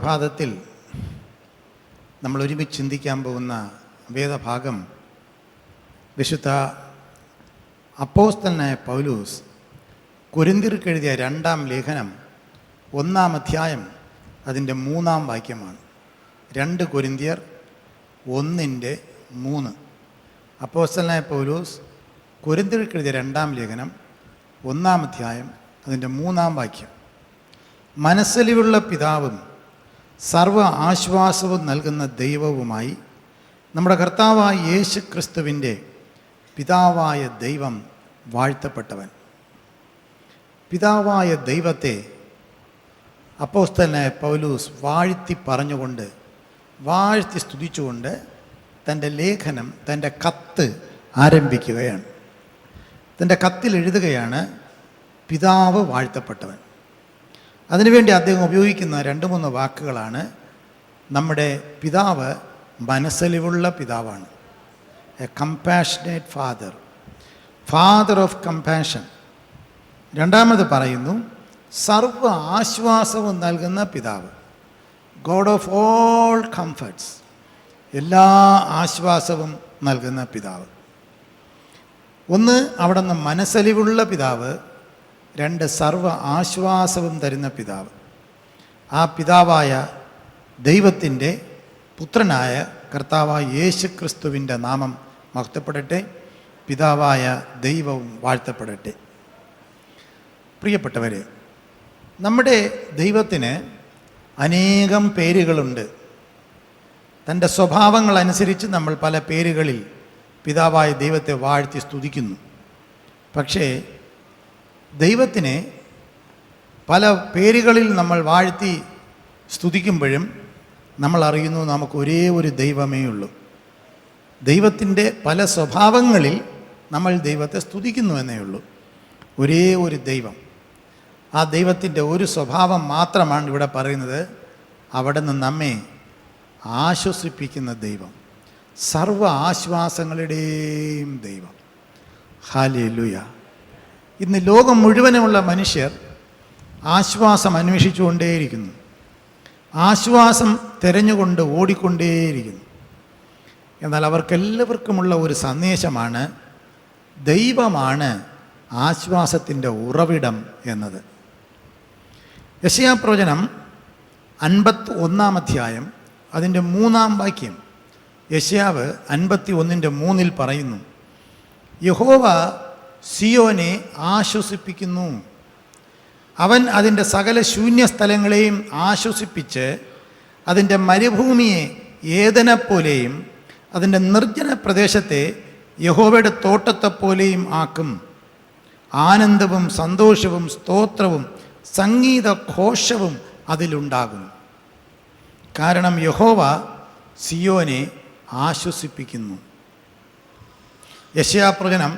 പ്രഭാതത്തിൽ നമ്മൾ ഒരുമിച്ച് ചിന്തിക്കാൻ പോകുന്ന വേദഭാഗം വിശുദ്ധ അപ്പോസ്തലനായ പൗലോസ് കൊരിന്ത്യർക്ക് എഴുതിയ 2-ാം ലേഖനം 1-ാം അധ്യായം അതിൻ്റെ 3-ാം വാക്യമാണ്. 2 കൊരിന്ത്യർ 1:3. അപ്പോസ്തലനായ പൗലോസ് കൊരിന്ത്യർക്ക് എഴുതിയ 2-ാം ലേഖനം 1-ാം അധ്യായം അതിൻ്റെ 3-ാം വാക്യം. മനസ്സലിവുള്ള പിതാവും സർവ്വ ആശ്വാസവും നൽകുന്ന ദൈവവുമായി നമ്മുടെ കർത്താവായ യേശു ക്രിസ്തുവിൻ്റെ പിതാവായ ദൈവം വാഴ്ത്തപ്പെട്ടവൻ. പിതാവായ ദൈവത്തെ അപ്പോസ്തലനായ പൗലോസ് വാഴ്ത്തി സ്തുതിച്ചുകൊണ്ട് തൻ്റെ ലേഖനം, തൻ്റെ കത്ത് ആരംഭിക്കുകയാണ്. തൻ്റെ കത്തിൽ എഴുതുകയാണ്, പിതാവ് വാഴ്ത്തപ്പെട്ടവൻ. അതിനുവേണ്ടി അദ്ദേഹം ഉപയോഗിക്കുന്ന 2-3 വാക്കുകളാണ്. നമ്മുടെ പിതാവ് മനസ്സലിവുള്ള പിതാവാണ്. A compassionate father of compassion. രണ്ടാമത് പറയുന്നു, സർവ്വ ആശ്വാസവും നൽകുന്ന പിതാവ്, ഗോഡ് ഓഫ് ഓൾ കംഫർട്ട്സ്, എല്ലാ ആശ്വാസവും നൽകുന്ന പിതാവ്. ഒന്ന്, അവിടെ നിന്ന് മനസ്സലിവുള്ള പിതാവ്. 2, സർവ്വ ആശ്വാസവും തരുന്ന പിതാവ്. ആ പിതാവായ ദൈവത്തിൻ്റെ പുത്രനായ കർത്താവായ യേശു ക്രിസ്തുവിൻ്റെ നാമം മഹത്വപ്പെടട്ടെ. പിതാവായ ദൈവവും വാഴ്ത്തപ്പെടട്ടെ. പ്രിയപ്പെട്ടവരെ, നമ്മുടെ ദൈവത്തിന് അനേകം പേരുകളുണ്ട്. തൻ്റെ സ്വഭാവങ്ങളനുസരിച്ച് നമ്മൾ പല പേരുകളിൽ പിതാവായ ദൈവത്തെ വാഴ്ത്തി സ്തുതിക്കുന്നു. പക്ഷേ ദൈവത്തിനെ പല പേരുകളിൽ നമ്മൾ വാഴ്ത്തി സ്തുതിക്കുമ്പോഴും നമ്മൾ അറിയുന്നു, നമുക്ക് ഒരേ ഒരു ദൈവമേ ഉള്ളൂ. ദൈവത്തിൻ്റെ പല സ്വഭാവങ്ങളിൽ നമ്മൾ ദൈവത്തെ സ്തുതിക്കുന്നു എന്നേ ഉള്ളൂ. ഒരേ ഒരു ദൈവം. ആ ദൈവത്തിൻ്റെ ഒരു സ്വഭാവം മാത്രമാണ് ഇവിടെ പറയുന്നത്. അവിടെ നിന്ന് നമ്മെ ആശ്വസിപ്പിക്കുന്ന ദൈവം, സർവ്വ ആശ്വാസങ്ങളുടെയും ദൈവം. ഹല്ലേലൂയ. ഇന്ന് ലോകം മുഴുവനുമുള്ള മനുഷ്യർ ആശ്വാസം അന്വേഷിച്ചുകൊണ്ടേയിരിക്കുന്നു. ആശ്വാസം തിരഞ്ഞുകൊണ്ട് ഓടിക്കൊണ്ടേയിരിക്കുന്നു. എന്നാൽ അവർക്കെല്ലാവർക്കുമുള്ള ഒരു സന്ദേശമാണ്, ദൈവമാണ് ആശ്വാസത്തിൻ്റെ ഉറവിടം എന്നത്. യെശയ്യാപ്രവചനം 51-ാം അധ്യായം അതിൻ്റെ 3-ാം വാക്യം. യെശയ്യാവ് 51:3 പറയുന്നു, യഹോവ സിയോനെ ആശ്വസിപ്പിക്കുന്നു. അവൻ അതിൻ്റെ സകല ശൂന്യസ്ഥലങ്ങളെയും ആശ്വസിപ്പിച്ച് അതിൻ്റെ മരുഭൂമിയെ ഏദനെപ്പോലെയും അതിൻ്റെ നിർജ്ജന പ്രദേശത്തെ യഹോവയുടെ തോട്ടത്തെപ്പോലെയും ആക്കും. ആനന്ദവും സന്തോഷവും സ്തോത്രവും സംഗീതഘോഷവും അതിലുണ്ടാകും. കാരണം യഹോവ സിയോനെ ആശ്വസിപ്പിക്കുന്നു. യെശയ്യാപ്രവചനം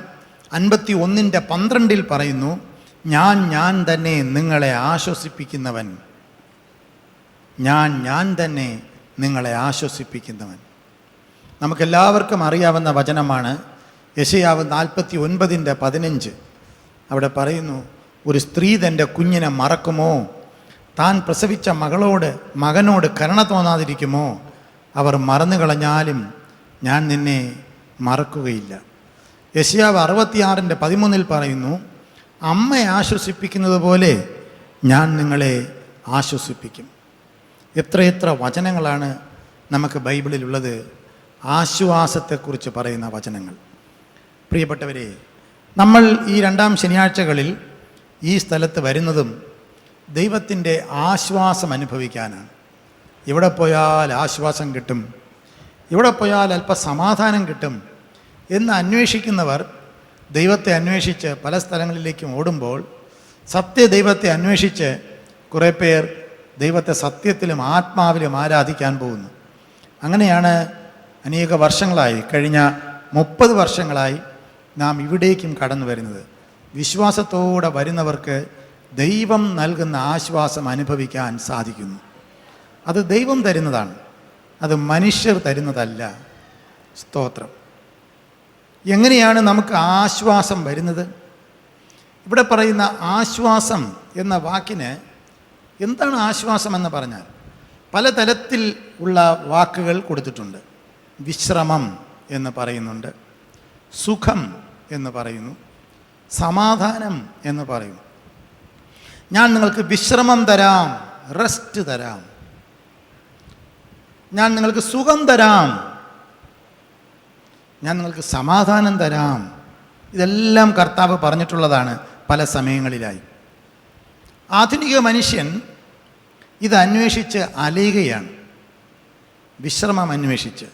51:12 പറയുന്നു, ഞാൻ തന്നെ നിങ്ങളെ ആശ്വസിപ്പിക്കുന്നവൻ. ഞാൻ തന്നെ നിങ്ങളെ ആശ്വസിപ്പിക്കുന്നവൻ. നമുക്കെല്ലാവർക്കും അറിയാവുന്ന വചനമാണ്. യെശയ്യാവ് 49:15 അവിടെ പറയുന്നു, ഒരു സ്ത്രീ തൻ്റെ കുഞ്ഞിനെ മറക്കുമോ? താൻ പ്രസവിച്ച മകനോട് കരുണ തോന്നാതിരിക്കുമോ? അവർ മറന്നു കളഞ്ഞാലും ഞാൻ നിന്നെ മറക്കുകയില്ല. യെശയ്യാവ് 66:13 പറയുന്നു, അമ്മയെ ആശ്വസിപ്പിക്കുന്നത് പോലെ ഞാൻ നിങ്ങളെ ആശ്വസിപ്പിക്കും. എത്രയെത്ര വചനങ്ങളാണ് നമുക്ക് ബൈബിളിലുള്ളത്, ആശ്വാസത്തെക്കുറിച്ച് പറയുന്ന വചനങ്ങൾ. പ്രിയപ്പെട്ടവരെ, നമ്മൾ ഈ 2-ാം ശനിയാഴ്ചകളിൽ ഈ സ്ഥലത്ത് വരുന്നതും ദൈവത്തിൻ്റെ ആശ്വാസം അനുഭവിക്കാനാണ്. ഇവിടെ പോയാൽ ആശ്വാസം കിട്ടും, ഇവിടെ പോയാൽ അല്പ സമാധാനം കിട്ടും എന്ന് അന്വേഷിക്കുന്നവർ ദൈവത്തെ അന്വേഷിച്ച് പല സ്ഥലങ്ങളിലേക്കും ഓടുമ്പോൾ, സത്യദൈവത്തെ അന്വേഷിച്ച് കുറേ പേർ ദൈവത്തെ സത്യത്തിലും ആത്മാവിലും ആരാധിക്കാൻ പോകുന്നു. അങ്ങനെയാണ് അനേക വർഷങ്ങളായി, കഴിഞ്ഞ 30 വർഷങ്ങളായി നാം ഇവിടേക്കും കടന്നു വരുന്നത്. വിശ്വാസത്തോടെ വരുന്നവർക്ക് ദൈവം നൽകുന്ന ആശ്വാസം അനുഭവിക്കാൻ സാധിക്കുന്നു. അത് ദൈവം തരുന്നതാണ്, അത് മനുഷ്യർ തരുന്നതല്ല. സ്തോത്രം. എങ്ങനെയാണ് നമുക്ക് ആശ്വാസം വരുന്നത്? ഇവിടെ പറയുന്ന ആശ്വാസം എന്ന വാക്കിന് എന്താണ് ആശ്വാസം എന്ന് പറഞ്ഞാൽ, പലതരത്തിൽ ഉള്ള വാക്കുകൾ കൊടുത്തിട്ടുണ്ട്. വിശ്രമം എന്ന് പറയുന്നുണ്ട്, സുഖം എന്ന് പറയുന്നു, സമാധാനം എന്ന് പറയുന്നു. ഞാൻ നിങ്ങൾക്ക് വിശ്രമം തരാം, റെസ്റ്റ് തരാം. ഞാൻ നിങ്ങൾക്ക് സുഖം തരാം, ഞാൻ നിങ്ങൾക്ക് സമാധാനം തരാം. ഇതെല്ലാം കർത്താവ് പറഞ്ഞിട്ടുള്ളതാണ് പല സമയങ്ങളിലായി. ആധുനിക മനുഷ്യൻ ഇത് അന്വേഷിച്ച് അലയുകയാണ്. വിശ്രമം അന്വേഷിച്ച്,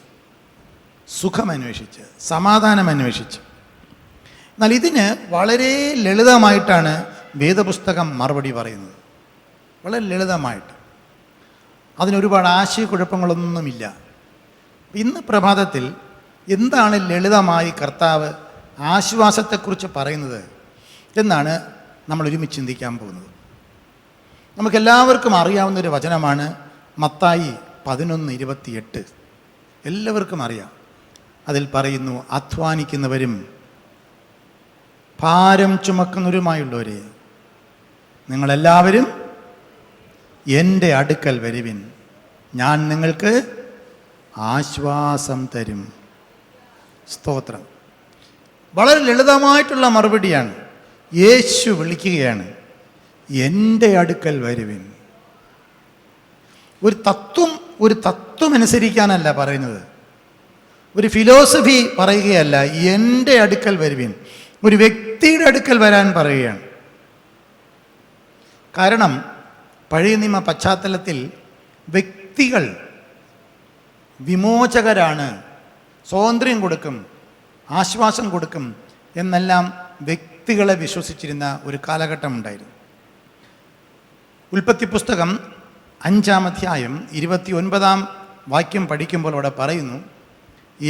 സുഖം അന്വേഷിച്ച്, സമാധാനം അന്വേഷിച്ച്. എന്നാൽ ഇതിന് വളരെ ലളിതമായിട്ടാണ് വേദപുസ്തകം മറുപടി പറയുന്നത്. വളരെ ലളിതമായിട്ട്, അതിനൊരുപാട് ആശയക്കുഴപ്പങ്ങളൊന്നുമില്ല. ഇന്ന് പ്രഭാതത്തിൽ എന്താണ് ലളിതമായി കർത്താവ് ആശ്വാസത്തെക്കുറിച്ച് പറയുന്നത് എന്നാണ് നമ്മൾ ഒരുമിച്ച് ചിന്തിക്കാൻ പോകുന്നത്. നമുക്കെല്ലാവർക്കും അറിയാവുന്നൊരു വചനമാണ് മത്തായി 11:28. എല്ലാവർക്കും അറിയാം. അതിൽ പറയുന്നു, അധ്വാനിക്കുന്നവരും ഭാരം ചുമക്കുന്നവരുമായുള്ളവരെ നിങ്ങളെല്ലാവരും എൻ്റെ അടുക്കൽ വരുവിൻ, ഞാൻ നിങ്ങൾക്ക് ആശ്വാസം തരും. സ്തോത്രം. വളരെ ലളിതമായിട്ടുള്ള മറുപടിയാണ്. യേശു വിളിക്കുകയാണ്, എൻ്റെ അടുക്കൽ വരുവിൻ. ഒരു തത്വം അനുസരിക്കാനല്ല പറയുന്നത്, ഒരു ഫിലോസഫി പറയുകയല്ല. എൻ്റെ അടുക്കൽ വരുവിൻ, ഒരു വ്യക്തിയുടെ അടുക്കൽ വരാൻ പറയുകയാണ്. കാരണം പഴയ നിയമ പശ്ചാത്തലത്തിൽ വ്യക്തികൾ വിമോചകരാണ്, സ്വാതന്ത്ര്യം കൊടുക്കും, ആശ്വാസം കൊടുക്കും എന്നെല്ലാം വ്യക്തികളെ വിശ്വസിച്ചിരുന്ന ഒരു കാലഘട്ടം ഉണ്ടായിരുന്നു. ഉൽപ്പത്തി പുസ്തകം 5-ാം അധ്യായം 29-ാം വാക്യം പഠിക്കുമ്പോൾ അവിടെ പറയുന്നു,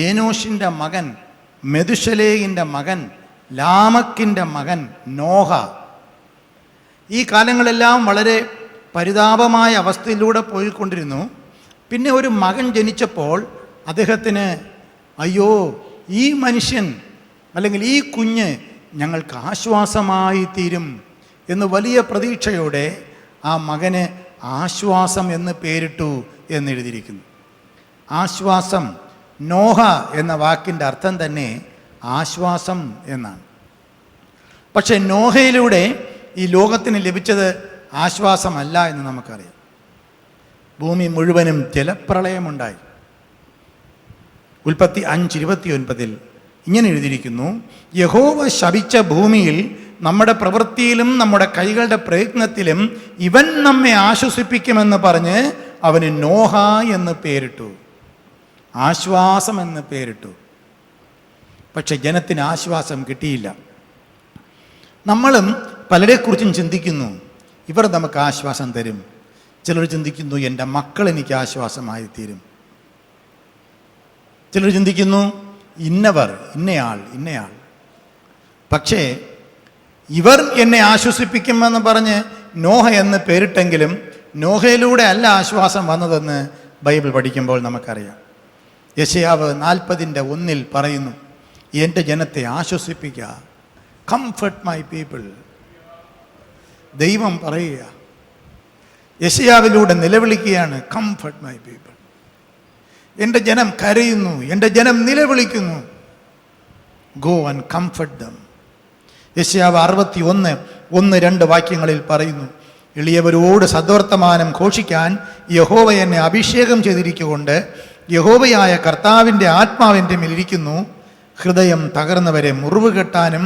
ഏനോഷിൻ്റെ മകൻ മെതുശലേഹിൻ്റെ മകൻ ലാമക്കിൻ്റെ മകൻ നോഹ. ഈ കാലങ്ങളെല്ലാം വളരെ പരിതാപമായ അവസ്ഥയിലൂടെ പോയിക്കൊണ്ടിരുന്നു. പിന്നെ ഒരു മകൻ ജനിച്ചപ്പോൾ അദ്ദേഹത്തിന്, അയ്യോ ഈ മനുഷ്യൻ അല്ലെങ്കിൽ ഈ കുഞ്ഞ് ഞങ്ങൾക്ക് ആശ്വാസമായി തീരും എന്ന് വലിയ പ്രതീക്ഷയോടെ ആ മകന് ആശ്വാസം എന്ന് പേരിട്ടു എന്നെഴുതിയിരിക്കുന്നു. ആശ്വാസം, നോഹ എന്ന വാക്കിൻ്റെ അർത്ഥം തന്നെ ആശ്വാസം എന്നാണ്. പക്ഷെ നോഹയിലൂടെ ഈ ലോകത്തിന് ലഭിച്ചത് ആശ്വാസമല്ല എന്ന് നമുക്കറിയാം. ഭൂമി മുഴുവനും ജലപ്രളയമുണ്ടായി. ഉൽപ്പത്തി 5:29 ഇങ്ങനെ എഴുതിയിരിക്കുന്നു, യഹോവ ശപിച്ച ഭൂമിയിൽ നമ്മുടെ പ്രവൃത്തിയിലും നമ്മുടെ കൈകളുടെ പ്രയത്നത്തിലും ഇവൻ നമ്മെ ആശ്വസിപ്പിക്കുമെന്ന് പറഞ്ഞ് അവന് നോഹ എന്ന് പേരിട്ടു, ആശ്വാസം എന്ന് പേരിട്ടു. പക്ഷെ ജനത്തിന് ആശ്വാസം കിട്ടിയില്ല. നമ്മളും പലരെക്കുറിച്ചും ചിന്തിക്കുന്നു, ഇവർ നമുക്ക് ആശ്വാസം തരും. ചിലർ ചിന്തിക്കുന്നു, എൻ്റെ മക്കൾ എനിക്ക് ആശ്വാസമായി തീരും. ചിലർ ചിന്തിക്കുന്നു, ഇന്നവർ, ഇന്നയാൾ. പക്ഷേ ഇവർ എന്നെ ആശ്വസിപ്പിക്കുമെന്ന് പറഞ്ഞ് നോഹ എന്ന് പേരിട്ടെങ്കിലും നോഹയിലൂടെ അല്ല ആശ്വാസം വന്നതെന്ന് ബൈബിൾ പഠിക്കുമ്പോൾ നമുക്കറിയാം. യെശയ്യാവ് 40:1 പറയുന്നു, എൻ്റെ ജനത്തെ ആശ്വസിപ്പിക്കുക, കംഫർട്ട് മൈ പീപ്പിൾ. ദൈവം പറയുക, യെശയ്യാവിലൂടെ നിലവിളിക്കുകയാണ്, കംഫർട്ട് മൈ പീപ്പിൾ. എൻ്റെ ജനം കരയുന്നു, എൻ്റെ ജനം നിലവിളിക്കുന്നു, ഗോ ആൻഡ് കംഫർട്ട് ദം. യെശയ്യാവ് 61:1-2 വാക്യങ്ങളിൽ പറയുന്നു, എളിയവരോട് സദ്വർത്തമാനം ഘോഷിക്കാൻ യഹോവ എന്നെ അഭിഷേകം ചെയ്തിരിക്കുകൊണ്ട് യഹോവയായ കർത്താവിൻ്റെ ആത്മാവിൻ്റെ മേലിരിക്കുന്നു. ഹൃദയം തകർന്നവരെ മുറിവ് കെട്ടാനും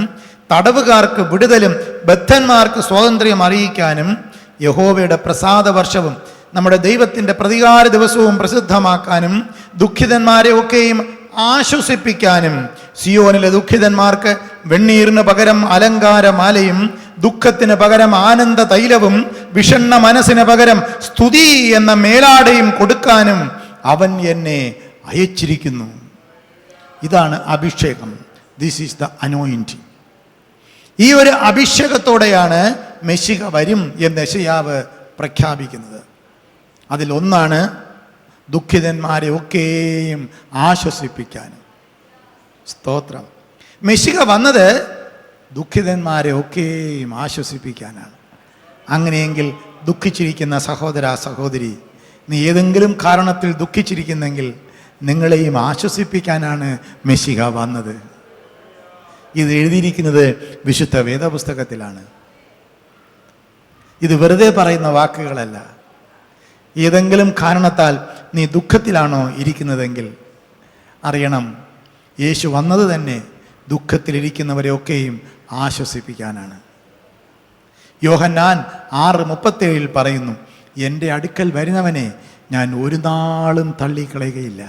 തടവുകാർക്ക് വിടുതലും ബദ്ധന്മാർക്ക് സ്വാതന്ത്ര്യം അറിയിക്കാനും യഹോവയുടെ പ്രസാദ വർഷവും നമ്മുടെ ദൈവത്തിൻ്റെ പ്രതികാര ദിവസവും പ്രസിദ്ധമാക്കാനും ദുഃഖിതന്മാരെ ഒക്കെയും ആശ്വസിപ്പിക്കാനും സിയോനിലെ ദുഃഖിതന്മാർക്ക് വെണ്ണീറിന് പകരം അലങ്കാരമാലയും ദുഃഖത്തിന് പകരം ആനന്ദ തൈലവും വിഷണ്ണ മനസ്സിന് പകരം സ്തുതി എന്ന മേലാടയും കൊടുക്കാനും അവൻ എന്നെ അയച്ചിരിക്കുന്നു. ഇതാണ് അഭിഷേകം. This is the anointing. ഈ ഒരു അഭിഷേകത്തോടെയാണ് മെശിഹ വരും എന്ന് യെശയ്യാവ് പ്രഖ്യാപിക്കുന്നത്. അതിലൊന്നാണ് ദുഃഖിതന്മാരെ ഒക്കെയും ആശ്വസിപ്പിക്കാൻ. സ്തോത്രം. മെശിഹ വന്നത് ദുഃഖിതന്മാരെ ഒക്കെയും ആശ്വസിപ്പിക്കാനാണ്. അങ്ങനെയെങ്കിൽ ദുഃഖിച്ചിരിക്കുന്ന സഹോദര സഹോദരി, നീ ഏതെങ്കിലും കാരണത്തിൽ ദുഃഖിച്ചിരിക്കുന്നെങ്കിൽ നിങ്ങളെയും ആശ്വസിപ്പിക്കാനാണ് മെശിഹ വന്നത്. ഇത് എഴുതിയിരിക്കുന്നത് വിശുദ്ധ വേദപുസ്തകത്തിലാണ്. ഇത് വെറുതെ പറയുന്ന വാക്കുകളല്ല. ഏതെങ്കിലും കാരണത്താൽ നീ ദുഃഖത്തിലാണോ ഇരിക്കുന്നതെങ്കിൽ അറിയണം, യേശു വന്നത് തന്നെ ദുഃഖത്തിലിരിക്കുന്നവരെയൊക്കെയും ആശ്വസിപ്പിക്കാനാണ്. യോഹന്നാൻ 6:37 പറയുന്നു, എൻ്റെ അടുക്കൽ വരുന്നവനെ ഞാൻ ഒരു നാളും തള്ളിക്കളയുകയില്ല.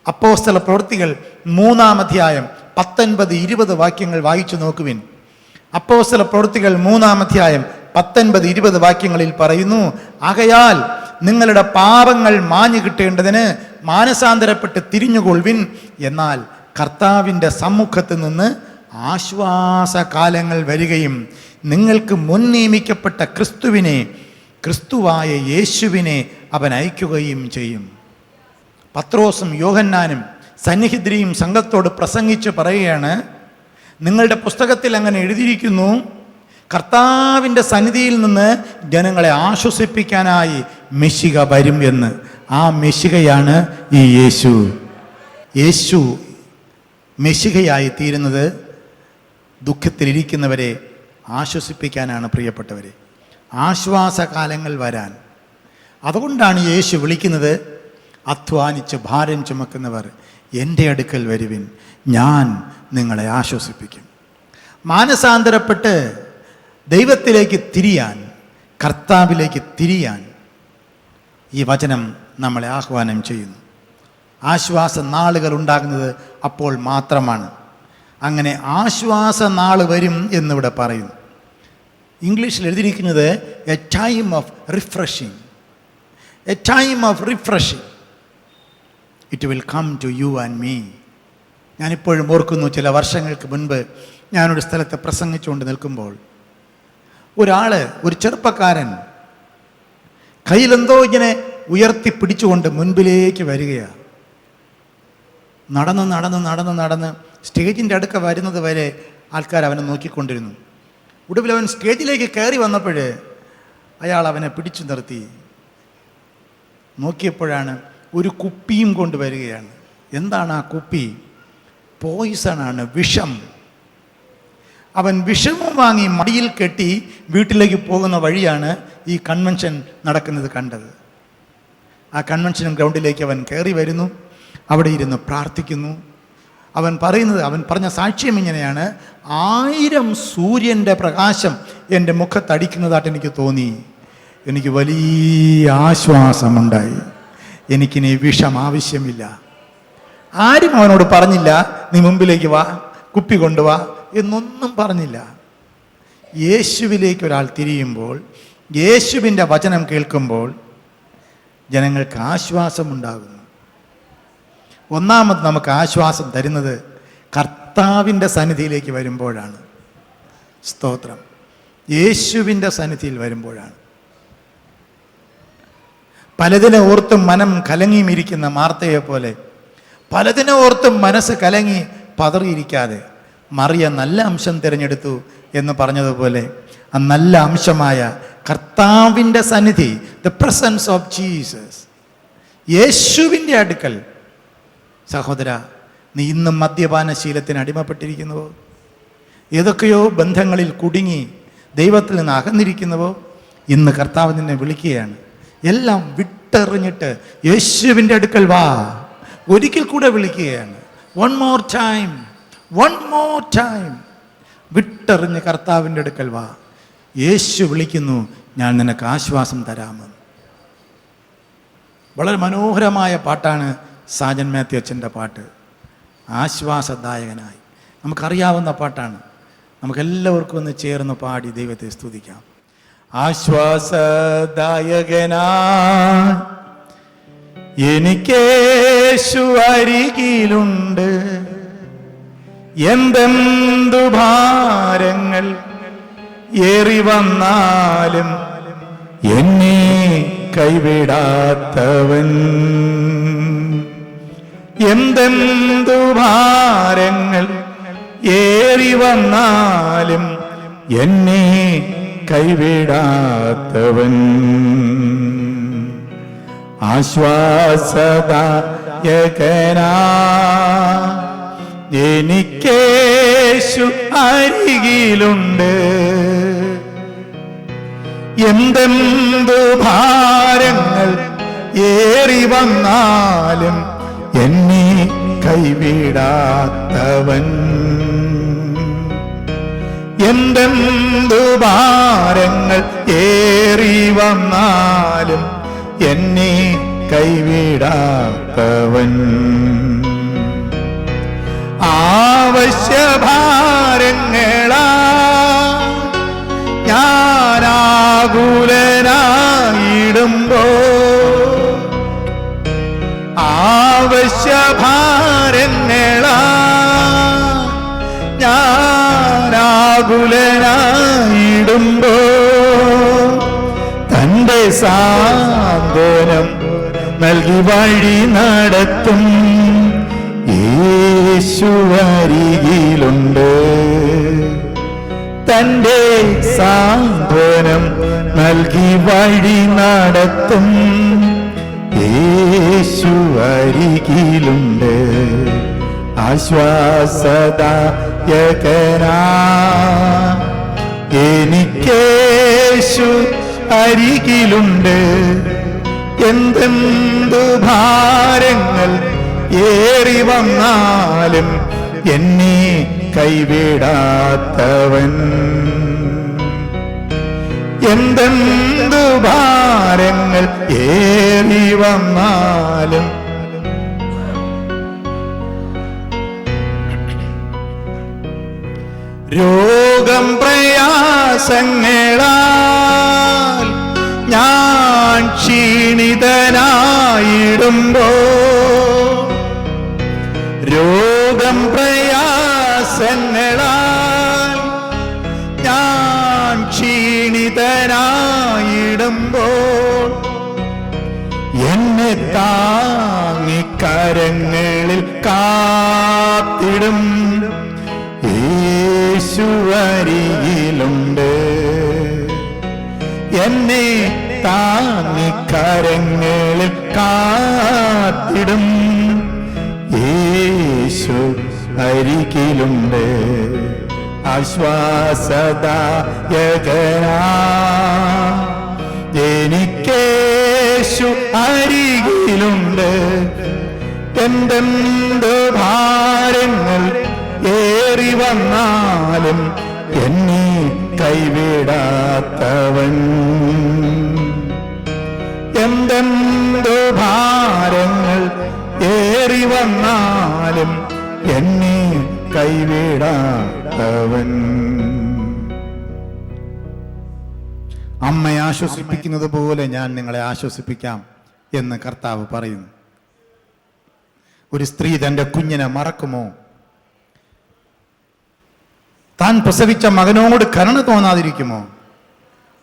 അപ്പോസ്തല പ്രവൃത്തികൾ 3-ാം അധ്യായം 19-20 വാക്യങ്ങൾ വായിച്ചു നോക്കുവിൻ. അപ്പോസ്തല പ്രവൃത്തികൾ 3-ാം അധ്യായം 19-20 വാക്യങ്ങളിൽ പറയുന്നു, ആകയാൽ നിങ്ങളുടെ പാപങ്ങൾ മാഞ്ഞു കിട്ടേണ്ടതിന് മാനസാന്തരപ്പെട്ട് തിരിഞ്ഞുകൊള്ളുവിൻ. എന്നാൽ കർത്താവിൻ്റെ സമ്മുഖത്ത് നിന്ന് ആശ്വാസകാലങ്ങൾ വരികയും നിങ്ങൾക്ക് മുൻ നിയമിക്കപ്പെട്ട ക്രിസ്തുവായ യേശുവിനെ അവൻ അയക്കുകയും ചെയ്യും. പത്രോസും യോഹന്നാനും സന്നിഹിദ്രിയും സംഘത്തോട് പ്രസംഗിച്ച് പറയുകയാണ്, നിങ്ങളുടെ പുസ്തകത്തിൽ അങ്ങനെ എഴുതിയിരിക്കുന്നു, കർത്താവിൻ്റെ സന്നിധിയിൽ നിന്ന് ജനങ്ങളെ ആശ്വസിപ്പിക്കാനായി മെശിഹ വരും എന്ന്. ആ മെശിഹയാണ് ഈ യേശു. യേശു മെശിഹയായി തീരുന്നത് ദുഃഖത്തിലിരിക്കുന്നവരെ ആശ്വസിപ്പിക്കാനാണ്. പ്രിയപ്പെട്ടവരെ, ആശ്വാസകാലങ്ങൾ വരാൻ. അതുകൊണ്ടാണ് യേശു വിളിക്കുന്നത്, അധ്വാനിച്ച് ഭാരം ചുമക്കുന്നവർ എൻ്റെ അടുക്കൽ വരുവിൻ, ഞാൻ നിങ്ങളെ ആശ്വസിപ്പിക്കും. മാനസാന്തരപ്പെട്ട് ദൈവത്തിലേക്ക് തിരിയാൻ, കർത്താവിലേക്ക് തിരിയാൻ ഈ വചനം നമ്മളെ ആഹ്വാനം ചെയ്യുന്നു. ആശ്വാസ നാളുകൾ ഉണ്ടാകുന്നത് അപ്പോൾ മാത്രമാണ്. അങ്ങനെ ആശ്വാസ നാൾ വരും എന്നിവിടെ പറയുന്നു. ഇംഗ്ലീഷിൽ എഴുതിയിരിക്കുന്നത് a time of refreshing. A time of refreshing it will come to you and me. ഞാനിപ്പോഴും ഓർക്കുന്നു, ചില വർഷങ്ങൾക്ക് മുൻപ് ഞാനൊരു സ്ഥലത്ത് പ്രസംഗിച്ചുകൊണ്ട് നിൽക്കുമ്പോൾ ഒരു ചെറുപ്പക്കാരൻ കയ്യിലെന്തോ ഇങ്ങനെ ഉയർത്തിപ്പിടിച്ചുകൊണ്ട് മുൻപിലേക്ക് വരികയാണ്. നടന്ന് സ്റ്റേജിൻ്റെ അടുക്ക വരുന്നത് വരെ ആൾക്കാർ അവനെ നോക്കിക്കൊണ്ടിരുന്നു. ഒടുവിൽ അവൻ സ്റ്റേജിലേക്ക് കയറി വന്നപ്പോൾ അയാൾ അവനെ പിടിച്ചു നിർത്തി. നോക്കിയപ്പോഴാണ് ഒരു കുപ്പിയും കൊണ്ടുവരികയാണ്. എന്താണ് ആ കുപ്പി? പോയിസണാണ്, വിഷം. അവൻ വിഷമം വാങ്ങി മടിയിൽ കെട്ടി വീട്ടിലേക്ക് പോകുന്ന വഴിയാണ് ഈ കൺവെൻഷൻ നടക്കുന്നത് കണ്ടത്. ആ കൺവെൻഷൻ ഗ്രൗണ്ടിലേക്ക് അവൻ കയറി വരുന്നു, അവിടെ ഇരുന്ന് പ്രാർത്ഥിക്കുന്നു. അവൻ പറഞ്ഞ സാക്ഷ്യം ഇങ്ങനെയാണ്, 1000 സൂര്യൻ്റെ പ്രകാശം എൻ്റെ മുഖത്തടിക്കുന്നതായിട്ട് എനിക്ക് തോന്നി. എനിക്ക് വലിയ ആശ്വാസമുണ്ടായി. എനിക്കിനി വിഷം ആവശ്യമില്ല. ആരും അവനോട് പറഞ്ഞില്ല, നീ മുമ്പിലേക്ക് വാ, കുപ്പി കൊണ്ടുവാ എന്നൊന്നും പറഞ്ഞില്ല. യേശുവിലേക്ക് ഒരാൾ തിരിയുമ്പോൾ, യേശുവിൻ്റെ വചനം കേൾക്കുമ്പോൾ ജനങ്ങൾക്ക് ആശ്വാസമുണ്ടാകുന്നു. ഒന്നാമത് നമുക്ക് ആശ്വാസം തരുന്നത് കർത്താവിൻ്റെ സന്നിധിയിലേക്ക് വരുമ്പോഴാണ്. സ്തോത്രം. യേശുവിൻ്റെ സന്നിധിയിൽ വരുമ്പോഴാണ്. പലതിനെ ഓർത്തും മനം കലങ്ങിയിരിക്കുന്ന മാർത്തയെ പോലെ, പലതിനെ ഓർത്തും മനസ്സ് കലങ്ങി പതറിയിരിക്കാതെ മറിയ നല്ല അംശം തിരഞ്ഞെടുത്തു എന്ന് പറഞ്ഞതുപോലെ ആ നല്ല അംശമായ കർത്താവിൻ്റെ സന്നിധി, ദ പ്രസൻസ് ഓഫ് ജീസസ്, യേശുവിൻ്റെ അടുക്കൽ. സഹോദര, നീ ഇന്നും മദ്യപാനശീലത്തിന് അടിമപ്പെട്ടിരിക്കുന്നുവോ? ഏതൊക്കെയോ ബന്ധങ്ങളിൽ കുടുങ്ങി ദൈവത്തിൽ നിന്ന് അകന്നിരിക്കുന്നുവോ? ഇന്ന് കർത്താവ് നിന്നെ വിളിക്കുകയാണ്. എല്ലാം വിട്ടെറിഞ്ഞിട്ട് യേശുവിൻ്റെ അടുക്കൽ വാ. ഒരിക്കൽ കൂടെ വിളിക്കുകയാണ്. One more time. വിട്ടെറിഞ്ഞ് കർത്താവിൻ്റെ അടുക്കൽ വാ. യേശു വിളിക്കുന്നു, ഞാൻ നിനക്ക് ആശ്വാസം തരാമെന്ന്. വളരെ മനോഹരമായ പാട്ടാണ് സാജൻ മാത്യു അച്ഛൻ്റെ പാട്ട്, ആശ്വാസദായകനായി. നമുക്കറിയാവുന്ന പാട്ടാണ്. നമുക്കെല്ലാവർക്കും ഒന്ന് ചേർന്ന് പാടി ദൈവത്തെ സ്തുതിക്കാം. ആശ്വാസദായകനായി എനിക്കേശു അരികിലുണ്ട്. എന്തെന്തു ഭാരങ്ങൾ ഏറി വന്നാലും എന്നെ കൈവിടാത്തവൻ. എന്തെന്തു ഭാരങ്ങൾ ഏറി വന്നാലും എന്നെ കൈവിടാത്തവൻ. ആശ്വാസദായകനാ എനിക്കേശു അരികിലുണ്ട്. എന്തെന്തു ഭാരങ്ങൾ ഏറി വന്നാലും എന്നെ കൈവിടാത്തവൻ. എന്തെന്തു ഭാരങ്ങൾ ഏറി വന്നാലും എന്നെ കൈവിടാത്തവൻ. ആവശ്യഭാരങ്ങളാ ഞാനാകുലനായിടുമ്പോ, ആവശ്യഭാരങ്ങളാ ഞാനാകുലനായിടുമ്പോ തന്റെ സാന്ത്വനം നൽകി വഴി നടത്തും യേശു അരികിലുണ്ട്. തന്റെ സാന്ത്വനം നൽകി വഴി നടത്തും യേശു അരികിലുണ്ട്. ആശ്വാസദായകനാ എനിക്കേശു അരികിലുണ്ട്. എന്തെന്തു ഭാരങ്ങൾ ഏറി വന്നാലും എന്നെ കൈവിടാത്തവൻ. എന്തെന്തു ഭാരങ്ങൾ ഏറി വന്നാലും രോഗം പ്രയാസങ്ങളാൽ ഞാൻ ക്ഷീണിതനായിടുമ്പോ, രോഗം പ്രയാസങ്ങളാൽ ഞാൻ ക്ഷീണിതനായിടുമ്പോൾ എന്നെ താങ്ങിക്കരങ്ങളിൽ കാത്തിടും യേശു അരികിലുണ്ട്. എന്നെ താങ്ങിക്കരങ്ങളിൽ കാത്തിടും യേശു അരികിലുണ്ട്. ആശ്വാസദായകനാ എനിക്കേശു അരികിലുണ്ട്. എന്തെന്ത് ഭാരങ്ങൾ ഏറി വന്നാലും എന്നെ കൈവിടാത്തവൻ. എന്തെന്തു ഭാരങ്ങൾ ഏറി വന്നാലും എന്നെ കൈവിടാത്തവൻ. അമ്മയെ ആശ്വസിപ്പിക്കുന്നത് പോലെ ഞാൻ നിങ്ങളെ ആശ്വസിപ്പിക്കാം എന്ന് കർത്താവ് പറയുന്നു. ഒരു സ്ത്രീ തൻ്റെ കുഞ്ഞിനെ മറക്കുമോ? താൻ പ്രസവിച്ച മകനോട് കരുണ തോന്നാതിരിക്കുമോ?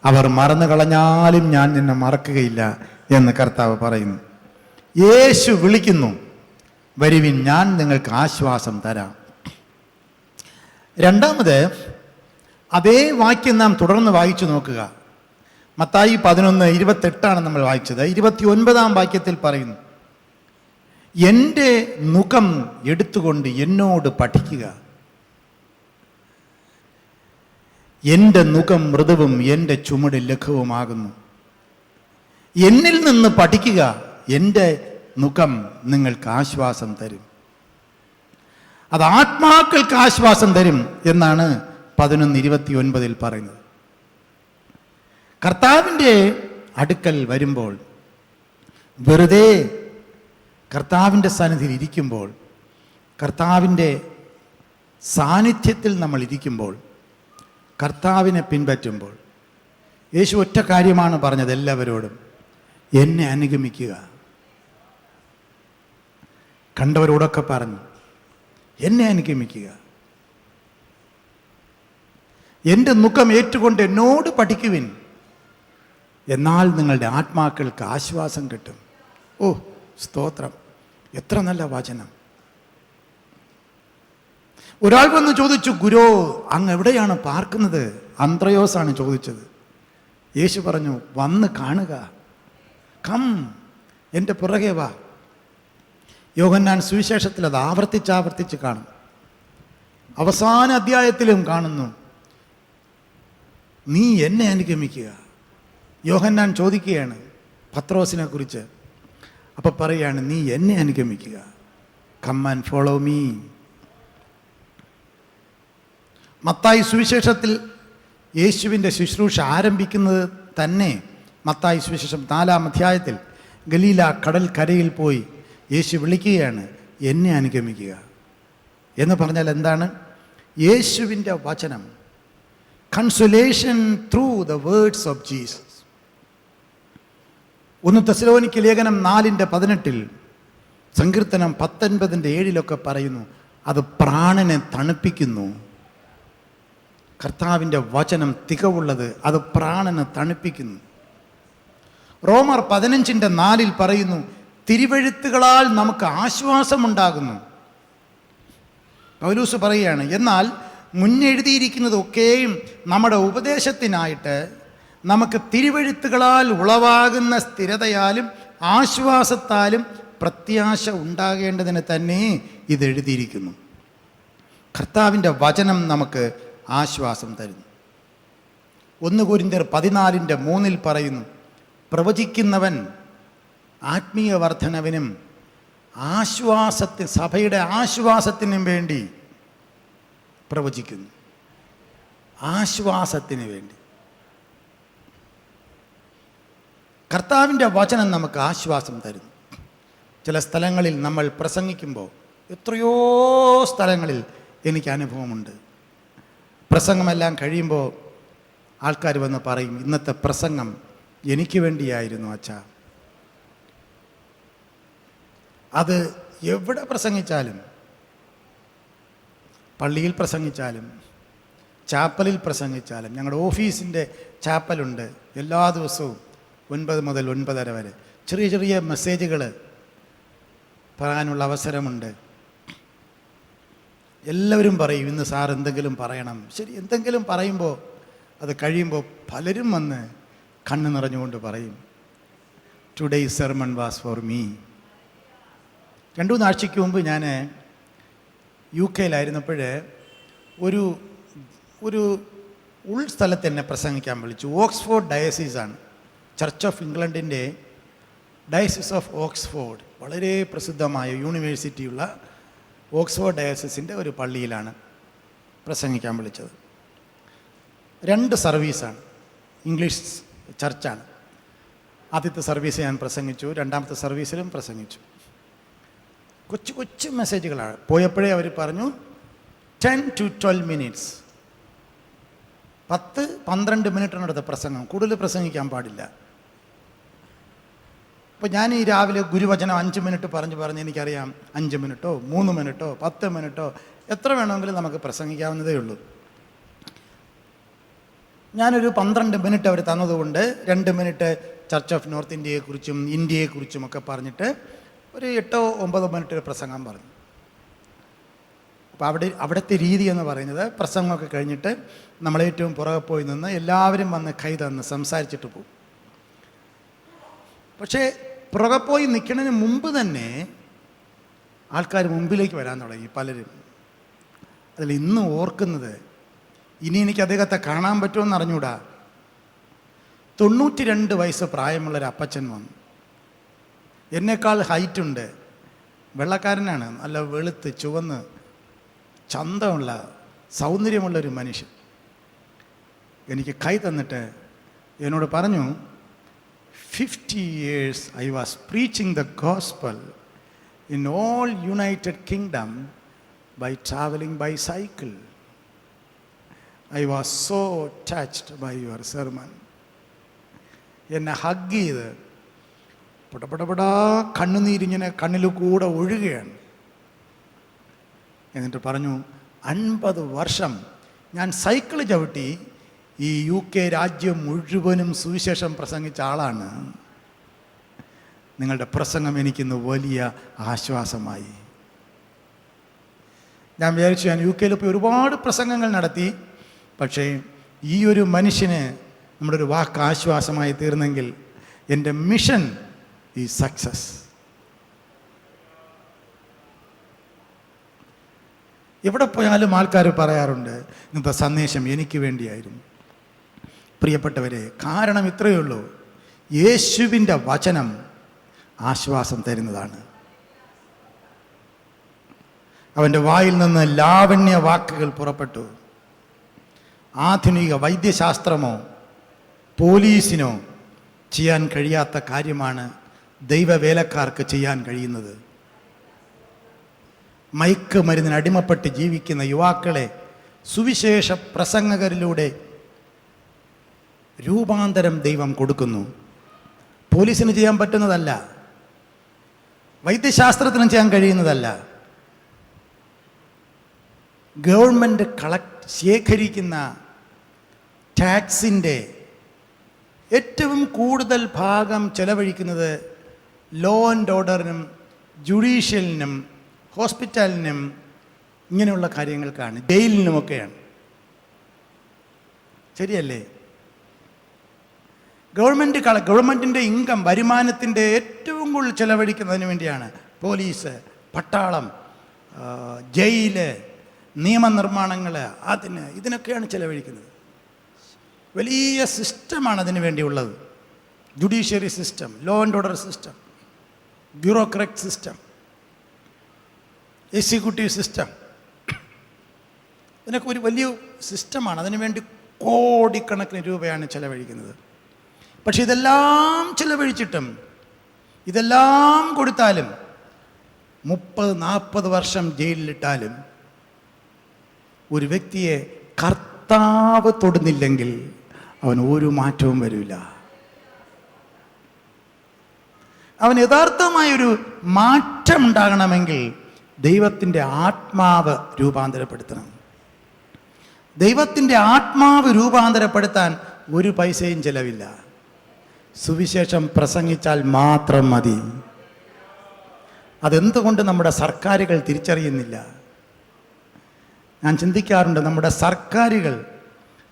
അവർ മറന്നു കളഞ്ഞാലും ഞാൻ നിന്നെ മറക്കുകയില്ല എന്ന് കർത്താവ് പറയുന്നു. യേശു വിളിക്കുന്നു, വരുവിൻ, ഞാൻ നിങ്ങൾക്ക് ആശ്വാസം തരാം. രണ്ടാമത് അതേ വാക്യം നാം തുടർന്ന് വായിച്ചു നോക്കുക. മത്തായി 11:28 നമ്മൾ വായിച്ചത്. 29 വാക്യത്തിൽ പറയുന്നു, എൻ്റെ മുഖം എടുത്തുകൊണ്ട് എന്നോട് പഠിക്കുക. എൻ്റെ മുഖം മൃദുവും എൻ്റെ ചുമട് ലഘുവുമാകുന്നു. എന്നിൽ നിന്ന് പഠിക്കുക, എൻ്റെ മുഖം നിങ്ങൾക്ക് ആശ്വാസം തരും. അത് ആത്മാക്കൾക്ക് ആശ്വാസം തരും എന്നാണ് 11:29 പറയുന്നത്. കർത്താവിൻ്റെ അടുക്കൽ വരുമ്പോൾ, വെറുതെ കർത്താവിൻ്റെ സന്നിധിയിൽ ഇരിക്കുമ്പോൾ, കർത്താവിൻ്റെ സാന്നിധ്യത്തിൽ നമ്മൾ ഇരിക്കുമ്പോൾ, കർത്താവിനെ പിൻപറ്റുമ്പോൾ, യേശു ഒറ്റ കാര്യമാണ് പറഞ്ഞത് എല്ലാവരോടും, എന്നെ അനുഗമിക്കുക. കണ്ടവരോടൊക്കെ പറഞ്ഞു, എന്നെ അനുഗമിക്കുക, എൻ്റെ മുഖം ഏറ്റുകൊണ്ട് എന്നോട് പഠിക്കുവിൻ, എന്നാൽ നിങ്ങളുടെ ആത്മാക്കൾക്ക് ആശ്വാസം കിട്ടും. ഓ സ്തോത്രം, എത്ര നല്ല വചനം. ഒരാൾ വന്ന് ചോദിച്ചു, ഗുരു അങ്ങ് എവിടെയാണ് പാർക്കുന്നത്? അന്ത്രയോസാണ് ചോദിച്ചത്. യേശു പറഞ്ഞു, വന്ന് കാണുക, കം എൻ്റെ പുറകെ വാ. യോഹന്നാൻ സുവിശേഷത്തിൽ അത് ആവർത്തിച്ച് കാണും. അവസാന അധ്യായത്തിലും കാണുന്നു, നീ എന്നെ അനുഗമിക്കുക. യോഹന്നാൻ ചോദിക്കുകയാണ് പത്രോസിനെ കുറിച്ച്. അപ്പം പറയുകയാണ്, നീ എന്നെ അനുഗമിക്കുക. Come and follow me. മത്തായി സുവിശേഷത്തിൽ യേശുവിൻ്റെ ശുശ്രൂഷ ആരംഭിക്കുന്നത് തന്നെ മത്തായി സുവിശേഷം 4-ാം അധ്യായത്തിൽ ഗലീല കടൽ കരയിൽ പോയി യേശു വിളിക്കുകയാണ്, എന്നെ അനുഗമിക്കുക എന്ന് പറഞ്ഞാൽ എന്താണ്? യേശുവിൻ്റെ വചനം, consolation through the words of Jesus. 1 തെസ്സലോനിക്ക ലേഖനം 4:18, സങ്കീർത്തനം 19:7 പറയുന്നു, അത് പ്രാണനെ തണുപ്പിക്കുന്നു. കർത്താവിൻ്റെ വചനം തികവുള്ളത്, അത് പ്രാണനെ തണുപ്പിക്കുന്നു. റോമർ 15:4 പറയുന്നു, തിരുവെഴുത്തുകളാൽ നമുക്ക് ആശ്വാസമുണ്ടാകുന്നു. പൗലൂസ് പറയുകയാണ്, എന്നാൽ മുന്നെഴുതിയിരിക്കുന്നതൊക്കെയും നമ്മുടെ ഉപദേശത്തിനായിട്ട് നമുക്ക് തിരുവെഴുത്തുകളാൽ ഉളവാകുന്ന സ്ഥിരതയാലും ആശ്വാസത്താലും പ്രത്യാശ ഉണ്ടാകേണ്ടതിന് തന്നെ ഇത് എഴുതിയിരിക്കുന്നു. കർത്താവിൻ്റെ വചനം നമുക്ക് ആശ്വാസം തരുന്നു. 1 കൊരിന്ത്യർ 14:3 പറയുന്നു, പ്രവചിക്കുന്നവൻ ആത്മീയ വർധനവിനും സഭയുടെ ആശ്വാസത്തിനും വേണ്ടി പ്രവചിക്കുന്നു. ആശ്വാസത്തിന് വേണ്ടി കർത്താവിൻ്റെ വചനം നമുക്ക് ആശ്വാസം തരുന്നു. ചില സ്ഥലങ്ങളിൽ നമ്മൾ പ്രസംഗിക്കുമ്പോൾ, എത്രയോ സ്ഥലങ്ങളിൽ എനിക്ക് അനുഭവമുണ്ട്, പ്രസംഗമെല്ലാം കഴിയുമ്പോൾ ആൾക്കാർ വന്ന് പറയും, ഇന്നത്തെ പ്രസംഗം എനിക്ക് വേണ്ടിയായിരുന്നു അച്ഛാ. അത് എവിടെ പ്രസംഗിച്ചാലും, പള്ളിയിൽ പ്രസംഗിച്ചാലും ചാപ്പലിൽ പ്രസംഗിച്ചാലും, ഞങ്ങളുടെ ഓഫീസിൻ്റെ ചാപ്പലുണ്ട്, എല്ലാ ദിവസവും 9 മുതൽ 9:30 വരെ ചെറിയ ചെറിയ മെസ്സേജുകൾ പറയാനുള്ള അവസരമുണ്ട്. എല്ലാവരും പറയും, ഇന്ന് സാർ എന്തെങ്കിലും പറയണം. ശരി, എന്തെങ്കിലും പറയുമ്പോൾ അത് കഴിയുമ്പോൾ പലരും വന്ന് കണ്ണ് നിറഞ്ഞുകൊണ്ട് പറയും, today sermon was for me. 2-3 ആഴ്ചയ്ക്ക് മുമ്പ് ഞാൻ UK-യിലായിരുന്നപ്പോൾ ഒരു ഉൾസ്ഥലത്ത് എന്നെ പ്രസംഗിക്കാൻ വിളിച്ചു. ഓക്സ്ഫോർഡ് ഡയസീസാണ്, ചർച്ച് ഓഫ് ഇംഗ്ലണ്ടിൻ്റെ ഡയസിസ് ഓഫ് ഓക്സ്ഫോർഡ്, വളരെ പ്രസിദ്ധമായ യൂണിവേഴ്സിറ്റിയുള്ള ഓക്സ്ഫോർഡ് ഡയസിസിൻ്റെ ഒരു പള്ളിയിലാണ് പ്രസംഗിക്കാൻ വിളിച്ചത്. 2 സർവീസാണ്, ഇംഗ്ലീഷ് ചർച്ചാണ്. ആദ്യത്തെ സർവീസ് ഞാൻ പ്രസംഗിച്ചു, 2ാമത്തെ സർവീസിലും പ്രസംഗിച്ചു. കൊച്ചു മെസ്സേജുകളാണ്. പോയപ്പോഴേ അവർ പറഞ്ഞു 10 to 12 minutes, 10-12 മിനിറ്റിനടുത്ത പ്രസംഗം, കൂടുതൽ പ്രസംഗിക്കാൻ പാടില്ല. അപ്പോൾ ഞാൻ ഈ രാവിലെ ഗുരുവചനം 5 മിനിറ്റ് പറഞ്ഞ് എനിക്കറിയാം, 5 മിനിറ്റോ 3 മിനിറ്റോ 10 മിനിറ്റോ എത്ര വേണമെങ്കിലും നമുക്ക് പ്രസംഗിക്കാവുന്നതേ ഉള്ളൂ. ഞാനൊരു 12 മിനിറ്റ് അവർ തന്നതുകൊണ്ട് 2 മിനിറ്റ് ചർച്ച് ഓഫ് നോർത്ത് ഇന്ത്യയെക്കുറിച്ചും ഇന്ത്യയെക്കുറിച്ചും ഒക്കെ പറഞ്ഞിട്ട് ഒരു 8-9 മിനിറ്റ് പ്രസംഗം പറഞ്ഞു. അപ്പോൾ അവിടുത്തെ രീതി എന്ന് പറയുന്നത്, പ്രസംഗമൊക്കെ കഴിഞ്ഞിട്ട് നമ്മളേറ്റവും പുറകെ പോയി നിന്ന് എല്ലാവരും വന്ന് കൈ തന്ന് സംസാരിച്ചിട്ട് പോകും. പക്ഷേ പുറകെ പോയി നിൽക്കുന്നതിന് മുമ്പ് തന്നെ ആൾക്കാർ മുമ്പിലേക്ക് വരാൻ തുടങ്ങി, പലരും. അതിൽ ഇന്ന് ഓർക്കുന്നത്, ഇനി എനിക്ക് അദ്ദേഹത്തെ കാണാൻ പറ്റുമെന്ന് അറിഞ്ഞൂടാ, 92 വയസ്സ് പ്രായമുള്ളൊരു അപ്പച്ചൻ വന്നു. എന്നേക്കാൾ ഹൈറ്റുണ്ട്, വെള്ളക്കാരനാണ്, നല്ല വെളുത്ത് ചുവന്ന് ചന്തമുള്ള സൗന്ദര്യമുള്ളൊരു മനുഷ്യൻ. എനിക്ക് കൈ തന്നിട്ട് എന്നോട് പറഞ്ഞു, 50 years I was preaching the gospel in all United Kingdom by traveling by cycle. I was so touched by your sermon. എന്നെ ഹഗ് ചെയ്ത് പടപടപടാ കണ്ണുനീരിങ്ങനെ കണ്ണിൽ കൂടെ ഒഴുകുകയാണ്. എന്നിട്ട് പറഞ്ഞു, 50 വർഷം ഞാൻ സൈക്കിൾ ചവിട്ടി ഈ UK രാജ്യം മുഴുവനും സുവിശേഷം പ്രസംഗിച്ച ആളാണ്. നിങ്ങളുടെ പ്രസംഗം എനിക്കിന്ന് വലിയ ആശ്വാസമായി. ഞാൻ വിചാരിച്ചു, ഞാൻ UK-യിൽ പോയി ഒരുപാട് പ്രസംഗങ്ങൾ നടത്തി, പക്ഷേ ഈ ഒരു മനുഷ്യന് നമ്മുടെ ഒരു വാക്ക് ആശ്വാസമായി തീർന്നെങ്കിൽ എൻ്റെ മിഷൻ ഈ സക്സസ്. എവിടെ പോയാലും ആൾക്കാർ പറയാറുണ്ട്, ഇന്നത്തെ സന്ദേശം എനിക്ക് വേണ്ടിയായിരുന്നു. പ്രിയപ്പെട്ടവരെ, കാരണം ഇത്രയേ ഉള്ളൂ, യേശുവിൻ്റെ വചനം ആശ്വാസം തരുന്നതാണ്. അവൻ്റെ വായിൽ നിന്ന് ലാവണ്യ വാക്കുകൾ പുറപ്പെട്ടു. ആധുനിക വൈദ്യശാസ്ത്രമോ പോലീസിനോ ചെയ്യാൻ കഴിയാത്ത കാര്യമാണ് ദൈവവേലക്കാർക്ക് ചെയ്യാൻ കഴിയുന്നത്. മയക്ക് മരുന്നിന് അടിമപ്പെട്ട് ജീവിക്കുന്ന യുവാക്കളെ സുവിശേഷ പ്രസംഗകരിലൂടെ രൂപാന്തരം ദൈവം കൊടുക്കുന്നു. പോലീസിന് ചെയ്യാൻ പറ്റുന്നതല്ല, വൈദ്യശാസ്ത്രത്തിനും ചെയ്യാൻ കഴിയുന്നതല്ല. ഗവൺമെൻറ് ശേഖരിക്കുന്ന ടാക്സിൻ്റെ ഏറ്റവും കൂടുതൽ ഭാഗം ചെലവഴിക്കുന്നത് ലോ ആൻഡ് ഓർഡറിനും ജുഡീഷ്യലിനും ഹോസ്പിറ്റലിനും ഇങ്ങനെയുള്ള കാര്യങ്ങൾക്കാണ്, ജയിലിനുമൊക്കെയാണ്. ശരിയല്ലേ? ഗവൺമെൻറ്റിൻ്റെ ഇൻകം, വരുമാനത്തിൻ്റെ ഏറ്റവും കൂടുതൽ ചെലവഴിക്കുന്നതിന് വേണ്ടിയാണ് പോലീസ്, പട്ടാളം, ജയില്, നിയമനിർമ്മാണങ്ങൾ, ഇതിനൊക്കെയാണ് ചെലവഴിക്കുന്നത്. വലിയ സിസ്റ്റമാണ് അതിനു വേണ്ടിയുള്ളത്. Judiciary system, law and order system, bureaucrat system, executive system, ഇതിനൊക്കെ ഒരു വലിയ സിസ്റ്റമാണ്. അതിനുവേണ്ടി കോടിക്കണക്കിന് രൂപയാണ് ചെലവഴിക്കുന്നത്. പക്ഷെ ഇതെല്ലാം ചെലവഴിച്ചിട്ടും, ഇതെല്ലാം കൊടുത്താലും, 30-40 വർഷം ജയിലിലിട്ടാലും ഒരു വ്യക്തിയെ കർത്താവ് തൊടുന്നില്ലെങ്കിൽ അവന് ഒരു മാറ്റവും വരില്ല. അവന് യഥാർത്ഥമായൊരു മാറ്റം ഉണ്ടാകണമെങ്കിൽ ദൈവത്തിൻ്റെ ആത്മാവ് രൂപാന്തരപ്പെടുത്തണം. ദൈവത്തിൻ്റെ ആത്മാവ് രൂപാന്തരപ്പെടുത്താൻ ഒരു പൈസയും ചെലവില്ല. സുവിശേഷം പ്രസംഗിച്ചാൽ മാത്രം മതി. അതെന്തുകൊണ്ട് നമ്മുടെ സർക്കാരുകൾ തിരിച്ചറിയുന്നില്ല? ഞാൻ ചിന്തിക്കാറുണ്ട്, നമ്മുടെ സർക്കാരുകൾ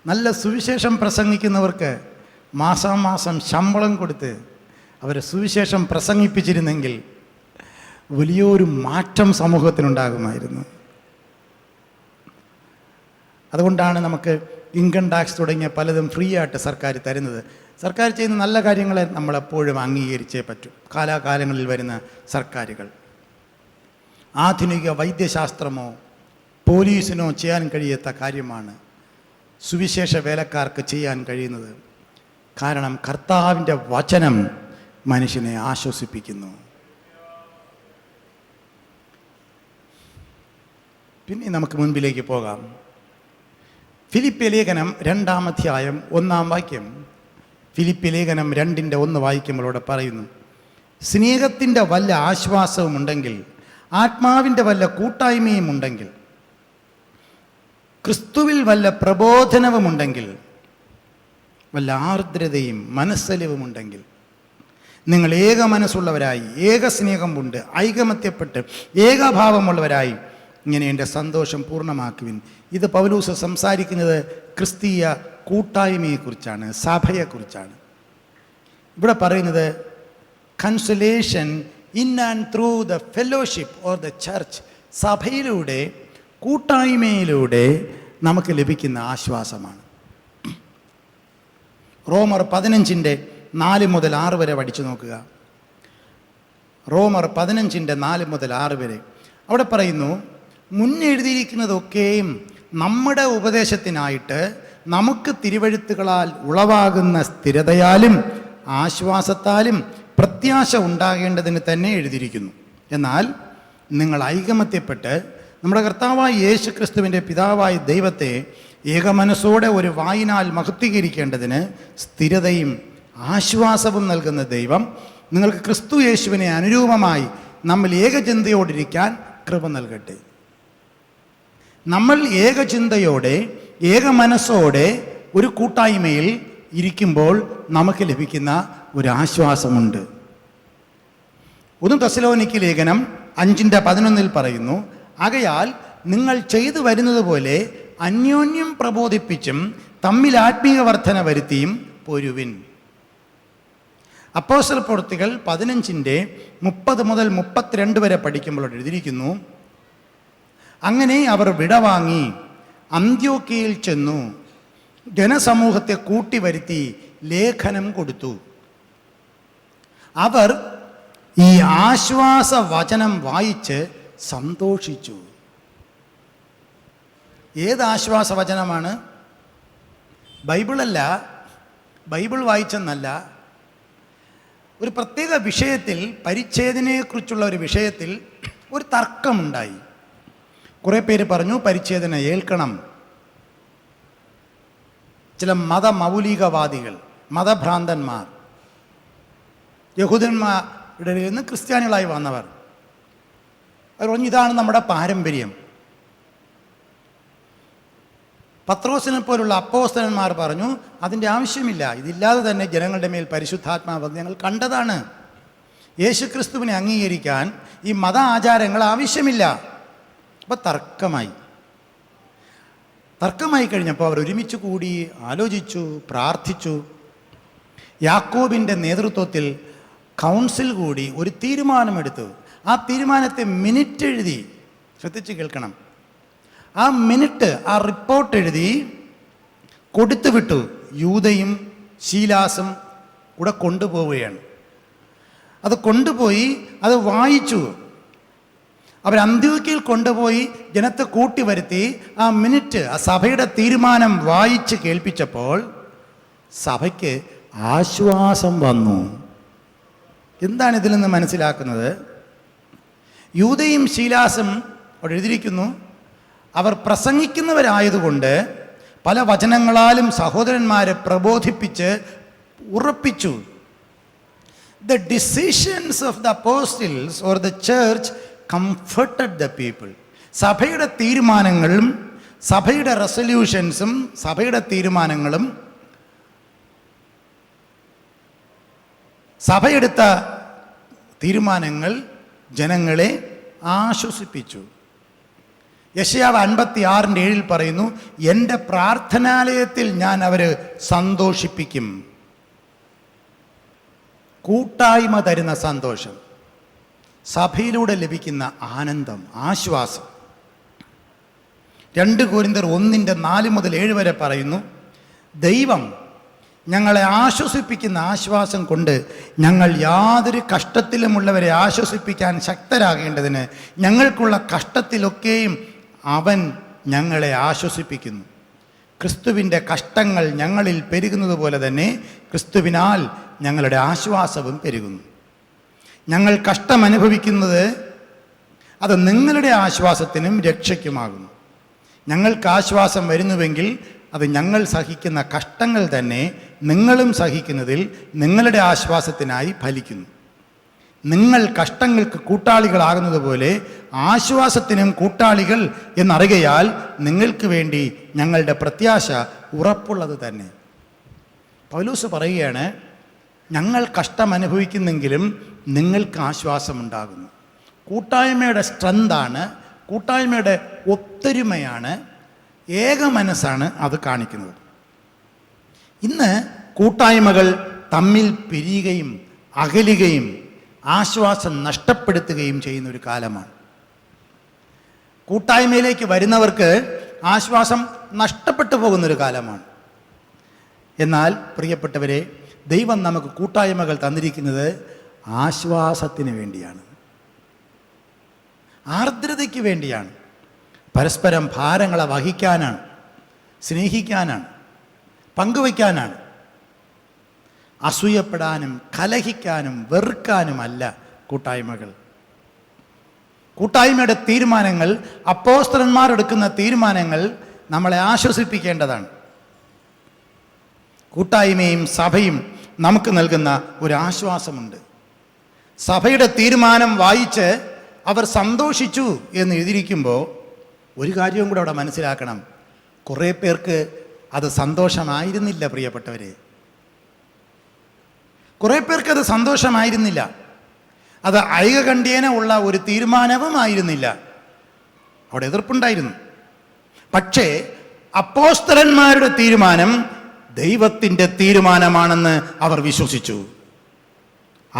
നല്ല സുവിശേഷം പ്രസംഗിക്കുന്നവർക്ക് മാസാമാസം ശമ്പളം കൊടുത്ത് അവരെ സുവിശേഷം പ്രസംഗിപ്പിച്ചിരുന്നെങ്കിൽ വലിയൊരു മാറ്റം സമൂഹത്തിനുണ്ടാകുമായിരുന്നു. അതുകൊണ്ടാണ് നമുക്ക് ഇൻകം ടാക്സ് തുടങ്ങിയ പലതും ഫ്രീ ആയിട്ട് സർക്കാർ തരുന്നത്. സർക്കാർ ചെയ്യുന്ന നല്ല കാര്യങ്ങളെ നമ്മളെപ്പോഴും അംഗീകരിച്ചേ പറ്റൂ. കാലാകാലങ്ങളിൽ വരുന്ന സർക്കാരുകൾ ആധുനിക വൈദ്യശാസ്ത്രമോ പോലീസിനോ ചെയ്യാൻ കഴിയാത്ത കാര്യമാണ് സുവിശേഷ വേലക്കാർക്ക് ചെയ്യാൻ കഴിയുന്നത്. കാരണം കർത്താവിൻ്റെ വചനം മനുഷ്യനെ ആശ്വസിപ്പിക്കുന്നു. പിന്നെ നമുക്ക് മുൻപിലേക്ക് പോകാം. ഫിലിപ്പിയ ലേഖനം 2-ാം അധ്യായം 1-ാം വാക്യം. ഫിലിപ്പിയ ലേഖനം 2:1 വായിക്കുമ്പോൾ ഇവിടെ പറയുന്നു, സ്നേഹത്തിൻ്റെ വല്ല ആശ്വാസവും ഉണ്ടെങ്കിൽ, ആത്മാവിൻ്റെ വല്ല കൂട്ടായ്മയും ഉണ്ടെങ്കിൽ, ക്രിസ്തുവിൽ വല്ല പ്രബോധനവുമുണ്ടെങ്കിൽ, വല്ല ആർദ്രതയും മനസ്സലിവുമുണ്ടെങ്കിൽ, നിങ്ങൾ ഏക മനസ്സുള്ളവരായി, ഏക സ്നേഹം കൊണ്ട് ഐകമത്യപ്പെട്ട് ഏകഭാവമുള്ളവരായി ഇങ്ങനെ എൻ്റെ സന്തോഷം പൂർണ്ണമാക്കുവിൻ. ഇത് പൗലോസ് സംസാരിക്കുന്നത് ക്രിസ്തീയ കൂട്ടായ്മയെക്കുറിച്ചാണ്, സഭയെക്കുറിച്ചാണ്. ഇവിടെ പറയുന്നത് consolation in and through the fellowship or the church, സഭയിലൂടെ കൂട്ടായ്മയിലൂടെ നമുക്ക് ലഭിക്കുന്ന ആശ്വാസമാണ്. റോമർ 15:4-6 വരെ പഠിച്ചു നോക്കുക. റോമർ 15:4-6 വരെ അവിടെ പറയുന്നു, മുന്നെഴുതിയിരിക്കുന്നതൊക്കെയും നമ്മുടെ ഉപദേശത്തിനായിട്ട് നമുക്ക് തിരുവെഴുത്തുകളാൽ ഉളവാകുന്ന സ്ഥിരതയാലും ആശ്വാസത്താലും പ്രത്യാശ ഉണ്ടാകേണ്ടതിന് തന്നെ എഴുതിയിരിക്കുന്നു. എന്നാൽ നിങ്ങൾ ഐകമത്യപ്പെട്ട് നമ്മുടെ കർത്താവായ യേശു ക്രിസ്തുവിൻ്റെ പിതാവായ ദൈവത്തെ ഏകമനസ്സോടെ ഒരു വായിനാൽ മഹത്വീകരിക്കേണ്ടതിന് സ്ഥിരതയും ആശ്വാസവും നൽകുന്ന ദൈവം നിങ്ങൾക്ക് ക്രിസ്തു യേശുവിനെ അനുരൂപമായി നമ്മൾ ഏകചിന്തയോടിരിക്കാൻ കൃപ നൽകട്ടെ. നമ്മൾ ഏകചിന്തയോടെ ഏകമനസ്സോടെ ഒരു കൂട്ടായ്മയിൽ ഇരിക്കുമ്പോൾ നമുക്ക് ലഭിക്കുന്ന ഒരു ആശ്വാസമുണ്ട്. 1 തെസ്സലോനിക്ക ലേഖനം 5:11 പറയുന്നു, ആകയാൽ നിങ്ങൾ ചെയ്തു വരുന്നത് പോലെ അന്യോന്യം പ്രബോധിപ്പിച്ചും തമ്മിൽ ആത്മീയ വർധന വരുത്തിയും പോരുവിൻ. അപ്പോസ്തല പ്രവൃത്തികൾ 15:30 മുതൽ 32 വരെ പഠിക്കുമ്പോൾ എഴുതിയിരിക്കുന്നു, അങ്ങനെ അവർ വിടവാങ്ങി അന്ത്യോക്യയിൽ ചെന്നു ജനസമൂഹത്തെ കൂട്ടിവരുത്തി ലേഖനം കൊടുത്തു. അവർ ഈ ആശ്വാസ വചനം വായിച്ച് സന്തോഷിച്ചു. ഏത് ആശ്വാസ വചനമാണ്? ബൈബിളല്ല, ബൈബിൾ വായിച്ചെന്നല്ല, ഒരു പ്രത്യേക വിഷയത്തിൽ, പരിച്ഛേദനയെക്കുറിച്ചുള്ള ഒരു വിഷയത്തിൽ ഒരു തർക്കമുണ്ടായി. കുറേ പേര് പറഞ്ഞു പരിച്ഛേദന ഏൽക്കണം. ചില മതമൗലികവാദികൾ, മതഭ്രാന്തന്മാർ, യഹൂദന്മാരുടെ നിന്ന് ക്രിസ്ത്യാനികളായി വന്നവർ, അവർ പറഞ്ഞു ഇതാണ് നമ്മുടെ പാരമ്പര്യം. പത്രോസിനെ പോലുള്ള അപ്പോസ്തലന്മാർ പറഞ്ഞു അതിൻ്റെ ആവശ്യമില്ല, ഇതില്ലാതെ തന്നെ ജനങ്ങളുടെ മേൽ പരിശുദ്ധാത്മാവ് ഞങ്ങൾ കണ്ടതാണ്. യേശുക്രിസ്തുവിനെ അംഗീകരിക്കാൻ ഈ മത ആചാരങ്ങൾ ആവശ്യമില്ല. അപ്പോൾ തർക്കമായി കഴിഞ്ഞപ്പോൾ അവർ ഒരുമിച്ച് കൂടി ആലോചിച്ചു, പ്രാർത്ഥിച്ചു. യാക്കോബിൻ്റെ നേതൃത്വത്തിൽ കൗൺസിൽ കൂടി ഒരു തീരുമാനമെടുത്തു. ആ തീരുമാനത്തെ മിനിറ്റ് എഴുതി, ശ്രദ്ധിച്ച് കേൾക്കണം, ആ മിനിറ്റ്, ആ റിപ്പോർട്ട് എഴുതി കൊടുത്തു വിട്ടു. യൂദയും ശീലാസും കൂടെ കൊണ്ടുപോവുകയാണ്. അത് കൊണ്ടുപോയി അത് വായിച്ചു. അവർ അന്ത്യോക്യയിൽ കൊണ്ടുപോയി ജനത്തെ കൂട്ടി വരുത്തി ആ മിനിറ്റ്, ആ സഭയുടെ തീരുമാനം വായിച്ച് കേൾപ്പിച്ചപ്പോൾ സഭയ്ക്ക് ആശ്വാസം വന്നു. എന്താണ് ഇതിൽ നിന്ന് മനസ്സിലാക്കുന്നത്? യൂദയും ശീലാസും അവിടെ എഴുതിയിരിക്കുന്നു, അവർ പ്രസംഗിക്കുന്നവരായതുകൊണ്ട് പല വചനങ്ങളാലും സഹോദരന്മാരെ പ്രബോധിപ്പിച്ച് ഉറപ്പിച്ചു. The decisions of the apostles or the church comforted the people. സഭയുടെ തീരുമാനങ്ങളും സഭയുടെ റെസൊല്യൂഷൻസും സഭയുടെ തീരുമാനങ്ങളും സഭയെടുത്ത തീരുമാനങ്ങൾ ജനങ്ങളെ ആശ്വസിപ്പിച്ചു. യെശയ്യാവ് 56:7 പറയുന്നു, എൻ്റെ പ്രാർത്ഥനാലയത്തിൽ ഞാൻ അവരെ സന്തോഷിപ്പിക്കും. കൂട്ടായ്മ തരുന്ന സന്തോഷം, സഭയിലൂടെ ലഭിക്കുന്ന ആനന്ദം, ആശ്വാസം. 2 കൊരിന്ത്യർ 1:4 മുതൽ 7 വരെ പറയുന്നു, ദൈവം ഞങ്ങളെ ആശ്വസിപ്പിക്കുന്ന ആശ്വാസം കൊണ്ട് ഞങ്ങൾ യാതൊരു കഷ്ടത്തിലുമുള്ളവരെ ആശ്വസിപ്പിക്കാൻ ശക്തരാകേണ്ടതിന് ഞങ്ങൾക്കുള്ള കഷ്ടത്തിലൊക്കെയും അവൻ ഞങ്ങളെ ആശ്വസിപ്പിക്കുന്നു. ക്രിസ്തുവിൻ്റെ കഷ്ടങ്ങൾ ഞങ്ങളിൽ പെരുകുന്നത് പോലെ തന്നെ ക്രിസ്തുവിനാൽ ഞങ്ങളുടെ ആശ്വാസവും പെരുകുന്നു. ഞങ്ങൾ കഷ്ടമനുഭവിക്കുന്നത് അത് നിങ്ങളുടെ ആശ്വാസത്തിനും രക്ഷയ്ക്കുമാകുന്നു. ഞങ്ങൾക്ക് ആശ്വാസം വരുന്നുവെങ്കിൽ അത് ഞങ്ങൾ സഹിക്കുന്ന കഷ്ടങ്ങൾ തന്നെ നിങ്ങളും സഹിക്കുന്നതിൽ നിങ്ങളുടെ ആശ്വാസത്തിനായി ഫലിക്കുന്നു. നിങ്ങൾ കഷ്ടങ്ങൾക്ക് കൂട്ടാളികളാകുന്നത് പോലെ ആശ്വാസത്തിനും കൂട്ടാളികൾ എന്നറിയാൽ നിങ്ങൾക്ക് വേണ്ടി ഞങ്ങളുടെ പ്രത്യാശ ഉറപ്പുള്ളത് തന്നെ. പൗലോസ് പറയുകയാണ്, ഞങ്ങൾ കഷ്ടമനുഭവിക്കുന്നെങ്കിലും നിങ്ങൾക്ക് ആശ്വാസമുണ്ടാകുന്നു. കൂട്ടായ്മയുടെ സ്ട്രെങ്താണ്, കൂട്ടായ്മയുടെ ഒത്തൊരുമയാണ്, ഏക മനസ്സാണ് അത് കാണിക്കുന്നത്. ഇന്ന് കൂട്ടായ്മകൾ തമ്മിൽ പിരിയുകയും അകലുകയും ആശ്വാസം നഷ്ടപ്പെടുത്തുകയും ചെയ്യുന്ന ഒരു കാലമാണ്. കൂട്ടായ്മയിലേക്ക് വരുന്നവർക്ക് ആശ്വാസം നഷ്ടപ്പെട്ടു പോകുന്നൊരു കാലമാണ്. എന്നാൽ പ്രിയപ്പെട്ടവരെ, ദൈവം നമുക്ക് കൂട്ടായ്മകൾ തന്നിരിക്കുന്നത് ആശ്വാസത്തിന് വേണ്ടിയാണ്, ആർദ്രതയ്ക്ക് വേണ്ടിയാണ്, പരസ്പരം ഭാരങ്ങളെ വഹിക്കാനാണ്, സ്നേഹിക്കാനാണ്, പങ്കുവയ്ക്കാനാണ്. അസൂയപ്പെടാനും കലഹിക്കാനും വെറുക്കാനുമല്ല കൂട്ടായ്മകൾ. കൂട്ടായ്മയുടെ തീരുമാനങ്ങൾ, അപ്പോസ്തലന്മാരെടുക്കുന്ന തീരുമാനങ്ങൾ നമ്മളെ ആശ്വസിപ്പിക്കേണ്ടതാണ്. കൂട്ടായ്മയും സഭയും നമുക്ക് നൽകുന്ന ഒരു ആശ്വാസമുണ്ട്. സഭയുടെ തീരുമാനം വായിച്ച് അവർ സന്തോഷിച്ചു എന്ന് എഴുതിയിരിക്കുമ്പോൾ ഒരു കാര്യവും കൂടെ അവിടെ മനസ്സിലാക്കണം. കുറേ പേർക്ക് അത് സന്തോഷമായിരുന്നില്ല. പ്രിയപ്പെട്ടവരെ, കുറേ പേർക്ക് അത് സന്തോഷമായിരുന്നില്ല. അത് ഐകകണ്ഠ്യേന ഉള്ള ഒരു തീരുമാനവും ആയിരുന്നില്ല. അവിടെ എതിർപ്പുണ്ടായിരുന്നു. പക്ഷേ അപ്പോസ്തലന്മാരുടെ തീരുമാനം ദൈവത്തിൻ്റെ തീരുമാനമാണെന്ന് അവർ വിശ്വസിച്ചു.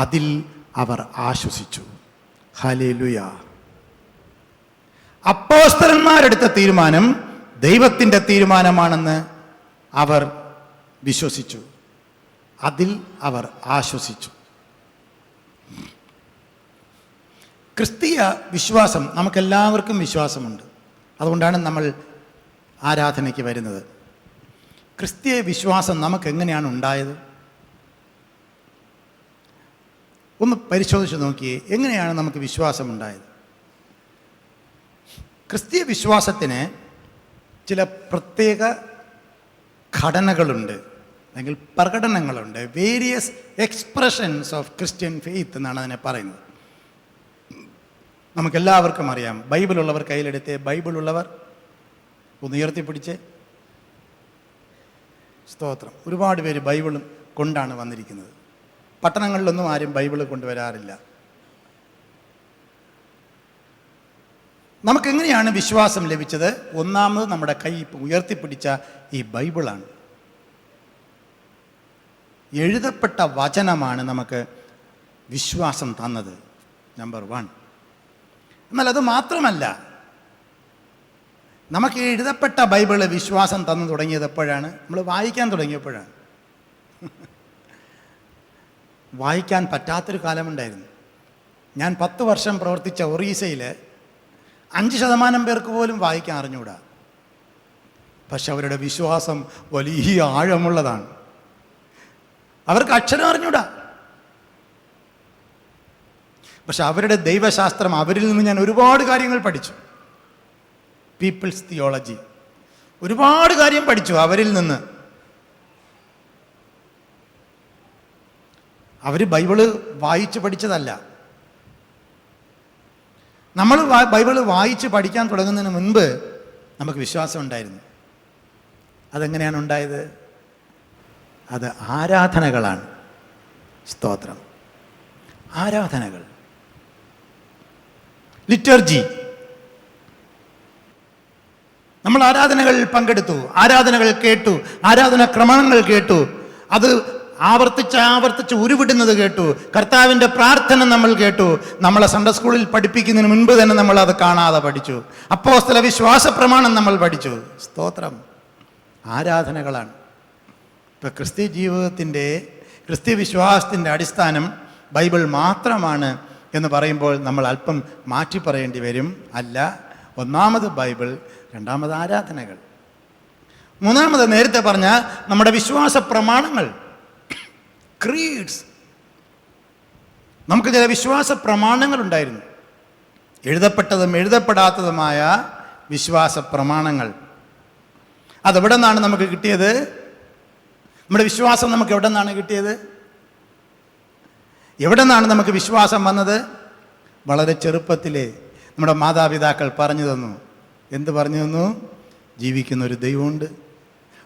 അതിൽ അവർ ആശ്വസിച്ചു. ഹല്ലേലൂയ. അപ്പോസ്തലന്മാരെടുത്ത തീരുമാനം ദൈവത്തിൻ്റെ തീരുമാനമാണെന്ന് അവർ വിശ്വസിച്ചു. അതിൽ അവർ ആശ്വസിച്ചു. ക്രിസ്തീയ വിശ്വാസം നമുക്കെല്ലാവർക്കും വിശ്വാസമുണ്ട്. അതുകൊണ്ടാണ് നമ്മൾ ആരാധനയ്ക്ക് വരുന്നത്. ക്രിസ്തീയ വിശ്വാസം നമുക്കെങ്ങനെയാണ് ഉണ്ടായത്? ഒന്ന് പരിശോധിച്ച് നോക്കിയേ, എങ്ങനെയാണ് നമുക്ക് വിശ്വാസം ഉണ്ടായത്? ക്രിസ്തീയ വിശ്വാസത്തിന് ചില പ്രത്യേക ഘടനകളുണ്ട്, അല്ലെങ്കിൽ പ്രകടനങ്ങളുണ്ട്. Various expressions of Christian faith എന്നാണ് അതിനെ പറയുന്നത്. നമുക്കെല്ലാവർക്കും അറിയാം. ബൈബിളുള്ളവർ കയ്യിലെടുത്ത്, ബൈബിളുള്ളവർ ഒന്ന് ഉയർത്തിപ്പിടിച്ച്. സ്തോത്രം. ഒരുപാട് പേര് ബൈബിളും കൊണ്ടാണ് വന്നിരിക്കുന്നത്. പട്ടണങ്ങളിലൊന്നും ആരും ബൈബിൾ കൊണ്ടുവരാറില്ല. നമുക്കെങ്ങനെയാണ് വിശ്വാസം ലഭിച്ചത്? ഒന്നാമത് നമ്മുടെ കൈ ഉയർത്തിപ്പിടിച്ച ഈ ബൈബിളാണ്. എഴുതപ്പെട്ട വചനമാണ് നമുക്ക് വിശ്വാസം തന്നത്, നമ്പർ 1. എന്നാൽ അത് മാത്രമല്ല, നമുക്ക് എഴുതപ്പെട്ട ബൈബിള് വിശ്വാസം തന്നു തുടങ്ങിയത് എപ്പോഴാണ്? നമ്മൾ വായിക്കാൻ തുടങ്ങിയപ്പോഴാണ്. വായിക്കാൻ പറ്റാത്തൊരു കാലമുണ്ടായിരുന്നു. ഞാൻ 10 വർഷം പ്രവർത്തിച്ച ഒറീസയിൽ 5% പേർക്ക് പോലും വായിക്കാൻ അറിഞ്ഞുകൂടാ. പക്ഷെ അവരുടെ വിശ്വാസം വലിയ ആഴമുള്ളതാണ്. അവർക്ക് അക്ഷരം അറിഞ്ഞൂടാ, പക്ഷെ അവരുടെ ദൈവശാസ്ത്രം, അവരിൽ നിന്ന് ഞാൻ ഒരുപാട് കാര്യങ്ങൾ പഠിച്ചു. പീപ്പിൾസ് തിയോളജി, ഒരുപാട് കാര്യം പഠിച്ചു അവരിൽ നിന്ന്. അവർ ബൈബിള് വായിച്ച് പഠിച്ചതല്ല. നമ്മൾ ബൈബിള് വായിച്ച് പഠിക്കാൻ തുടങ്ങുന്നതിന് മുൻപ് നമുക്ക് വിശ്വാസം ഉണ്ടായിരുന്നു. അതെങ്ങനെയാണ് ഉണ്ടായത്? അത് ആരാധനകളാണ്. സ്തോത്രം. ആരാധനകൾ, ലിറ്റർജി. നമ്മൾ ആരാധനകളിൽ പങ്കെടുത്തു, ആരാധനകൾ കേട്ടു, ആരാധന ക്രമങ്ങൾ കേട്ടു, അത് ആവർത്തിച്ച് ഉരുവിടുന്നത് കേട്ടു. കർത്താവിൻ്റെ പ്രാർത്ഥന നമ്മൾ കേട്ടു. നമ്മളെ സൺഡേ സ്കൂളിൽ പഠിപ്പിക്കുന്നതിന് മുൻപ് തന്നെ നമ്മൾ അത് കാണാതെ പഠിച്ചു. അപ്പോസ്തല വിശ്വാസ പ്രമാണം നമ്മൾ പഠിച്ചു. സ്തോത്രം. ആരാധനകളാണ്. ഇപ്പം ക്രിസ്തീയ ജീവിതത്തിൻ്റെ, ക്രിസ്തീയ വിശ്വാസത്തിൻ്റെ അടിസ്ഥാനം ബൈബിൾ മാത്രമാണ് എന്ന് പറയുമ്പോൾ നമ്മൾ അല്പം മാറ്റി പറയേണ്ടി വരും. അല്ല, ഒന്നാമത് ബൈബിൾ, രണ്ടാമത് ആരാധനകൾ, മൂന്നാമത് നേരത്തെ പറഞ്ഞ നമ്മുടെ വിശ്വാസ പ്രമാണങ്ങൾ, ക്രീഡ്സ്. നമുക്ക് ചില വിശ്വാസ പ്രമാണങ്ങൾ ഉണ്ടായിരുന്നു, എഴുതപ്പെട്ടതും എഴുതപ്പെടാത്തതുമായ വിശ്വാസ പ്രമാണങ്ങൾ. അതെവിടെ നിന്നാണ് നമുക്ക് കിട്ടിയത്? നമ്മുടെ വിശ്വാസം നമുക്ക് എവിടെ നിന്നാണ് കിട്ടിയത്? എവിടെ നിന്നാണ് നമുക്ക് വിശ്വാസം വന്നത്? വളരെ ചെറുപ്പത്തിലേ നമ്മുടെ മാതാപിതാക്കൾ പറഞ്ഞു തന്നു. എന്ത് പറഞ്ഞു തന്നു? ജീവിക്കുന്നൊരു ദൈവമുണ്ട്,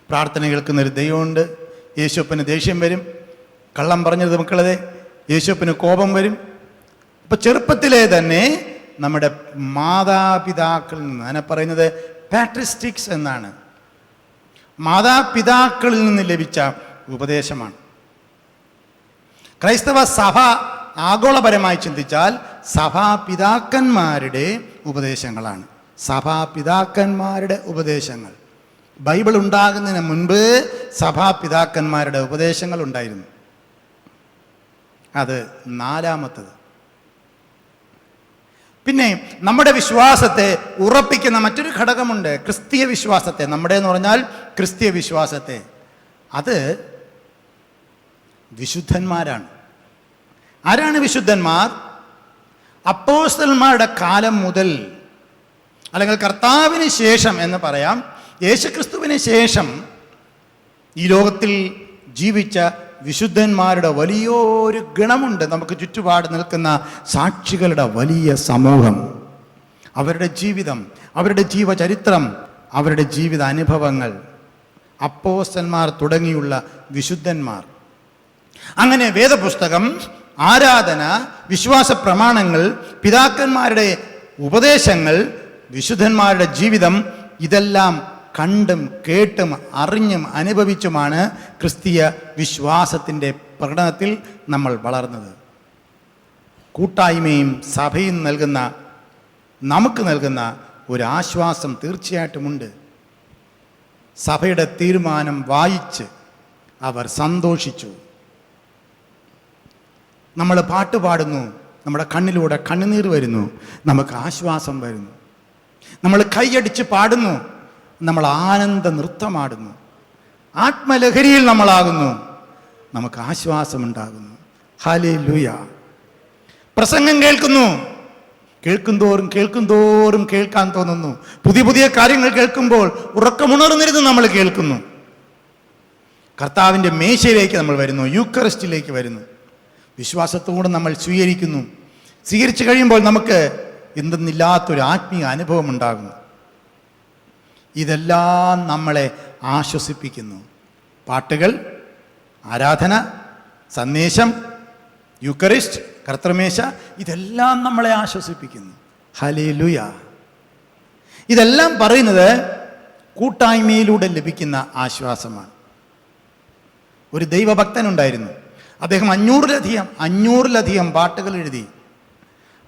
പ്രാർത്ഥന കേൾക്കുന്നൊരു ദൈവമുണ്ട്. യേശുപ്പന് ദേഷ്യം വരും, കള്ളം പറഞ്ഞത് മക്കളതെ, യേശുപ്പന് കോപം വരും. അപ്പം ചെറുപ്പത്തിലേ തന്നെ നമ്മുടെ മാതാപിതാക്കളിൽ നിന്ന്, അതിനെ പറയുന്നത് പാട്രിസ്റ്റിക്സ് എന്നാണ്, മാതാപിതാക്കളിൽ നിന്ന് ലഭിച്ച ഉപദേശമാണ്. ക്രൈസ്തവ സഭ ആഗോളപരമായി ചിന്തിച്ചാൽ സഭാപിതാക്കന്മാരുടെ ഉപദേശങ്ങളാണ്. സഭാപിതാക്കന്മാരുടെ ഉപദേശങ്ങൾ. ബൈബിൾ ഉണ്ടാകുന്നതിന് മുൻപ് സഭാപിതാക്കന്മാരുടെ ഉപദേശങ്ങൾ ഉണ്ടായിരുന്നു. അത് നാലാമത്തത്. പിന്നെ നമ്മുടെ വിശ്വാസത്തെ ഉറപ്പിക്കുന്ന മറ്റൊരു ഘടകമുണ്ട്. ക്രിസ്തീയ വിശ്വാസത്തെ, നമ്മുടെ എന്ന് പറഞ്ഞാൽ ക്രിസ്തീയ വിശ്വാസത്തെ, അത് വിശുദ്ധന്മാരാണ്. ആരാണ് വിശുദ്ധന്മാർ? അപ്പോസ്തലന്മാരുടെ കാലം മുതൽ, അല്ലെങ്കിൽ കർത്താവിന് ശേഷം എന്ന് പറയാം, യേശുക്രിസ്തുവിന് ശേഷം ഈ ലോകത്തിൽ ജീവിച്ച വിശുദ്ധന്മാരുടെ വലിയൊരു ഗണമുണ്ട്. നമുക്ക് ചുറ്റുപാട് നിൽക്കുന്ന സാക്ഷികളുടെ വലിയ സമൂഹം, അവരുടെ ജീവിതം, അവരുടെ ജീവചരിത്രം, അവരുടെ ജീവിത അനുഭവങ്ങൾ, അപ്പോസ്തലന്മാർ തുടങ്ങിയുള്ള വിശുദ്ധന്മാർ. അങ്ങനെ വേദപുസ്തകം, ആരാധന, വിശ്വാസ പ്രമാണങ്ങൾ, പിതാക്കന്മാരുടെ ഉപദേശങ്ങൾ, വിശുദ്ധന്മാരുടെ ജീവിതം, ഇതെല്ലാം കണ്ടും കേട്ടും അറിഞ്ഞും അനുഭവിച്ചുമാണ് ക്രിസ്തീയ വിശ്വാസത്തിൻ്റെ പ്രകടനത്തിൽ നമ്മൾ വളർന്നത്. കൂട്ടായ്മയും സഭയും നമുക്ക് നൽകുന്ന ഒരു ആശ്വാസം തീർച്ചയായിട്ടുമുണ്ട്. സഭയുടെ തീരുമാനം വായിച്ച് അവർ സന്തോഷിച്ചു. നമ്മൾ പാട്ട് പാടുന്നു, നമ്മുടെ കണ്ണിലൂടെ കണ്ണുനീർ വരുന്നു, നമുക്ക് ആശ്വാസം വരുന്നു. നമ്മൾ കൈയടിച്ച് പാടുന്നു, നമ്മൾ ആനന്ദ നൃത്തമാടുന്നു. ആത്മലഹരിയിൽ നമ്മളാകുന്നു, നമുക്ക് ആശ്വാസമുണ്ടാകുന്നു. ഹല്ലേലൂയ. പ്രസംഗം കേൾക്കുന്തോറും കേൾക്കാൻ തോന്നുന്നു. പുതിയ കാര്യങ്ങൾ കേൾക്കുമ്പോൾ ഉറക്കമുണർന്നിരുന്ന് നമ്മൾ കേൾക്കുന്നു. കർത്താവിൻ്റെ മേശയിലേക്ക് നമ്മൾ വരുന്നു, യൂക്കറിസ്റ്റിലേക്ക് വരുന്നു. വിശ്വാസത്തോടെ നമ്മൾ സ്വീകരിച്ചു കഴിയുമ്പോൾ നമുക്ക് എന്തെന്നില്ലാത്തൊരു ആത്മീയ അനുഭവം ഉണ്ടാകുന്നു. ഇതെല്ലാം നമ്മളെ ആശ്വസിപ്പിക്കുന്നു. പാട്ടുകൾ, ആരാധന, സന്ദേശം, യൂക്കറിസ്റ്റ്, കർത്തൃമേശ, ഇതെല്ലാം നമ്മളെ ആശ്വസിപ്പിക്കുന്നു. ഹല്ലേലൂയ. ഇതെല്ലാം പറയുന്നത് കൂട്ടായ്മയിലൂടെ ലഭിക്കുന്ന ആശ്വാസമാണ്. ഒരു ദൈവഭക്തനുണ്ടായിരുന്നു. അദ്ദേഹം 500-ലധികം പാട്ടുകൾ എഴുതി.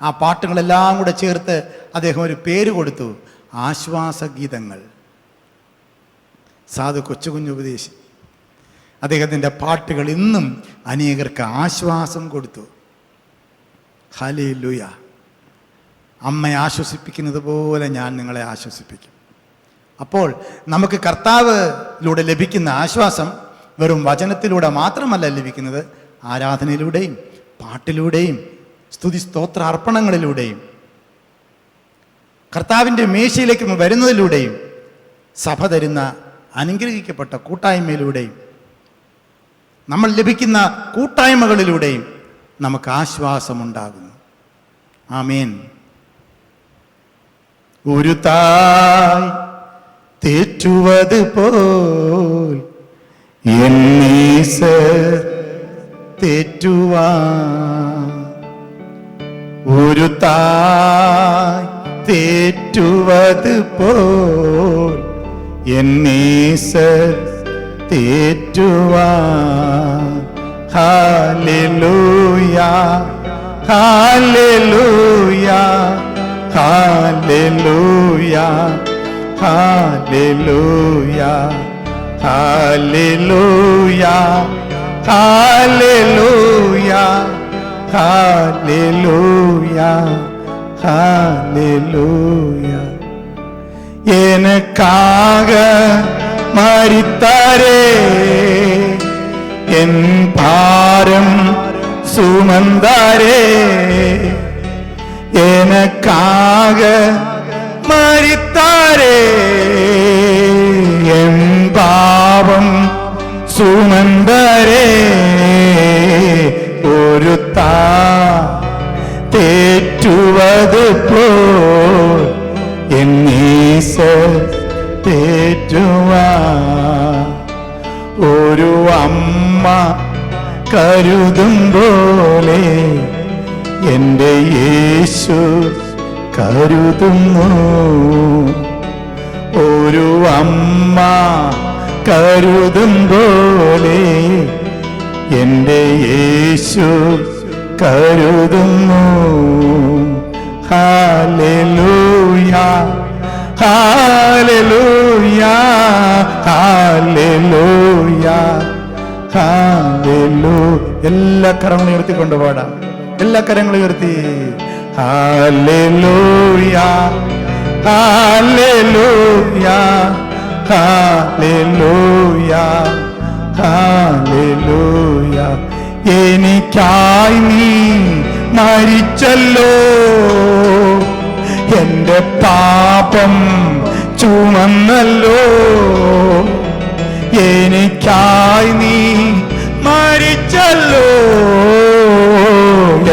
ആ പാട്ടുകളെല്ലാം കൂടെ ചേർത്ത് അദ്ദേഹം ഒരു പേര് കൊടുത്തു, ആശ്വാസഗീതങ്ങൾ. സാധു കൊച്ചുകുഞ്ഞുപദേശി അദ്ദേഹത്തിൻ്റെ പാട്ടുകൾ ഇന്നും അനേകർക്ക് ആശ്വാസം കൊടുത്തു. ഹല്ലേലൂയ. അമ്മയെ ആശ്വസിപ്പിക്കുന്നത് പോലെ ഞാൻ നിങ്ങളെ ആശ്വസിപ്പിക്കും. അപ്പോൾ നമുക്ക് കർത്താവിലൂടെ ലഭിക്കുന്ന ആശ്വാസം വെറും വചനത്തിലൂടെ മാത്രമല്ല ലഭിക്കുന്നത്, ആരാധനയിലൂടെയും പാട്ടിലൂടെയും സ്തുതി സ്തോത്ര അർപ്പണങ്ങളിലൂടെയും കർത്താവിൻ്റെ മേശയിലേക്ക് വരുന്നതിലൂടെയും സഭ തരുന്ന അനുഗ്രഹിക്കപ്പെട്ട കൂട്ടായ്മയിലൂടെയും നമ്മൾ ലഭിക്കുന്ന കൂട്ടായ്മകളിലൂടെയും നമുക്ക് ആശ്വാസമുണ്ടാകുന്നു. ആമേൻ. ഒരു തായ് തേറ്റുവത് പോൽ തേറ്റുവാൻ, ഒരു തായ് തേറ്റുവത് പോൽ എന്നീസർ തേറ്റുവാൻ. Hallelujah, hallelujah, hallelujah, hallelujah, hallelujah, hallelujah, hallelujah, hallelujah. எனக்காக மரித்தாரே, என் பாரம் சுமந்தாரே. எனக்காக மரித்தாரே, என் பாவம் சுமந்தாரே. ഒരു തേറ്റുവത് പോൽ എന്നീസർ തേറ്റുവാൻ. ഒരു അമ്മ കരുതും പോലെ എൻ്റെ യേശു കരുതുന്നു. ഒരു അമ്മ കരുതും പോലെ എൻ്റെ യേശു കരുതുന്നു. Hallelujah, hallelujah, hallelujah, hallelujah. എല്ലാ കരങ്ങളും ഉയർത്തിക്കൊണ്ട് പാടാം. എല്ലാ കരങ്ങളും ഉയർത്തി. Hallelujah, hallelujah, hallelujah, hallelujah. എനിക്കായി നീ മരിച്ചല്ലോ, എൻ്റെ പാപം ചുമന്നല്ലോ. എനിക്കായി നീ മരിച്ചല്ലോ,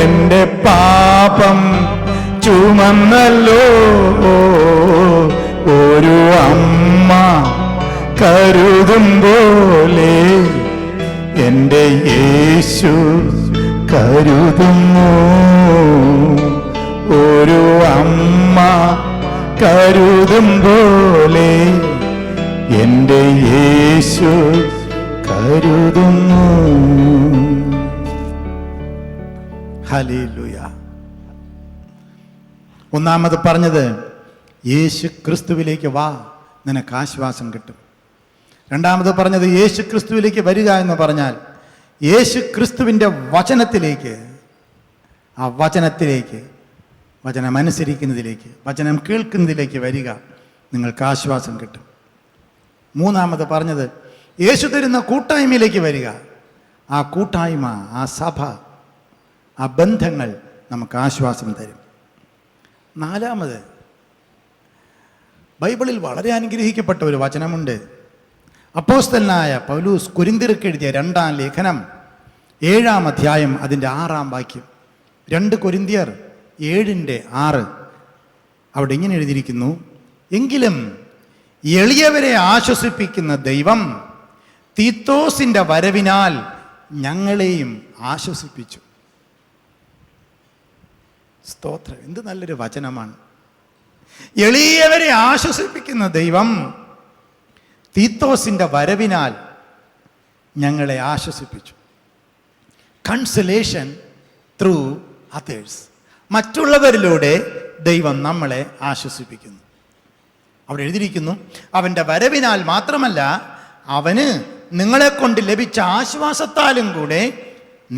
എൻ്റെ പാപം ചുമന്നല്ലോ. ഒരു അമ്മ കരുതും പോലെ എൻ്റെ യേശു കരുതുന്നു. ഒരു അമ്മ കരുതും പോലെ എൻ്റെ യേശു കരുതുന്നു. ഹല്ലേലൂയ. ഒന്നാമത് പറഞ്ഞത് യേശു ക്രിസ്തുവിലേക്ക് വാ, നിനക്ക് ആശ്വാസം കിട്ടും. രണ്ടാമത് പറഞ്ഞത് യേശു ക്രിസ്തുവിലേക്ക് വരിക എന്ന് പറഞ്ഞാൽ യേശു ക്രിസ്തുവിൻ്റെ വചനത്തിലേക്ക്, ആ വചനത്തിലേക്ക്, വചനം അനുസരിക്കുന്നതിലേക്ക്, വചനം കേൾക്കുന്നതിലേക്ക് വരിക, നിങ്ങൾക്ക് ആശ്വാസം കിട്ടും. മൂന്നാമത് പറഞ്ഞത് യേശു തരുന്ന കൂട്ടായ്മയിലേക്ക് വരിക. ആ കൂട്ടായ്മ, ആ സഭ, ആ ബന്ധങ്ങൾ നമുക്ക് ആശ്വാസം തരും. നാലാമത്, ബൈബിളിൽ വളരെ അനുഗ്രഹിക്കപ്പെട്ട ഒരു വചനമുണ്ട്. അപ്പോസ്തലനായ പൗലൂസ് കൊരിന്ത്യർക്ക് എഴുതിയ 2-ാം ലേഖനം 7-ാം അധ്യായം അതിൻ്റെ 6-ാം വാക്യം. 2 കൊരിന്ത്യർ 7:6. അവിടെ ഇങ്ങനെ എഴുതിയിരിക്കുന്നു: എങ്കിലും എളിയവരെ ആശ്വസിപ്പിക്കുന്ന ദൈവം തീത്തോസിൻ്റെ വരവിനാൽ ഞങ്ങളെയും ആശ്വസിപ്പിച്ചു. സ്തോത്രം! എന്ത് നല്ലൊരു വചനമാണ്. എളിയവരെ ആശ്വസിപ്പിക്കുന്ന ദൈവം തീത്തോസിൻ്റെ വരവിനാൽ ഞങ്ങളെ ആശ്വസിപ്പിച്ചു. കൺസലേഷൻ ത്രൂ അതേഴ്സ്. മറ്റുള്ളവരിലൂടെ ദൈവം നമ്മളെ ആശ്വസിപ്പിക്കുന്നു. അവിടെ എഴുതിയിരിക്കുന്നു, അവൻ്റെ വരവിനാൽ മാത്രമല്ല, അവന് നിങ്ങളെക്കൊണ്ട് ലഭിച്ച ആശ്വാസത്താലും കൂടെ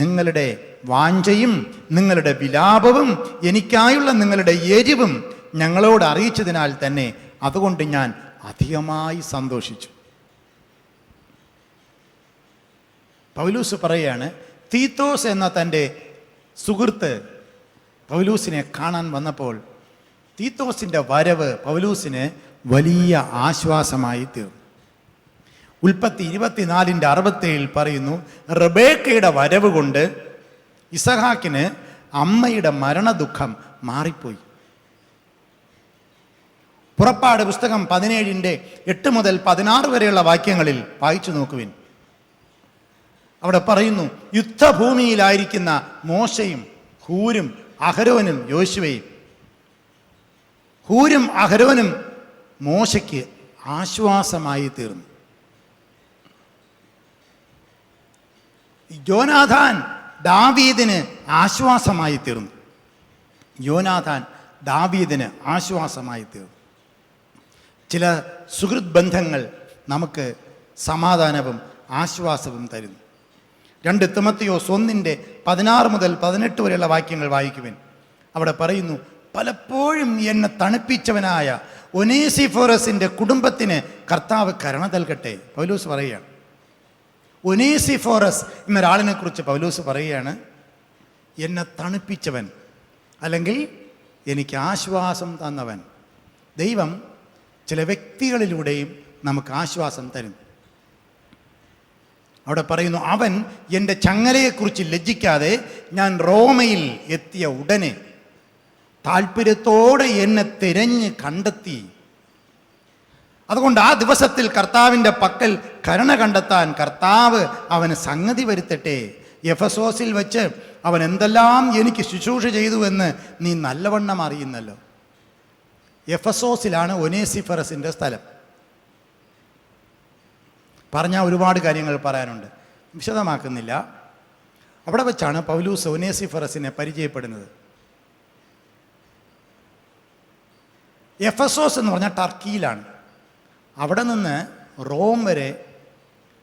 നിങ്ങളുടെ വാഞ്ചയും നിങ്ങളുടെ വിലാപവും എനിക്കായുള്ള നിങ്ങളുടെ എരിവും ഞങ്ങളോട് അറിയിച്ചതിനാൽ തന്നെ അതുകൊണ്ട് ഞാൻ അധികമായി സന്തോഷിച്ചു. പൗലൂസ് പറയുകയാണ്, തീത്തോസ് എന്ന തൻ്റെ സുഹൃത്ത് പൗലൂസിനെ കാണാൻ വന്നപ്പോൾ തീത്തോസിൻ്റെ വരവ് പൗലൂസിന് വലിയ ആശ്വാസമായി തീർന്നു. ഉൽപ്പത്തി 24:67 പറയുന്നു, റബേക്കയുടെ വരവ് കൊണ്ട് ഇസഹാക്കിന് അമ്മയുടെ മരണദുഃഖം മാറിപ്പോയി. പുറപ്പാട് പുസ്തകം 17:8 മുതൽ 16 വരെയുള്ള വാക്യങ്ങളിൽ വായിച്ചു നോക്കുവിൻ. അവിടെ പറയുന്നു, യുദ്ധഭൂമിയിലായിരിക്കുന്ന മോശയും ഹൂരും അഹരോനും യോശുവയും. ഹൂരും അഹരോനും മോശയ്ക്ക് ആശ്വാസമായി തീർന്നു. യോനാഥാൻ ദാവീദിന് ആശ്വാസമായി തീർന്നു. യോനാഥാൻ ദാവീദിന് ആശ്വാസമായി തീർന്നു. ചില സുഹൃത്ത് ബന്ധങ്ങൾ നമുക്ക് സമാധാനവും ആശ്വാസവും തരുന്നു. 2 തിമോത്തിയോസ് 1:16 മുതൽ 18 വരെയുള്ള വാക്യങ്ങൾ വായിക്കുവിൻ. അവിടെ പറയുന്നു, പലപ്പോഴും എന്നെ തണുപ്പിച്ചവനായ ഒനേസിഫോറസിൻ്റെ കുടുംബത്തിന് കർത്താവ് കരുണ നൽകട്ടെ. പൗലൂസ് പറയുകയാണ്, ഒനേസിഫോറസ് എന്നൊരാളിനെ കുറിച്ച് പൗലൂസ് പറയുകയാണ്, എന്നെ തണുപ്പിച്ചവൻ, അല്ലെങ്കിൽ എനിക്ക് ആശ്വാസം തന്നവൻ. ദൈവം ചില വ്യക്തികളിലൂടെയും നമുക്ക് ആശ്വാസം തരും. അവിടെ പറയുന്നു, അവൻ എൻ്റെ ചങ്ങലയെക്കുറിച്ച് ലജ്ജിക്കാതെ ഞാൻ റോമയിൽ എത്തിയ ഉടനെ താല്പര്യത്തോടെ എന്നെ തിരഞ്ഞ് കണ്ടെത്തി. അതുകൊണ്ട് ആ ദിവസത്തിൽ കർത്താവിൻ്റെ പക്കൽ കരുണ കണ്ടെത്താൻ കർത്താവ് അവന് സംഗതി വരുത്തട്ടെ. എഫെസോസിൽ വെച്ച് അവൻ എന്തെല്ലാം എനിക്ക് ശുശ്രൂഷ ചെയ്തു എന്ന് നീ നല്ലവണ്ണം അറിയുന്നല്ലോ. എഫെസോസിലാണ് ഒനേസിഫറസിൻ്റെ സ്ഥലം. പറഞ്ഞാൽ ഒരുപാട് കാര്യങ്ങൾ പറയാനുണ്ട്, വിശദമാക്കുന്നില്ല. അവിടെ വെച്ചാണ് പൗലൂസ് ഒനേസിഫറസിനെ പരിചയപ്പെടുന്നത്. എഫെസോസ് എന്ന് പറഞ്ഞാൽ ടർക്കിയിലാണ്. അവിടെ നിന്ന് റോം വരെ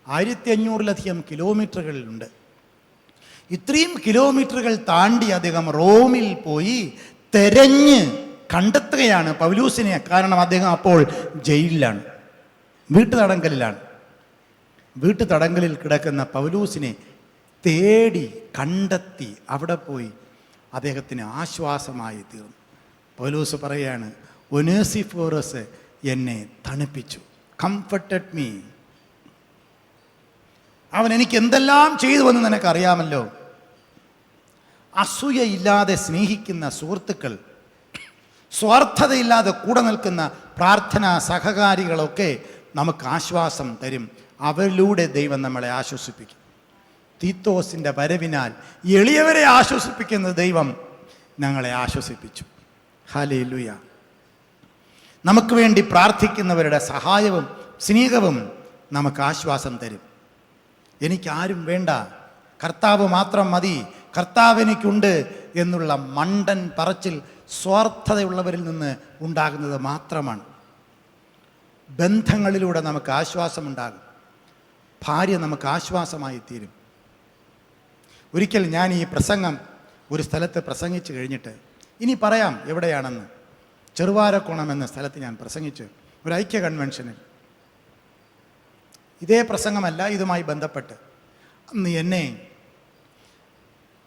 1500-ലധികം കിലോമീറ്ററുകളിലുണ്ട്. ഇത്രയും കിലോമീറ്ററുകൾ താണ്ടി അദ്ദേഹം റോമിൽ പോയി തെരഞ്ഞ് കണ്ടെത്തുകയാണ് പൗലൂസിനെ. കാരണം അദ്ദേഹം അപ്പോൾ ജയിലിലാണ്, വീട്ടുതടങ്കലിലാണ്. വീട്ടുതടങ്കലിൽ കിടക്കുന്ന പൗലൂസിനെ തേടി കണ്ടെത്തി അവിടെ പോയി അദ്ദേഹത്തിന് ആശ്വാസമായി തീർന്നു. പൗലൂസ് പറയുകയാണ്, ഒനേസിഫോറസ് എന്നെ തണുപ്പിച്ചു, കംഫർട്ടഡ് മീ. അവൻ എനിക്ക് എന്തെല്ലാം ചെയ്തുവെന്ന് നിനക്കറിയാമല്ലോ. അസൂയയില്ലാതെ സ്നേഹിക്കുന്ന സുഹൃത്തുക്കൾ, സ്വാർത്ഥതയില്ലാതെ കൂടെ നിൽക്കുന്ന പ്രാർത്ഥനാ സഹകാരികളൊക്കെ നമുക്ക് ആശ്വാസം തരും. അവരിലൂടെ ദൈവം നമ്മളെ ആശ്വസിപ്പിക്കും. തീത്തോസിൻ്റെ വരവിനാൽ എളിയവരെ ആശ്വസിപ്പിക്കുന്ന ദൈവം ഞങ്ങളെ ആശ്വസിപ്പിച്ചു. ഹല്ലേലൂയ. നമുക്ക് വേണ്ടി പ്രാർത്ഥിക്കുന്നവരുടെ സഹായവും സ്നേഹവും നമുക്ക് ആശ്വാസം തരും. എനിക്കാരും വേണ്ട, കർത്താവ് മാത്രം മതി, കർത്താവ് എനിക്കുണ്ട് എന്നുള്ള മണ്ടൻ പറച്ചിൽ സ്വാർത്ഥതയുള്ളവരിൽ നിന്ന് ഉണ്ടാകുന്നത് മാത്രമാണ്. ബന്ധങ്ങളിലൂടെ നമുക്ക് ആശ്വാസമുണ്ടാകും. ഭാര്യ നമുക്ക് ആശ്വാസമായി തീരും. ഒരിക്കൽ ഞാൻ ഈ പ്രസംഗം ഒരു സ്ഥലത്ത് പ്രസംഗിച്ച് കഴിഞ്ഞിട്ട്, ഇനി പറയാം എവിടെയാണെന്ന്, ചെറുവാരക്കുണം എന്ന സ്ഥലത്ത് ഞാൻ പ്രസംഗിച്ചു, ഒരു ഐക്യ കൺവെൻഷനിൽ. ഇതേ പ്രസംഗമല്ല, ഇതുമായി ബന്ധപ്പെട്ട്. അന്ന് എന്നെ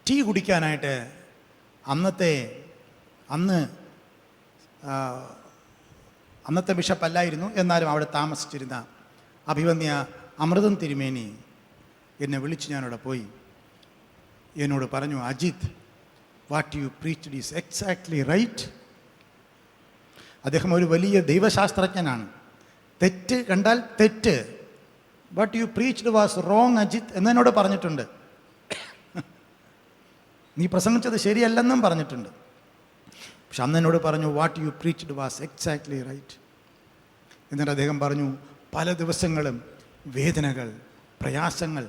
ടീ കുടിക്കാനായിട്ട് അന്നത്തെ ബിഷപ്പല്ലായിരുന്നു, എന്നാലും അവിടെ താമസിച്ചിരുന്ന അഭിവന്യ അമൃതം തിരുമേനി എന്നെ വിളിച്ച് ഞാനവിടെ പോയി. എന്നോട് പറഞ്ഞു, Ajith, what you preached is exactly right. അദ്ദേഹം ഒരു വലിയ ദൈവശാസ്ത്രജ്ഞനാണ്. തെറ്റ് കണ്ടാൽ തെറ്റ്, what you preached was wrong Ajith എന്നോട് പറഞ്ഞിട്ടുണ്ട്. നീ പ്രസംഗിച്ചത് ശരിയല്ലെന്നും പറഞ്ഞിട്ടുണ്ട്. പക്ഷെ അന്ന് എന്നോട് പറഞ്ഞു, what you preached was exactly right. എന്നിട്ട് അദ്ദേഹം പറഞ്ഞു, പല ദിവസങ്ങളും വേദനകൾ, പ്രയാസങ്ങൾ,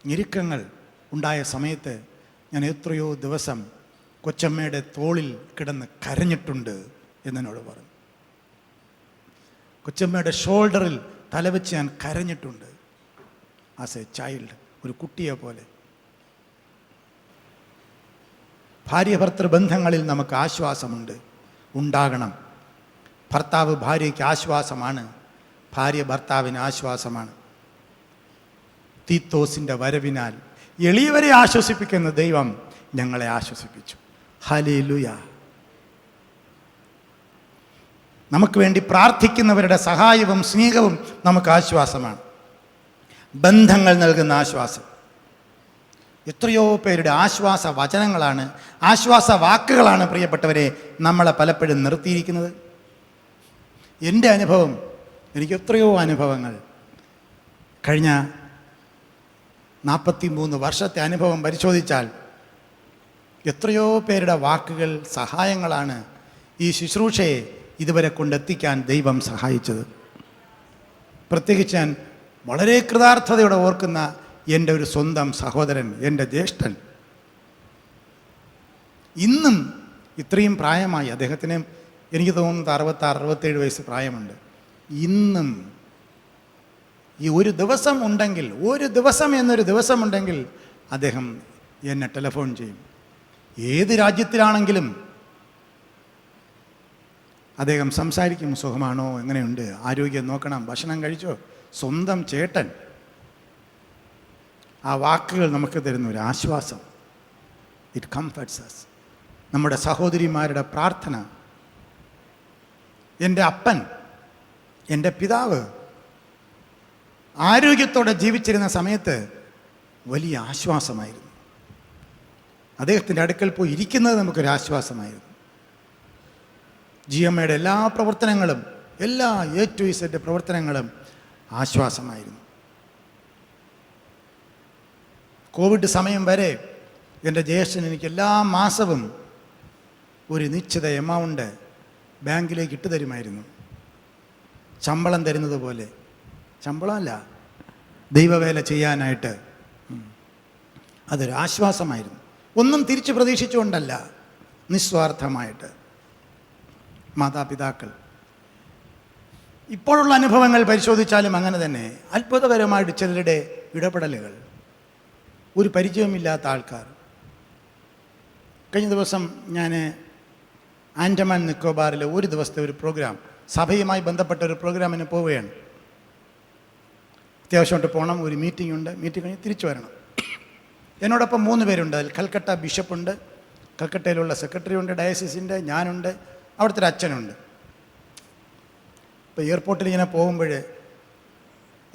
ഞെരുക്കങ്ങൾ ഉണ്ടായ സമയത്ത് ഞാൻ എത്രയോ ദിവസം കൊച്ചമ്മയുടെ തോളിൽ കിടന്ന് കരഞ്ഞിട്ടുണ്ട് എന്നോട് പറഞ്ഞു. കൊച്ചമ്മയുടെ ഷോൾഡറിൽ തലവെച്ച് ഞാൻ കരഞ്ഞിട്ടുണ്ട്, ആസ് എ ചൈൽഡ്, ഒരു കുട്ടിയെ പോലെ. ഭാര്യ ഭർത്തൃ ബന്ധങ്ങളിൽ നമുക്ക് ആശ്വാസമുണ്ട്, ഉണ്ടാകണം. ഭർത്താവ് ഭാര്യയ്ക്ക് ആശ്വാസമാണ്, ഭാര്യ ഭർത്താവിന് ആശ്വാസമാണ്. തീത്തോസിൻ്റെ വരവിനാൽ എളിയവരെ ആശ്വസിപ്പിക്കുന്ന ദൈവം ഞങ്ങളെ ആശ്വസിപ്പിച്ചു. ഹല്ലേലൂയ. നമുക്ക് വേണ്ടി പ്രാർത്ഥിക്കുന്നവരുടെ സഹായവും സ്നേഹവും നമുക്ക് ആശ്വാസമാണ്. ബന്ധങ്ങൾ നൽകുന്ന ആശ്വാസം. എത്രയോ പേരുടെ ആശ്വാസ വചനങ്ങളാണ്, ആശ്വാസ വാക്കുകളാണ് പ്രിയപ്പെട്ടവരെ നമ്മളെ പലപ്പോഴും നിർത്തിയിരിക്കുന്നത്. എൻ്റെ അനുഭവം, എനിക്ക് എത്രയോ അനുഭവങ്ങൾ, കഴിഞ്ഞ 43 വർഷത്തെ അനുഭവം പരിശോധിച്ചാൽ എത്രയോ പേരുടെ വാക്കുകൾ, സഹായങ്ങളാണ് ഈ ശുശ്രൂഷയെ ഇതുവരെ കൊണ്ടെത്തിക്കാൻ ദൈവം സഹായിച്ചത്. പ്രത്യേകിച്ച് ഞാൻ വളരെ കൃതാർത്ഥതയോടെ ഓർക്കുന്ന എൻ്റെ ഒരു സ്വന്തം സഹോദരൻ, എൻ്റെ ജ്യേഷ്ഠൻ, ഇന്നും ഇത്രയും പ്രായമായി, അദ്ദേഹത്തിന് എനിക്ക് തോന്നുന്നത് 66-67 വയസ്സ് പ്രായമുണ്ട്. ഇന്നും ഈ ഒരു ദിവസം ഉണ്ടെങ്കിൽ, ഒരു ദിവസം എന്നൊരു ദിവസമുണ്ടെങ്കിൽ അദ്ദേഹം എന്നെ ടെലിഫോൺ ചെയ്യും. ഏത് രാജ്യത്തിലാണെങ്കിലും അദ്ദേഹം സംസാരിക്കും. സുഖമാണോ, എങ്ങനെയുണ്ട്, ആരോഗ്യം നോക്കണം, ഭക്ഷണം കഴിച്ചോ. സ്വന്തം ചേട്ടൻ. ആ വാക്കുകൾ നമുക്ക് തരുന്ന ഒരു ആശ്വാസം. It comforts us. നമ്മുടെ സഹോദരിമാരുടെ പ്രാർത്ഥന. എൻ്റെ അപ്പൻ, എൻ്റെ പിതാവ് ആരോഗ്യത്തോടെ ജീവിച്ചിരുന്ന സമയത്ത് വലിയ ആശ്വാസമായിരുന്നു. അദ്ദേഹത്തിൻ്റെ അടുക്കൽ പോയി ഇരിക്കുന്നത് നമുക്കൊരാശ്വാസമായിരുന്നു. GMAയുടെ എല്ലാ പ്രവർത്തനങ്ങളും, എല്ലാ A to Z പ്രവർത്തനങ്ങളും ആശ്വാസമായിരുന്നു. കോവിഡ് സമയം വരെ എൻ്റെ ജ്യേഷ്ഠൻ എനിക്ക് എല്ലാ മാസവും ഒരു നിശ്ചിത എമൗണ്ട് ബാങ്കിലേക്ക് ഇട്ട് തരുമായിരുന്നു. ശമ്പളം തരുന്നത് പോലെ. ശമ്പളമല്ല, ദൈവവേല ചെയ്യാനായിട്ട്. അതൊരു ആശ്വാസമായിരുന്നു. ഒന്നും തിരിച്ച് പ്രതീക്ഷിച്ചുകൊണ്ടല്ല, നിസ്വാർത്ഥമായിട്ട്. മാതാപിതാക്കൾ, ഇപ്പോഴുള്ള അനുഭവങ്ങൾ പരിശോധിച്ചാലും അങ്ങനെ തന്നെ. അത്ഭുതകരമായിട്ട് ചിലരുടെ ഇടപെടലുകൾ. ഒരു പരിചയമില്ലാത്ത ആൾക്കാർ. കഴിഞ്ഞ ദിവസം ഞാൻ ആൻഡമാൻ നിക്കോബാറിലെ ഒരു ദിവസത്തെ ഒരു പ്രോഗ്രാം, സഭയുമായി ബന്ധപ്പെട്ട ഒരു പ്രോഗ്രാമിന് പോവുകയാണ്. അത്യാവശ്യമായിട്ട് പോകണം, ഒരു മീറ്റിംഗ് ഉണ്ട്. മീറ്റിംഗ് കഴിഞ്ഞ് തിരിച്ചു വരണം. എന്നോടൊപ്പം 3 പേരുണ്ട്. അതിൽ കൽക്കട്ട ബിഷപ്പുണ്ട്, കൽക്കട്ടയിലുള്ള സെക്രട്ടറി ഉണ്ട്, ഡയസിസിൻ്റെ, ഞാനുണ്ട്, അവിടുത്തെ ഒരു അച്ഛനുണ്ട്. ഇപ്പോൾ എയർപോർട്ടിൽ ഇങ്ങനെ പോകുമ്പോൾ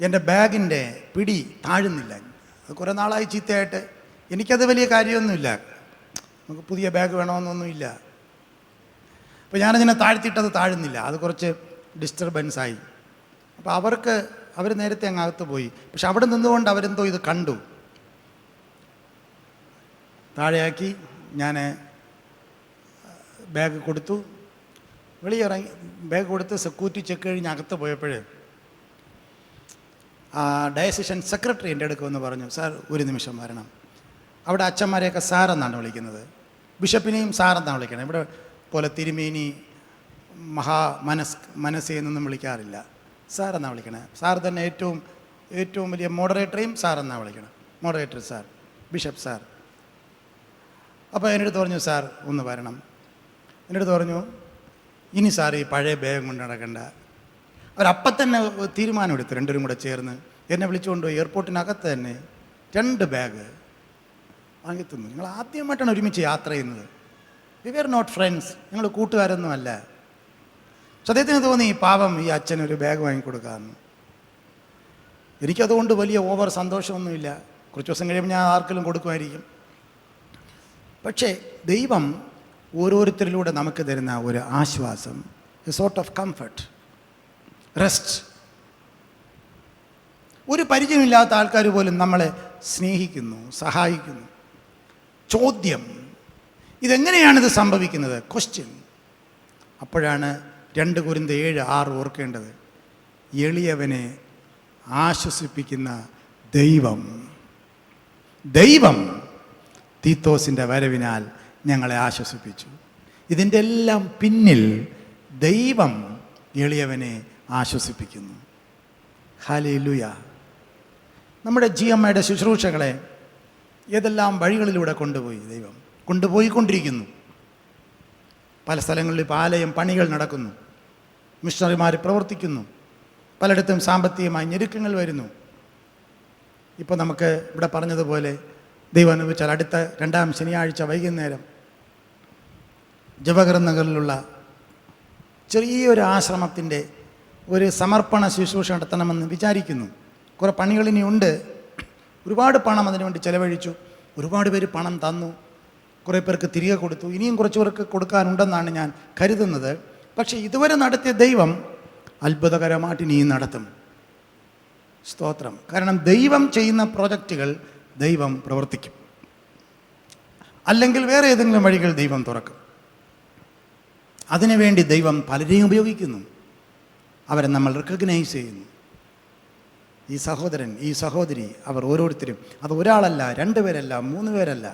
എൻ്റെ ബാഗിൻ്റെ പിടി താഴുന്നില്ല. അത് കുറേ നാളായി ചീത്തയായിട്ട്. എനിക്കത് വലിയ കാര്യമൊന്നുമില്ല, നമുക്ക് പുതിയ ബാഗ് വേണമെന്നൊന്നുമില്ല. അപ്പോൾ ഞാനതിനെ താഴ്ത്തിയിട്ടത് താഴുന്നില്ല. അത് കുറച്ച് ഡിസ്റ്റർബൻസായി. അപ്പോൾ അവർ നേരത്തെ അങ്ങ് അകത്ത് പോയി. പക്ഷെ അവിടെ നിന്നുകൊണ്ട് അവരെന്തോ ഇത് കണ്ടു. താഴെയാക്കി ഞാൻ ബാഗ് കൊടുത്തു. വെളിയിറങ്ങി ബാഗ് കൊടുത്ത് സെക്യൂരിറ്റി ചെക്ക് കഴിഞ്ഞ് അകത്ത് പോയപ്പോൾ ഡയസിഷൻ സെക്രട്ടറി എൻ്റെ അടുക്ക് വന്ന് പറഞ്ഞു, സാർ ഒരു നിമിഷം വരണം. അവിടെ അച്ഛന്മാരെയൊക്കെ സാറെന്നാണ് വിളിക്കുന്നത്, ബിഷപ്പിനെയും സാറെന്നാണ് വിളിക്കുന്നത്. ഇവിടെ പോലെ തിരുമേനി മനസ്സെന്നൊന്നും വിളിക്കാറില്ല. സാർ എന്നാണ് വിളിക്കണേ. സാർ തന്നെ ഏറ്റവും വലിയ മോഡറേറ്ററെയും സാർ എന്നാണ് വിളിക്കണം. Moderator sir, bishop sir. അപ്പോൾ എൻ്റെ അടുത്ത് പറഞ്ഞു, സാർ ഒന്ന് വരണം. എൻ്റെ അടുത്ത് പറഞ്ഞു, ഇനി സാർ ഈ പഴയ ബാഗ് കൊണ്ട് നടക്കണ്ട. അവരപ്പം തന്നെ തീരുമാനമെടുത്തു. രണ്ടുപേരും കൂടെ ചേർന്ന് എന്നെ വിളിച്ചുകൊണ്ടുപോയി എയർപോർട്ടിനകത്ത് തന്നെ 2 ബാഗ് വാങ്ങി തന്നു. ഞങ്ങൾ ആദ്യമായിട്ടാണ് ഒരുമിച്ച് യാത്ര ചെയ്യുന്നത്. വി വെർ നോട്ട് ഫ്രണ്ട്സ്, ഞങ്ങൾ കൂട്ടുകാരൊന്നും അല്ല. അദ്ദേഹത്തിന് തോന്നി പാവം ഈ അച്ഛനൊരു ബാഗ് വാങ്ങിക്കൊടുക്കാമെന്ന്. എനിക്കതുകൊണ്ട് വലിയ ഓവർ സന്തോഷമൊന്നുമില്ല. കുറച്ച് ദിവസം കഴിയുമ്പോൾ ഞാൻ ആർക്കെങ്കിലും കൊടുക്കുമായിരിക്കും. പക്ഷേ ദൈവം ഓരോരുത്തരിലൂടെ നമുക്ക് തരുന്ന ഒരു ആശ്വാസം, A sort of comfort, rest. ഒരു പരിചയമില്ലാത്ത ആൾക്കാർ പോലും നമ്മളെ സ്നേഹിക്കുന്നു, സഹായിക്കുന്നു. ചോദ്യം, ഇതെങ്ങനെയാണിത് സംഭവിക്കുന്നത്? ക്വസ്റ്റ്യൻ. അപ്പോഴാണ് 2 Corinthians 7:6 ഓർക്കേണ്ടത്. എളിയവനെ ആശ്വസിപ്പിക്കുന്ന ദൈവം തീത്തോസിൻ്റെ വരവിനാൽ ഞങ്ങളെ ആശ്വസിപ്പിച്ചു. ഇതിൻ്റെ എല്ലാം പിന്നിൽ ദൈവം എളിയവനെ ആശ്വസിപ്പിക്കുന്നു. ഹല്ലേലൂയ. നമ്മുടെ GMIയുടെ ശുശ്രൂഷകളെ ഏതെല്ലാം വഴികളിലൂടെ ദൈവം കൊണ്ടുപോയിക്കൊണ്ടിരിക്കുന്നു. പല സ്ഥലങ്ങളിൽ ഇപ്പോൾ ആലയം പണികൾ നടക്കുന്നു, മിഷണറിമാർ പ്രവർത്തിക്കുന്നു, പലയിടത്തും സാമ്പത്തികമായി ഞെരുക്കങ്ങൾ വരുന്നു. ഇപ്പോൾ നമുക്ക് ഇവിടെ പറഞ്ഞതുപോലെ ദൈവം അനുഭവിച്ചാൽ അടുത്ത 2ാം ശനിയാഴ്ച വൈകുന്നേരം ജവഹർ നഗറിലുള്ള ചെറിയൊരു ആശ്രമത്തിൻ്റെ ഒരു സമർപ്പണ ശുശ്രൂഷ നടത്തണമെന്ന് വിചാരിക്കുന്നു. കുറേ പണികളിനിയുണ്ട്. ഒരുപാട് പണം അതിനുവേണ്ടി ചെലവഴിച്ചു. ഒരുപാട് പേര് പണം തന്നു. കുറേ പേർക്ക് തിരികെ കൊടുത്തു. ഇനിയും കുറച്ച് പേർക്ക് കൊടുക്കാനുണ്ടെന്നാണ് ഞാൻ കരുതുന്നത്. പക്ഷേ ഇതുവരെ നടത്തിയ ദൈവം അത്ഭുതകരമായിട്ട് ഇനിയും നടത്തും. സ്തോത്രം. കാരണം ദൈവം ചെയ്യുന്ന പ്രോജക്റ്റുകൾ ദൈവം പ്രവർത്തിക്കും. അല്ലെങ്കിൽ വേറെ ഏതെങ്കിലും വഴികൾ ദൈവം തുറക്കും. അതിനുവേണ്ടി ദൈവം പലരെയും ഉപയോഗിക്കുന്നു. അവരെ നമ്മൾ റെക്കഗ്നൈസ് ചെയ്യുന്നു. ഈ സഹോദരൻ, ഈ സഹോദരി, അവർ ഓരോരുത്തരും, അത് ഒരാളല്ല, 2 പേരല്ല, 3 പേരല്ല,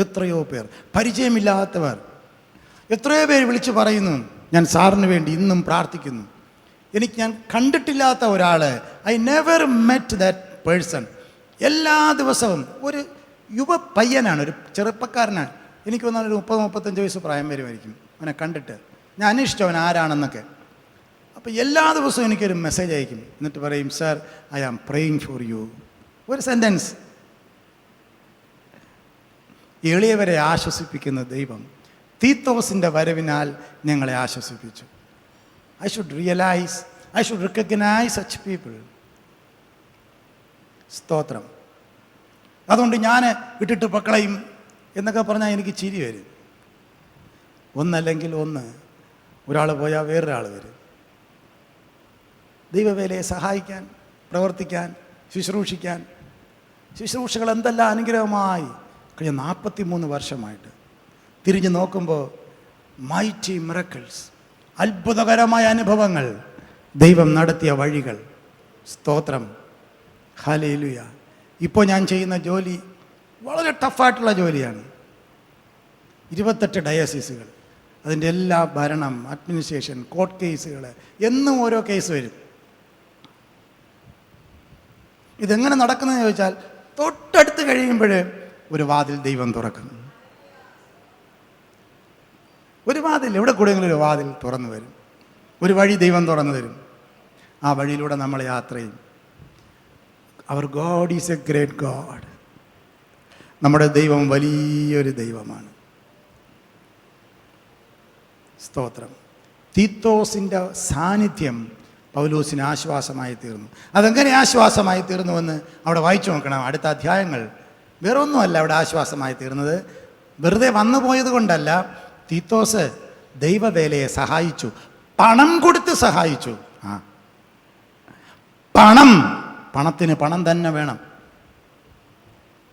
എത്രയോ പേർ, പരിചയമില്ലാത്തവർ, എത്രയോ പേര് വിളിച്ചു പറയുന്നു, ഞാൻ സാറിന് വേണ്ടി ഇന്നും പ്രാർത്ഥിക്കുന്നു. ഞാൻ കണ്ടിട്ടില്ലാത്ത ഒരാൾ, I never met that person. എല്ലാ ദിവസവും ഒരു പയ്യനാണ്, ഒരു ചെറുപ്പക്കാരനാണ്. എനിക്ക് തോന്നുന്നു ഒരു 30-35 വയസ്സ് പ്രായം വരുമായിരിക്കും അവനെ കണ്ടിട്ട്. ഞാൻ അന്വേഷിച്ചു അവൻ ആരാണെന്നൊക്കെ. അപ്പോൾ എല്ലാ ദിവസവും എനിക്കൊരു മെസ്സേജ് അയക്കും. എന്നിട്ട് പറയും, sir I am praying for you. ഒരു സെൻറ്റൻസ്. എളിയവരെ ആശ്വസിപ്പിക്കുന്ന ദൈവം തീത്തോസിൻ്റെ വരവിനാൽ ഞങ്ങളെ ആശ്വസിപ്പിച്ചു. I should recognize such people. സ്തോത്രം. അതുകൊണ്ട് ഞാൻ ഇട്ടിട്ട് പക്കളയും എന്നൊക്കെ പറഞ്ഞാൽ എനിക്ക് ചിരി വരും. ഒന്നല്ലെങ്കിൽ ഒരാൾ പോയാൽ വേറൊരാൾ വരും. ദൈവവേലയെ സഹായിക്കാൻ, പ്രവർത്തിക്കാൻ, ശുശ്രൂഷകൾ എന്തെല്ലാം അനുഗ്രഹമായി കഴിഞ്ഞ 43 വർഷമായിട്ട് തിരിഞ്ഞു നോക്കുമ്പോൾ മൈറ്റി മിറക്കിൾസ്, അത്ഭുതകരമായ അനുഭവങ്ങൾ, ദൈവം നടത്തിയ വഴികൾ. സ്തോത്രം. ഹല്ലേലൂയ. ഇപ്പോൾ ഞാൻ ചെയ്യുന്ന ജോലി വളരെ ടഫായിട്ടുള്ള ജോലിയാണ്. 28 ഡയസിസുകൾ, അതിൻ്റെ എല്ലാ ഭരണം, അഡ്മിനിസ്ട്രേഷൻ, കോർട്ട് കേസുകൾ, എന്നും ഓരോ കേസ് വരും. ഇതെങ്ങനെ നടക്കുന്നതെന്ന് ചോദിച്ചാൽ തൊട്ടടുത്ത് കഴിയുമ്പോൾ ഒരു വാതിൽ ദൈവം തുറക്കും. ഒരു വാതിൽ, എവിടെ കൂടെയെങ്കിലും ഒരു വാതിൽ തുറന്നു വരും. ഒരു വഴി ദൈവം തുറന്നു തരും. ആ വഴിയിലൂടെ നമ്മൾ യാത്ര ചെയ്യും. Our God is a great God. നമ്മുടെ ദൈവം വലിയൊരു ദൈവമാണ്. സ്തോത്രം. തീത്തോസിൻ്റെ സാന്നിധ്യം പൗലോസിന് ആശ്വാസമായി തീർന്നു. അതെങ്ങനെ ആശ്വാസമായി തീർന്നുവെന്ന് അവിടെ വായിച്ചു നോക്കണം. അടുത്ത അധ്യായങ്ങൾ. വേറെ ഒന്നുമല്ല അവിടെ ആശ്വാസമായി തീർന്നത്. വെറുതെ വന്നു പോയത് കൊണ്ടല്ല. തീത്തോസ് ദൈവവേലയെ സഹായിച്ചു. പണം കൊടുത്ത് സഹായിച്ചു. പണത്തിന് പണം തന്നെ വേണം.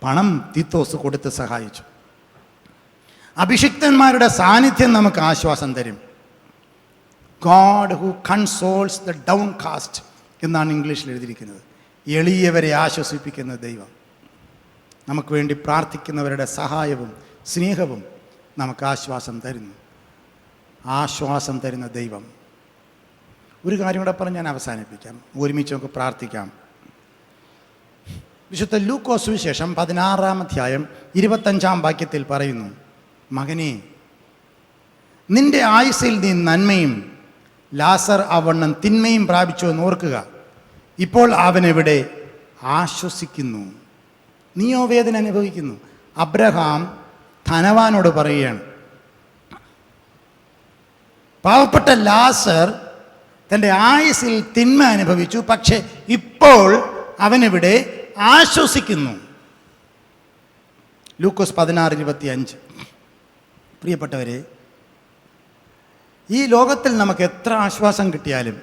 പണം തീത്തോസ് കൊടുത്ത് സഹായിച്ചു. അഭിഷിക്തന്മാരുടെ സാന്നിധ്യം നമുക്ക് ആശ്വാസം തരും. ഗോഡ് ഹു കൺസോൾസ് ദ ഡൗൺകാസ്റ്റ് എന്നാണ് ഇംഗ്ലീഷിൽ എഴുതിയിരിക്കുന്നത്. എളിയവരെ ആശ്വസിപ്പിക്കുന്ന ദൈവം. നമുക്ക് വേണ്ടി പ്രാർത്ഥിക്കുന്നവരുടെ സഹായവും സ്നേഹവും നമുക്ക് ആശ്വാസം തരുന്നു. ആശ്വാസം തരുന്ന ദൈവം. ഒരു കാര്യം കൂടെ പറഞ്ഞ് ഞാൻ അവസാനിപ്പിക്കാം, ഒരുമിച്ച് നമുക്ക് പ്രാർത്ഥിക്കാം. വിശുദ്ധ ലൂക്കോസ് സുവിശേഷം 16-ാം അധ്യായം 25-ാം വാക്യത്തിൽ പറയുന്നു, മകനേ, നിന്റെ ആയുസ്സിൽ നീ നന്മയും ലാസർ അവണ്ണം തിന്മയും പ്രാപിച്ചു എന്ന് ഓർക്കുക. ഇപ്പോൾ അവനെവിടെ ആശ്വസിക്കുന്നു, നീയോ വേദന അനുഭവിക്കുന്നു. അബ്രഹാം ധനവാനോട് പറയുകയാണ്, പാവപ്പെട്ട ലാസർ തൻ്റെ ആയുസ്സിൽ തിന്മ അനുഭവിച്ചു, പക്ഷെ ഇപ്പോൾ അവനെവിടെ ആശ്വസിക്കുന്നു. ലൂക്കോസ് 16:25. പ്രിയപ്പെട്ടവരെ, ഈ ലോകത്തിൽ നമുക്ക് എത്ര ആശ്വാസം കിട്ടിയാലും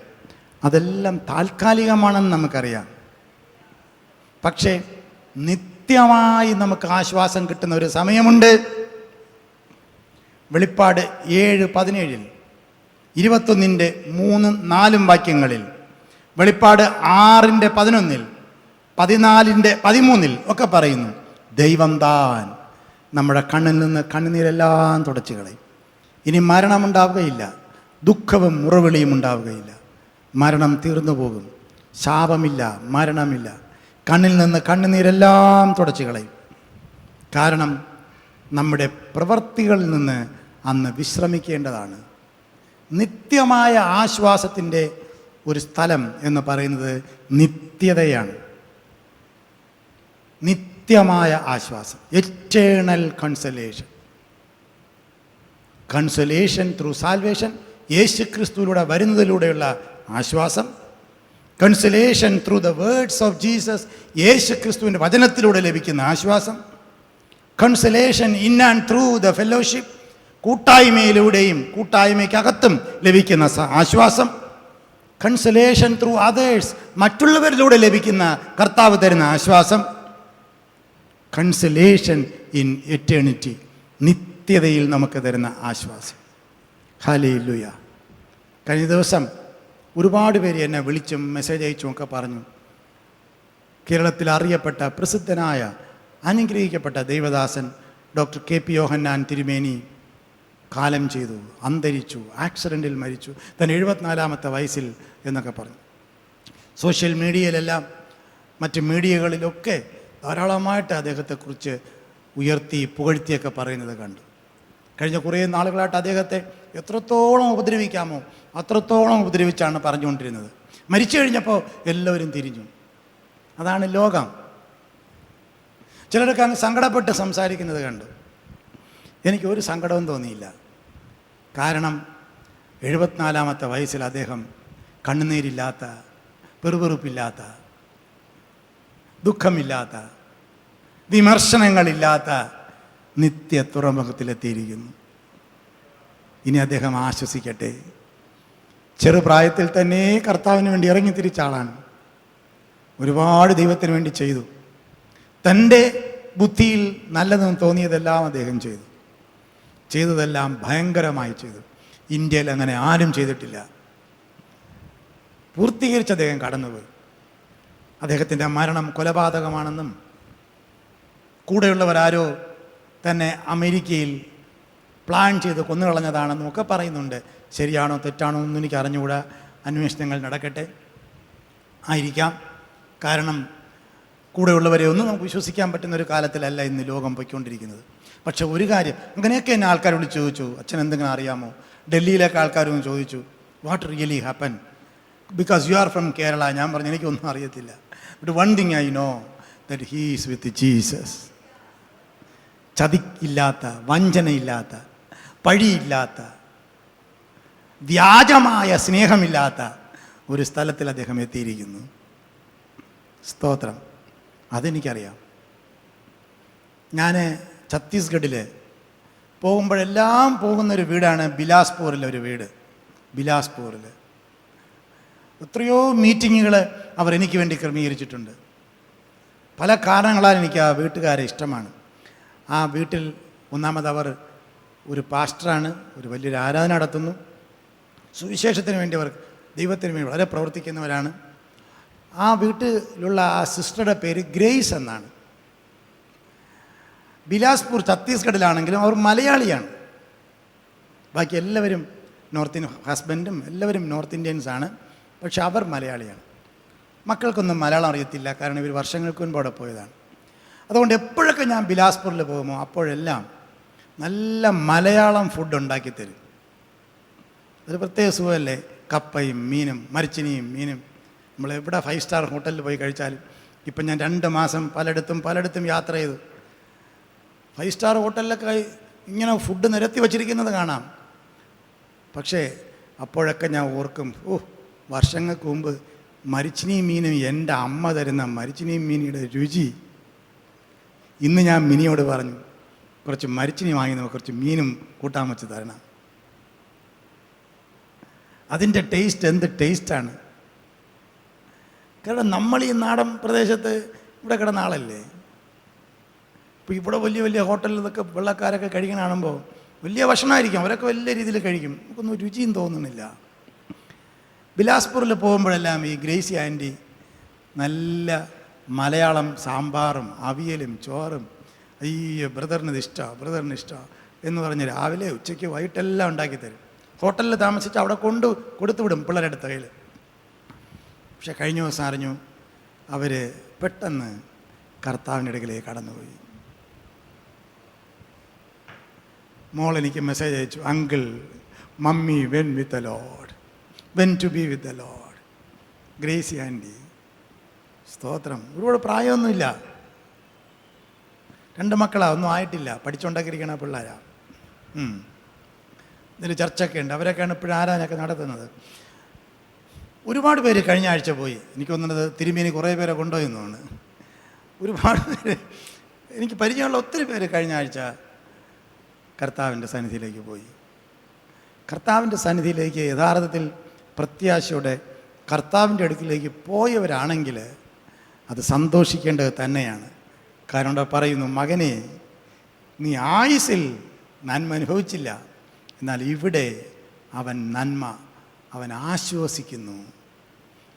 അതെല്ലാം താൽക്കാലികമാണെന്ന് നമുക്കറിയാം. പക്ഷേ നിത്യമായി നമുക്ക് ആശ്വാസം കിട്ടുന്ന ഒരു സമയമുണ്ട്. വെളിപ്പാട് 7:17, 21-3-4 വാക്യങ്ങളിൽ, വെളിപ്പാട് 6:11, 14:13 ഒക്കെ പറയുന്നു, ദൈവം താൻ നമ്മുടെ കണ്ണിൽ നിന്ന് കണ്ണുനീരെല്ലാം തുടച്ചു കളയും. ഇനി മരണമുണ്ടാവുകയില്ല, ദുഃഖവും മുറവിളിയും ഉണ്ടാവുകയില്ല. മരണം തീർന്നു പോകും, ശാപമില്ല, മരണമില്ല. കണ്ണിൽ നിന്ന് കണ്ണുനീരെല്ലാം തുടച്ചു കളയും. കാരണം നമ്മുടെ പ്രവൃത്തികളിൽ നിന്ന് അന്ന് വിശ്രമിക്കേണ്ടതാണ്. നിത്യമായ ആശ്വാസത്തിൻ്റെ ഒരു സ്ഥലം എന്ന് പറയുന്നത് നിത്യതയാണ്. നിത്യമായ ആശ്വാസം, eternal consolation. Consolation through salvation, യേശു ക്രിസ്തുവിലൂടെ വരുന്നതിലൂടെയുള്ള ആശ്വാസം. Consolation through the words of Jesus, യേശു ക്രിസ്തുവിൻ്റെ വചനത്തിലൂടെ ലഭിക്കുന്ന ആശ്വാസം. Consolation in and through the fellowship, കൂട്ടായ്മയിലൂടെയും കൂട്ടായ്മയ്ക്കകത്തും ലഭിക്കുന്ന ആശ്വാസം. കൺസലേഷൻ ത്രൂ അതേഴ്സ്, മറ്റുള്ളവരിലൂടെ ലഭിക്കുന്ന കർത്താവ് തരുന്ന ആശ്വാസം. കൺസലേഷൻ ഇൻ എറ്റേണിറ്റി, നിത്യതയിൽ നമുക്ക് തരുന്ന ആശ്വാസം. ഹല്ലേലൂയ. കഴിഞ്ഞ ദിവസം ഒരുപാട് പേര് എന്നെ വിളിച്ചും മെസ്സേജ് അയച്ചും ഒക്കെ പറഞ്ഞു, കേരളത്തിൽ അറിയപ്പെട്ട പ്രസിദ്ധനായ അനുഗ്രഹിക്കപ്പെട്ട ദൈവദാസൻ ഡോക്ടർ KP യോഹന്നാൻ തിരുമേനി കാലം ചെയ്തു, അന്തരിച്ചു, ആക്സിഡൻറ്റിൽ മരിച്ചു, തൻ്റെ 74-ാമത്തെ വയസ്സിൽ എന്നൊക്കെ പറഞ്ഞു. സോഷ്യൽ മീഡിയയിലെല്ലാം മറ്റ് മീഡിയകളിലൊക്കെ ധാരാളമായിട്ട് അദ്ദേഹത്തെക്കുറിച്ച് ഉയർത്തി പുകഴ്ത്തിയൊക്കെ പറയുന്നത് കണ്ടു. കഴിഞ്ഞ കുറേ നാളുകളായിട്ട് അദ്ദേഹത്തെ എത്രത്തോളം ഉപദ്രവിക്കാമോ അത്രത്തോളം ഉപദ്രവിച്ചാണ് പറഞ്ഞുകൊണ്ടിരുന്നത്. മരിച്ചു കഴിഞ്ഞപ്പോൾ എല്ലാവരും തിരിഞ്ഞു. അതാണ് ലോകം. ചിലരൊക്കെ അങ്ങ് സങ്കടപ്പെട്ട് സംസാരിക്കുന്നത് കണ്ടു. എനിക്കൊരു സങ്കടവും തോന്നിയില്ല. കാരണം 74-ാമത്തെ വയസ്സിൽ അദ്ദേഹം കണ്ണുനീരില്ലാത്ത, പെറുപെറുപ്പില്ലാത്ത, ദുഃഖമില്ലാത്ത, വിമർശനങ്ങളില്ലാത്ത നിത്യ തുറമുഖത്തിലെത്തിയിരിക്കുന്നു. ഇനി അദ്ദേഹം ആശ്വസിക്കട്ടെ. ചെറുപ്രായത്തിൽ തന്നെ കർത്താവിന് വേണ്ടി ഇറങ്ങി തിരിച്ച ആളാണ്. ഒരുപാട് ദൈവത്തിന് വേണ്ടി ചെയ്തു. തൻ്റെ ബുദ്ധിയിൽ നല്ലതെന്ന് തോന്നിയതെല്ലാം അദ്ദേഹം ചെയ്തു. ചെയ്തതെല്ലാം ഭയങ്കരമായി ചെയ്തു. ഇന്ത്യയിൽ അങ്ങനെ ആരും ചെയ്തിട്ടില്ല. പൂർത്തീകരിച്ച് അദ്ദേഹം കടന്നുപോയി. അദ്ദേഹത്തിൻ്റെ മരണം കൊലപാതകമാണെന്നും കൂടെയുള്ളവരാരോ തന്നെ അമേരിക്കയിൽ പ്ലാൻ ചെയ്ത് കൊന്നുകളഞ്ഞതാണെന്നും ഒക്കെ പറയുന്നുണ്ട്. ശരിയാണോ തെറ്റാണോ ഒന്നും എനിക്ക് അറിഞ്ഞുകൂടാ. അന്വേഷണങ്ങൾ നടക്കട്ടെ. ആയിരിക്കാം. കാരണം കൂടെയുള്ളവരെ ഒന്നും നമുക്ക് വിശ്വസിക്കാൻ പറ്റുന്ന ഒരു കാലത്തിലല്ല ഇന്ന് ലോകം പൊയ്ക്കൊണ്ടിരിക്കുന്നത്. പക്ഷെ ഒരു കാര്യം, അങ്ങനെയൊക്കെ എന്നെ ആൾക്കാർ വിളിച്ച് ചോദിച്ചു, അച്ഛൻ എന്തെങ്കിലും അറിയാമോ? ഡൽഹിയിലേക്ക് ആൾക്കാരും ചോദിച്ചു, what really happen because you are from Kerala. ഞാൻ പറഞ്ഞു, എനിക്കൊന്നും അറിയത്തില്ല. But one thing I know that he is with Jesus. ചതിയില്ലാത്ത, വഞ്ചനയില്ലാത്ത, പഴിയില്ലാത്ത, വ്യാജമായ സ്നേഹമില്ലാത്ത ഒരു സ്ഥലത്തിൽ അദ്ദേഹം എത്തിയിരിക്കുന്നു. സ്തോത്രം. അതെനിക്കറിയാം. ഞാൻ ഛത്തീസ്ഗഡിൽ പോകുമ്പോഴെല്ലാം പോകുന്നൊരു വീടാണ് ബിലാസ്പൂരിലൊരു വീട്. ബിലാസ്പൂരിൽ എത്രയോ മീറ്റിങ്ങുകൾ അവർ എനിക്ക് വേണ്ടി ക്രമീകരിച്ചിട്ടുണ്ട്. പല കാരണങ്ങളാൽ എനിക്ക് ആ വീട്ടുകാരെ ഇഷ്ടമാണ്. ആ വീട്ടിൽ ഒന്നാമത് അവർ ഒരു പാസ്റ്ററാണ്, ഒരു വലിയൊരു ആരാധന നടത്തുന്നു. സുവിശേഷത്തിന് വേണ്ടി അവർ ദൈവത്തിന് വേണ്ടി വളരെ പ്രവർത്തിക്കുന്നവരാണ്. ആ വീട്ടിലുള്ള ആ സിസ്റ്ററുടെ പേര് ഗ്രേസ് എന്നാണ്. ബിലാസ്പൂർ ഛത്തീസ്ഗഡിലാണെങ്കിലും അവർ മലയാളിയാണ്. ബാക്കി എല്ലാവരും ഹസ്ബൻഡും എല്ലാവരും നോർത്ത് ഇന്ത്യൻസാണ്. പക്ഷെ അവർ മലയാളിയാണ്. മക്കൾക്കൊന്നും മലയാളം അറിയത്തില്ല, കാരണം ഇവർ വർഷങ്ങൾക്ക് മുൻപ് അവിടെ പോയതാണ്. അതുകൊണ്ട് എപ്പോഴൊക്കെ ഞാൻ ബിലാസ്പൂരിൽ പോകുമോ അപ്പോഴെല്ലാം നല്ല മലയാളം ഫുഡ് ഉണ്ടാക്കി തരും. ഒരു പ്രത്യേക സുഖമല്ലേ, കപ്പയും മീനും മരിച്ചിനിയും മീനും. നമ്മൾ എവിടെ 5 സ്റ്റാർ ഹോട്ടലിൽ പോയി കഴിച്ചാലും, ഇപ്പം ഞാൻ 2 മാസം പലയിടത്തും യാത്ര ചെയ്തു. 5 സ്റ്റാർ ഹോട്ടലിലൊക്കെ ഇങ്ങനെ ഫുഡ് നിരത്തി വച്ചിരിക്കുന്നത് കാണാം. പക്ഷേ അപ്പോഴൊക്കെ ഞാൻ ഓർക്കും, വർഷങ്ങൾക്ക് മുമ്പ് മരിച്ചിനിയും മീനും എൻ്റെ അമ്മ തരുന്ന മരിച്ചിനിയും മീനിയുടെ രുചി. ഇന്ന് ഞാൻ മിനിയോട് പറഞ്ഞു, കുറച്ച് മരിച്ചിനി വാങ്ങി നമുക്ക് കുറച്ച് മീനും കൂട്ടാൻ വെച്ച് തരണം. അതിൻ്റെ ടേസ്റ്റ് എന്ത് ടേസ്റ്റാണ്! കാരണം നമ്മൾ ഈ നാടൻ പ്രദേശത്ത് ഇവിടെ കിടന്ന ആളല്ലേ. ഇപ്പോൾ ഇവിടെ വലിയ വലിയ ഹോട്ടലിൽ നിന്നൊക്കെ വെള്ളക്കാരൊക്കെ കഴിക്കണ കാണുമ്പോൾ വലിയ ഭക്ഷണമായിരിക്കും, അവരൊക്കെ വലിയ രീതിയിൽ കഴിക്കും, നമുക്കൊന്നും രുചിയും തോന്നുന്നില്ല. ബിലാസ്പൂരിൽ പോകുമ്പോഴെല്ലാം ഈ ഗ്രേസി ആൻറ്റി നല്ല മലയാളം സാമ്പാറും അവിയലും ചോറും, ബ്രദറിന് ഇഷ്ടമാണ് എന്ന് പറഞ്ഞ് രാവിലെ ഉച്ചയ്ക്ക് വൈകിട്ടെല്ലാം ഉണ്ടാക്കി തരും. ഹോട്ടലിൽ താമസിച്ച് അവിടെ കൊടുത്തു വിടും പിള്ളേരുടെ അടുത്ത കയ്യിൽ. പക്ഷെ കഴിഞ്ഞ ദിവസം അറിഞ്ഞു, അവർ പെട്ടെന്ന് കർത്താവിൻ്റെ അടുക്കലേക്ക് കടന്നുപോയി. മോൾ എനിക്ക് മെസ്സേജ് അയച്ചു, uncle mummy went to be with the Lord. Gracy aunty, സ്തോത്രം. ഒരുപാട് പ്രായമൊന്നുമില്ല, 2 മക്കളാണ്, ഒന്നും ആയിട്ടില്ല, പഠിച്ചുണ്ടാക്കിയിരിക്കണ പിള്ളേരാ. ഇതിൽ ചർച്ചയൊക്കെ ഉണ്ട്, അവരൊക്കെയാണ് ഇപ്പോഴും ആരാധനയൊക്കെ നടത്തുന്നത്. ഒരുപാട് പേര് കഴിഞ്ഞ ആഴ്ച പോയി. എനിക്ക് തോന്നുന്നത് തിരുമേനി കുറേ പേരെ കൊണ്ടുപോയെന്നാണ്. ഒരുപാട് പേര്, എനിക്ക് പരിചയമുള്ള ഒത്തിരി പേര് കഴിഞ്ഞ ആഴ്ച കർത്താവിൻ്റെ സന്നിധിയിലേക്ക് പോയി. കർത്താവിൻ്റെ സന്നിധിയിലേക്ക് യഥാർത്ഥത്തിൽ പ്രത്യാശയോടെ കർത്താവിൻ്റെ അടുക്കിലേക്ക് പോയവരാണെങ്കിൽ അത് സന്തോഷിക്കേണ്ടത് തന്നെയാണ്. കാരണം അവിടെ പറയുന്നു, മകനെ, നീ ആയുസ്സിൽ നന്മ അനുഭവിച്ചില്ല, എന്നാൽ ഇവിടെ അവൻ ആശ്വസിക്കുന്നു.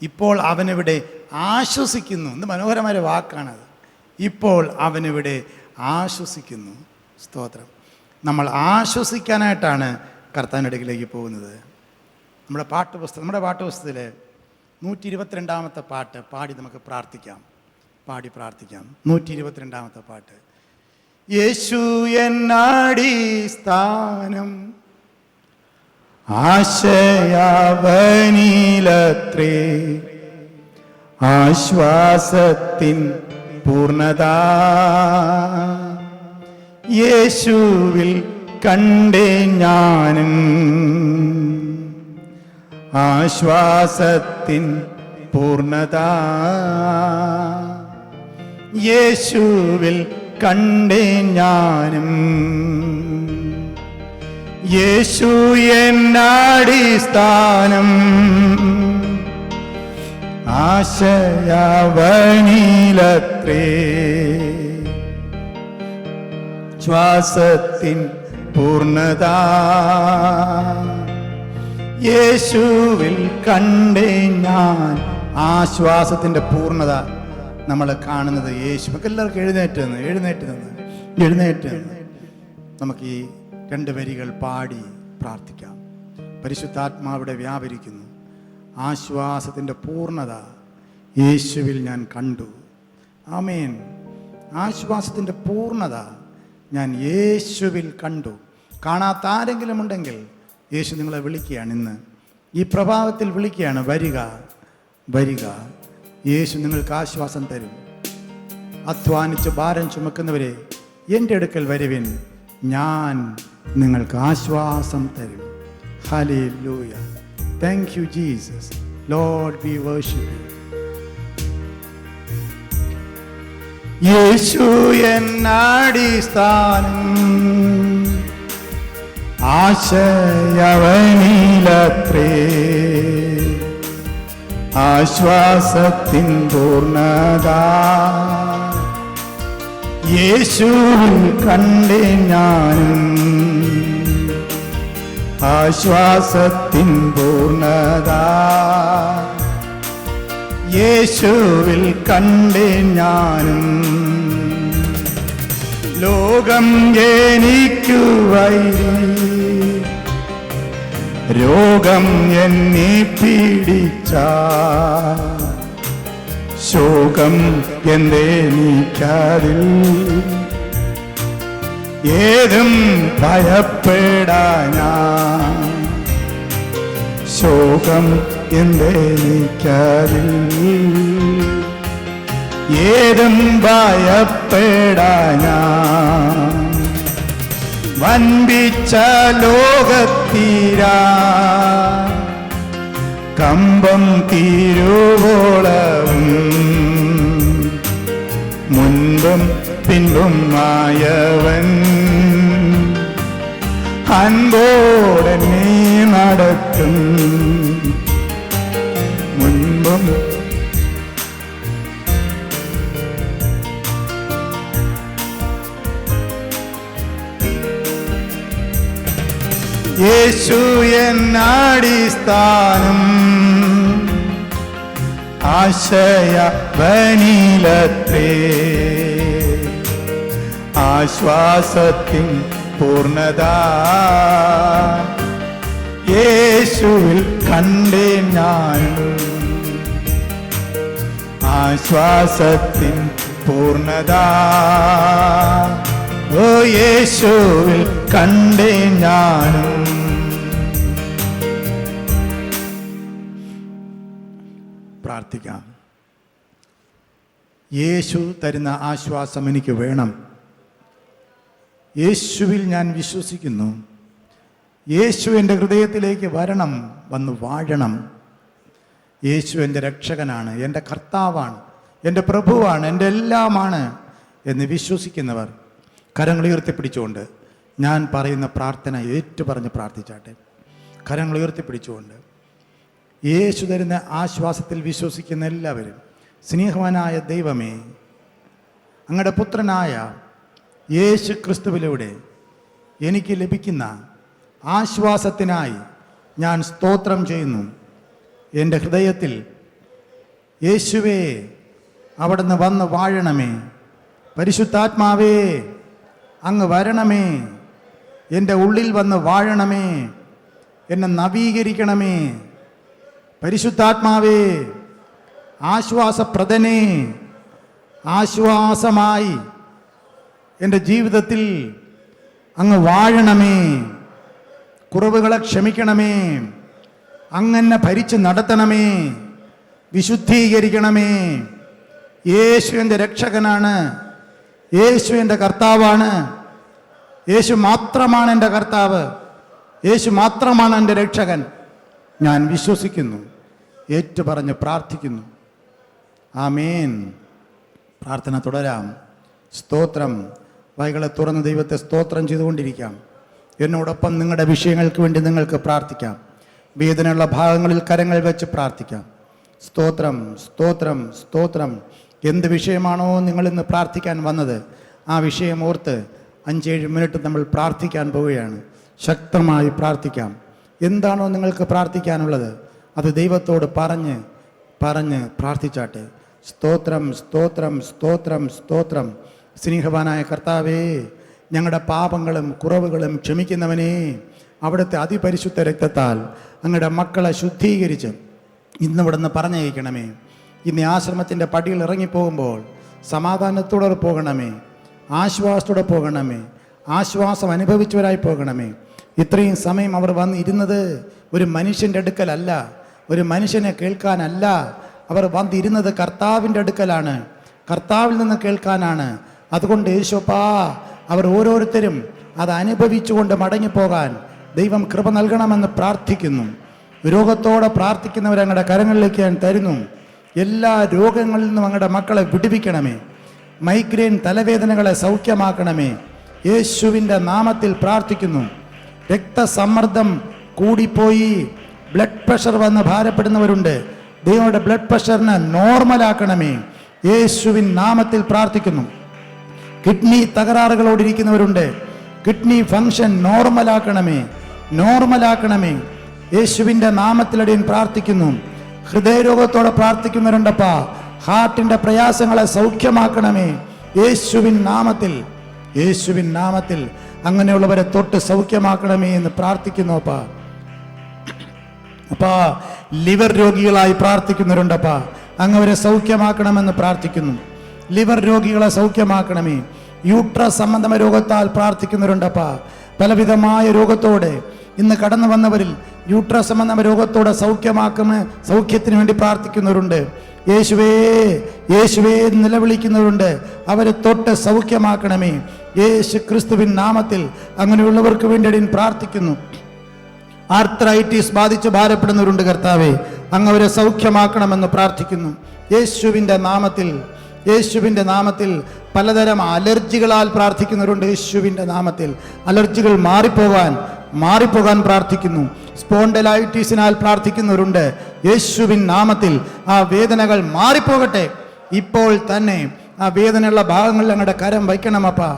ഇപ്പോൾ അവനിവിടെ ആശ്വസിക്കുന്നു. എന്ത് മനോഹരമായ വാക്കാണത്. ഇപ്പോൾ അവനിവിടെ ആശ്വസിക്കുന്നു. സ്തോത്രം. നമ്മൾ ആശ്വസിക്കാനായിട്ടാണ് കർത്താവിൻ്റെ അടുക്കിലേക്ക് പോകുന്നത്. നമ്മുടെ പാട്ടുപുസ്തകത്തിൽ 122 പാട്ട് പാടി നമുക്ക് പ്രാർത്ഥിക്കാം. 122 പാട്ട്. യേശു എന്നടിസ്ഥാനം ആശയാവനിലത്രേ, ആശ്വാസത്തിൻ പൂർണ്ണത യേശുവിൽ കണ്ടേ ഞാനും, ആശ്വാസത്തിൻ പൂർണ്ണത യേശുവിൽ കണ്ടേ ഞാനും. യേശു എന്നടിസ്ഥാനം ആശയാവനിലത്രേ, ശ്വാസത്തിൻ പൂർണ്ണത യേശുവിൽ കണ്ടേ ഞാൻ. ആശ്വാസത്തിൻ്റെ പൂർണ്ണത നമ്മൾ കാണുന്നത് യേശു. നമുക്ക് എല്ലാവർക്കും എഴുന്നേറ്റ് നിന്ന് നമുക്ക് ഈ 2 വരികൾ പാടി പ്രാർത്ഥിക്കാം. പരിശുദ്ധാത്മാവിടെ വ്യാപരിക്കുന്നു. ആശ്വാസത്തിൻ്റെ പൂർണ്ണത യേശുവിൽ ഞാൻ കണ്ടു. ആമേൻ. ആശ്വാസത്തിൻ്റെ പൂർണ്ണത ഞാൻ യേശുവിൽ കണ്ടു. കാണാത്ത ആരെങ്കിലും ഉണ്ടെങ്കിൽ യേശു നിങ്ങളെ വിളിക്കുകയാണ്. ഇന്ന് ഈ പ്രഭാതത്തിൽ വിളിക്കുകയാണ്, വരിക. യേശു നിങ്ങൾക്ക് ആശ്വാസം തരും. അധ്വാനിച്ച് ഭാരം ചുമക്കുന്നവരെ എൻ്റെ അടുക്കൽ വരുവിൻ, ഞാൻ നിങ്ങൾക്ക് ആശ്വാസം തരും. Hallelujah. Thank you Jesus. Lord we worship you. യേശു എന്നടിസ്ഥാനം ആശയവനിലത്രേ, ആശ്വാസത്തിൻ പൂർണ്ണത യേശുവിൽ കണ്ടേ ഞാനും, ആശ്വാസത്തിൻ പൂർണ്ണത യേശുവിൽ കണ്ടേ ഞാനും. ലോകം എനിക്കു വൈരി, രോഗം എന്നെ പിടിച്ച ശോകം എന്തേ നീക്കാതിൽ ഏതും ഭയപ്പെടാനാ ശോകം എന്തേ നീക്കാതിൽ ഏതും ഭയപ്പെടാനാ വൻപിച്ച ലോകത്തീരാ കമ്പം തീരുവോളവും മുൻപും പിൻപും ആയവൻ അൻപോടെ നീ നടത്തും മുൻപും യേശു എന്നടിസ്ഥാനം ആശയ വനിലത്രേ ആശ്വാസത്തിൻ പൂർണ്ണത യേശുവിൽ കണ്ടേ ഞാൻ ആശ്വാസത്തിൻ പൂർണ്ണത ഓ യേശുവിൽ കണ്ടേ ഞാനും. പ്രാർത്ഥിക്കാം. യേശു തരുന്ന ആശ്വാസം എനിക്ക് വേണം. യേശുവിൽ ഞാൻ വിശ്വസിക്കുന്നു. യേശു എൻ്റെ ഹൃദയത്തിലേക്ക് വരണം, വന്ന് വാഴണം. യേശു എൻ്റെ രക്ഷകനാണ്, എൻ്റെ കർത്താവാണ്, എൻ്റെ പ്രഭുവാണ്, എൻ്റെ എല്ലാമാണ് എന്ന് വിശ്വസിക്കുന്നവർ കരങ്ങൾ ഉയർത്തിപ്പിടിച്ചുകൊണ്ട് ഞാൻ പറയുന്ന പ്രാർത്ഥന ഏറ്റുപറഞ്ഞ് പ്രാർത്ഥിച്ചാട്ടെ. കരങ്ങൾ ഉയർത്തിപ്പിടിച്ചുകൊണ്ട് യേശു തരുന്ന ആശ്വാസത്തിൽ വിശ്വസിക്കുന്ന എല്ലാവരും, സ്നേഹവാനായ ദൈവമേ, അങ്ങയുടെ പുത്രനായ യേശു ക്രിസ്തുവിലൂടെ എനിക്ക് ലഭിക്കുന്ന ആശ്വാസത്തിനായി ഞാൻ സ്തോത്രം ചെയ്യുന്നു. എൻ്റെ ഹൃദയത്തിൽ യേശുവേ അവിടുന്ന് വന്ന് വാഴണമേ. പരിശുദ്ധാത്മാവേ അങ്ങ് വരണമേ, എൻ്റെ ഉള്ളിൽ വന്ന് വാഴണമേ, എന്നെ നവീകരിക്കണമേ. പരിശുദ്ധാത്മാവേ, ആശ്വാസപ്രദനേ, ആശ്വാസമായി എൻ്റെ ജീവിതത്തിൽ അങ്ങ് വാഴണമേ. കുറവുകളെ ക്ഷമിക്കണമേ, അങ്ങനെ ഭരിച്ച് നടത്തണമേ, വിശുദ്ധീകരിക്കണമേ. യേശു എൻ്റെ രക്ഷകനാണ്, യേശു എൻ്റെ കർത്താവാണ്. യേശു മാത്രമാണ് എൻ്റെ കർത്താവ്, യേശു മാത്രമാണ് എൻ്റെ രക്ഷകൻ. ഞാൻ വിശ്വസിക്കുന്നു, ഏറ്റുപറഞ്ഞ് പ്രാർത്ഥിക്കുന്നു. ആമേൻ. പ്രാർത്ഥന തുടരാം. സ്തോത്രം. വൈകളെ തുറന്ന ദൈവത്തെ സ്തോത്രം ചെയ്തുകൊണ്ടിരിക്കാം. എന്നോടൊപ്പം നിങ്ങളുടെ വിഷയങ്ങൾക്ക് വേണ്ടി നിങ്ങൾക്ക് പ്രാർത്ഥിക്കാം. വേദനയുള്ള ഭാഗങ്ങളിൽ കരങ്ങൾ വെച്ച് പ്രാർത്ഥിക്കാം. സ്തോത്രം, സ്തോത്രം, സ്തോത്രം. എന്ത് വിഷയമാണോ നിങ്ങളിന്ന് പ്രാർത്ഥിക്കാൻ വന്നത്, ആ വിഷയം ഓർത്ത് 5-7 മിനിറ്റ് നമ്മൾ പ്രാർത്ഥിക്കാൻ പോവുകയാണ്. ശക്തമായി പ്രാർത്ഥിക്കാം. എന്താണോ നിങ്ങൾക്ക് പ്രാർത്ഥിക്കാനുള്ളത് അത് ദൈവത്തോട് പറഞ്ഞ് പ്രാർത്ഥിച്ചാട്ടെ. സ്തോത്രം, സ്തോത്രം, സ്തോത്രം, സ്തോത്രം. സ്നേഹവാനായ കർത്താവേ, ഞങ്ങളുടെ പാപങ്ങളും കുറവുകളും ക്ഷമിക്കുന്നവനേ, അവിടുത്തെ അതിപരിശുദ്ധ രക്തത്താൽ അങ്ങയുടെ മക്കളെ ശുദ്ധീകരിച്ച് ഇന്നിവിടുന്ന് പറഞ്ഞയക്കണമേ. ഇന്ന് ആശ്രമത്തിൻ്റെ പടിയിൽ ഇറങ്ങിപ്പോകുമ്പോൾ സമാധാനത്തോടെ പോകണമേ, ആശ്വാസത്തോടെ പോകണമേ, ആശ്വാസം അനുഭവിച്ചവരായി പോകണമേ. ഇത്രയും സമയം അവർ വന്നിരുന്നത് ഒരു മനുഷ്യൻ്റെ അടുക്കലല്ല, ഒരു മനുഷ്യനെ കേൾക്കാനല്ല. അവർ വന്നിരുന്നത് കർത്താവിൻ്റെ അടുക്കലാണ്, കർത്താവിൽ നിന്ന് കേൾക്കാനാണ്. അതുകൊണ്ട് യേശോപ്പാ, അവർ ഓരോരുത്തരും അത് അനുഭവിച്ചുകൊണ്ട് മടങ്ങിപ്പോകാൻ ദൈവം കൃപ നൽകണമെന്ന് പ്രാർത്ഥിക്കുന്നു. രോഗത്തോടെ പ്രാർത്ഥിക്കുന്നവരെ അങ്ങയുടെ കരങ്ങളിലേക്ക് ഞാൻ തരുന്നു. എല്ലാ രോഗങ്ങളിൽ നിന്നും അങ്ങയുടെ മക്കളെ വിടുവിക്കണമേ. മൈഗ്രെയിൻ തലവേദനകളെ സൗഖ്യമാക്കണമേ. യേശുവിൻ്റെ നാമത്തിൽ പ്രാർത്ഥിക്കുന്നു. രക്തസമ്മർദ്ദം കൂടിപ്പോയി, ബ്ലഡ് പ്രഷർ വന്ന് ഭാരപ്പെടുന്നവരുണ്ട്. ദൈവങ്ങളുടെ ബ്ലഡ് പ്രഷറിനെ നോർമലാക്കണമേ. യേശുവിൻ നാമത്തിൽ പ്രാർത്ഥിക്കുന്നു. കിഡ്നി തകരാറുകളോടിരിക്കുന്നവരുണ്ട്, കിഡ്നി ഫങ്ഷൻ നോർമലാക്കണമേ, നോർമലാക്കണമേ. യേശുവിൻ്റെ നാമത്തിലടിയൻ പ്രാർത്ഥിക്കുന്നു. ഹൃദയരോഗത്തോടെ പ്രാർത്ഥിക്കുന്നവരുണ്ടപ്പാ, ഹാർട്ടിൻ്റെ പ്രയാസങ്ങളെ സൗഖ്യമാക്കണമേ. യേശുവിൻ നാമത്തിൽ, യേശുവിൻ നാമത്തിൽ അങ്ങനെയുള്ളവരെ തൊട്ട് സൗഖ്യമാക്കണമേ എന്ന് പ്രാർത്ഥിക്കുന്നു. അപ്പാ, അപ്പാ ലിവർ രോഗികളായി പ്രാർത്ഥിക്കുന്നവരുണ്ടപ്പാ, അങ്ങവരെ സൗഖ്യമാക്കണമെന്ന് പ്രാർത്ഥിക്കുന്നു. ലിവർ രോഗികളെ സൗഖ്യമാക്കണമേ. യൂട്രസ് സംബന്ധമായ രോഗത്താൽ പ്രാർത്ഥിക്കുന്നവരുണ്ടപ്പാ, പലവിധമായ രോഗത്തോടെ ഇന്ന് കടന്നു വന്നവരിൽ യൂട്രസ് സംബന്ധമായ രോഗത്തോടെ സൗഖ്യത്തിന് വേണ്ടി പ്രാർത്ഥിക്കുന്നവരുണ്ട്. യേശുവേ യേശുവേ നിലവിളിക്കുന്നവരുണ്ട്. അവരെ തൊട്ട് സൗഖ്യമാക്കണമേ യേശു ക്രിസ്തുവിൻ നാമത്തിൽ. അങ്ങനെയുള്ളവർക്ക് വേണ്ടി പ്രാർത്ഥിക്കുന്നു. ആർത്രൈറ്റിസ് ബാധിച്ച് ഭാരപ്പെടുന്നവരുണ്ട് കർത്താവേ, അങ്ങ് അവരെ സൗഖ്യമാക്കണമെന്ന് പ്രാർത്ഥിക്കുന്നു യേശുവിൻ്റെ നാമത്തിൽ. യേശുവിൻ്റെ നാമത്തിൽ പലതരം അലർജികളാൽ പ്രാർത്ഥിക്കുന്നവരുണ്ട്. യേശുവിൻ്റെ നാമത്തിൽ അലർജികൾ മാറിപ്പോകാൻ പ്രാർത്ഥിക്കുന്നു. സ്പോണ്ടലൈറ്റിസിനാൽ പ്രാർത്ഥിക്കുന്നവരുണ്ട്. യേശുവിൻ നാമത്തിൽ ആ വേദനകൾ മാറിപ്പോകട്ടെ. ഇപ്പോൾ തന്നെ ആ വേദനയുള്ള ഭാഗങ്ങളിൽ ഞങ്ങളുടെ കരം വയ്ക്കണമപ്പാ.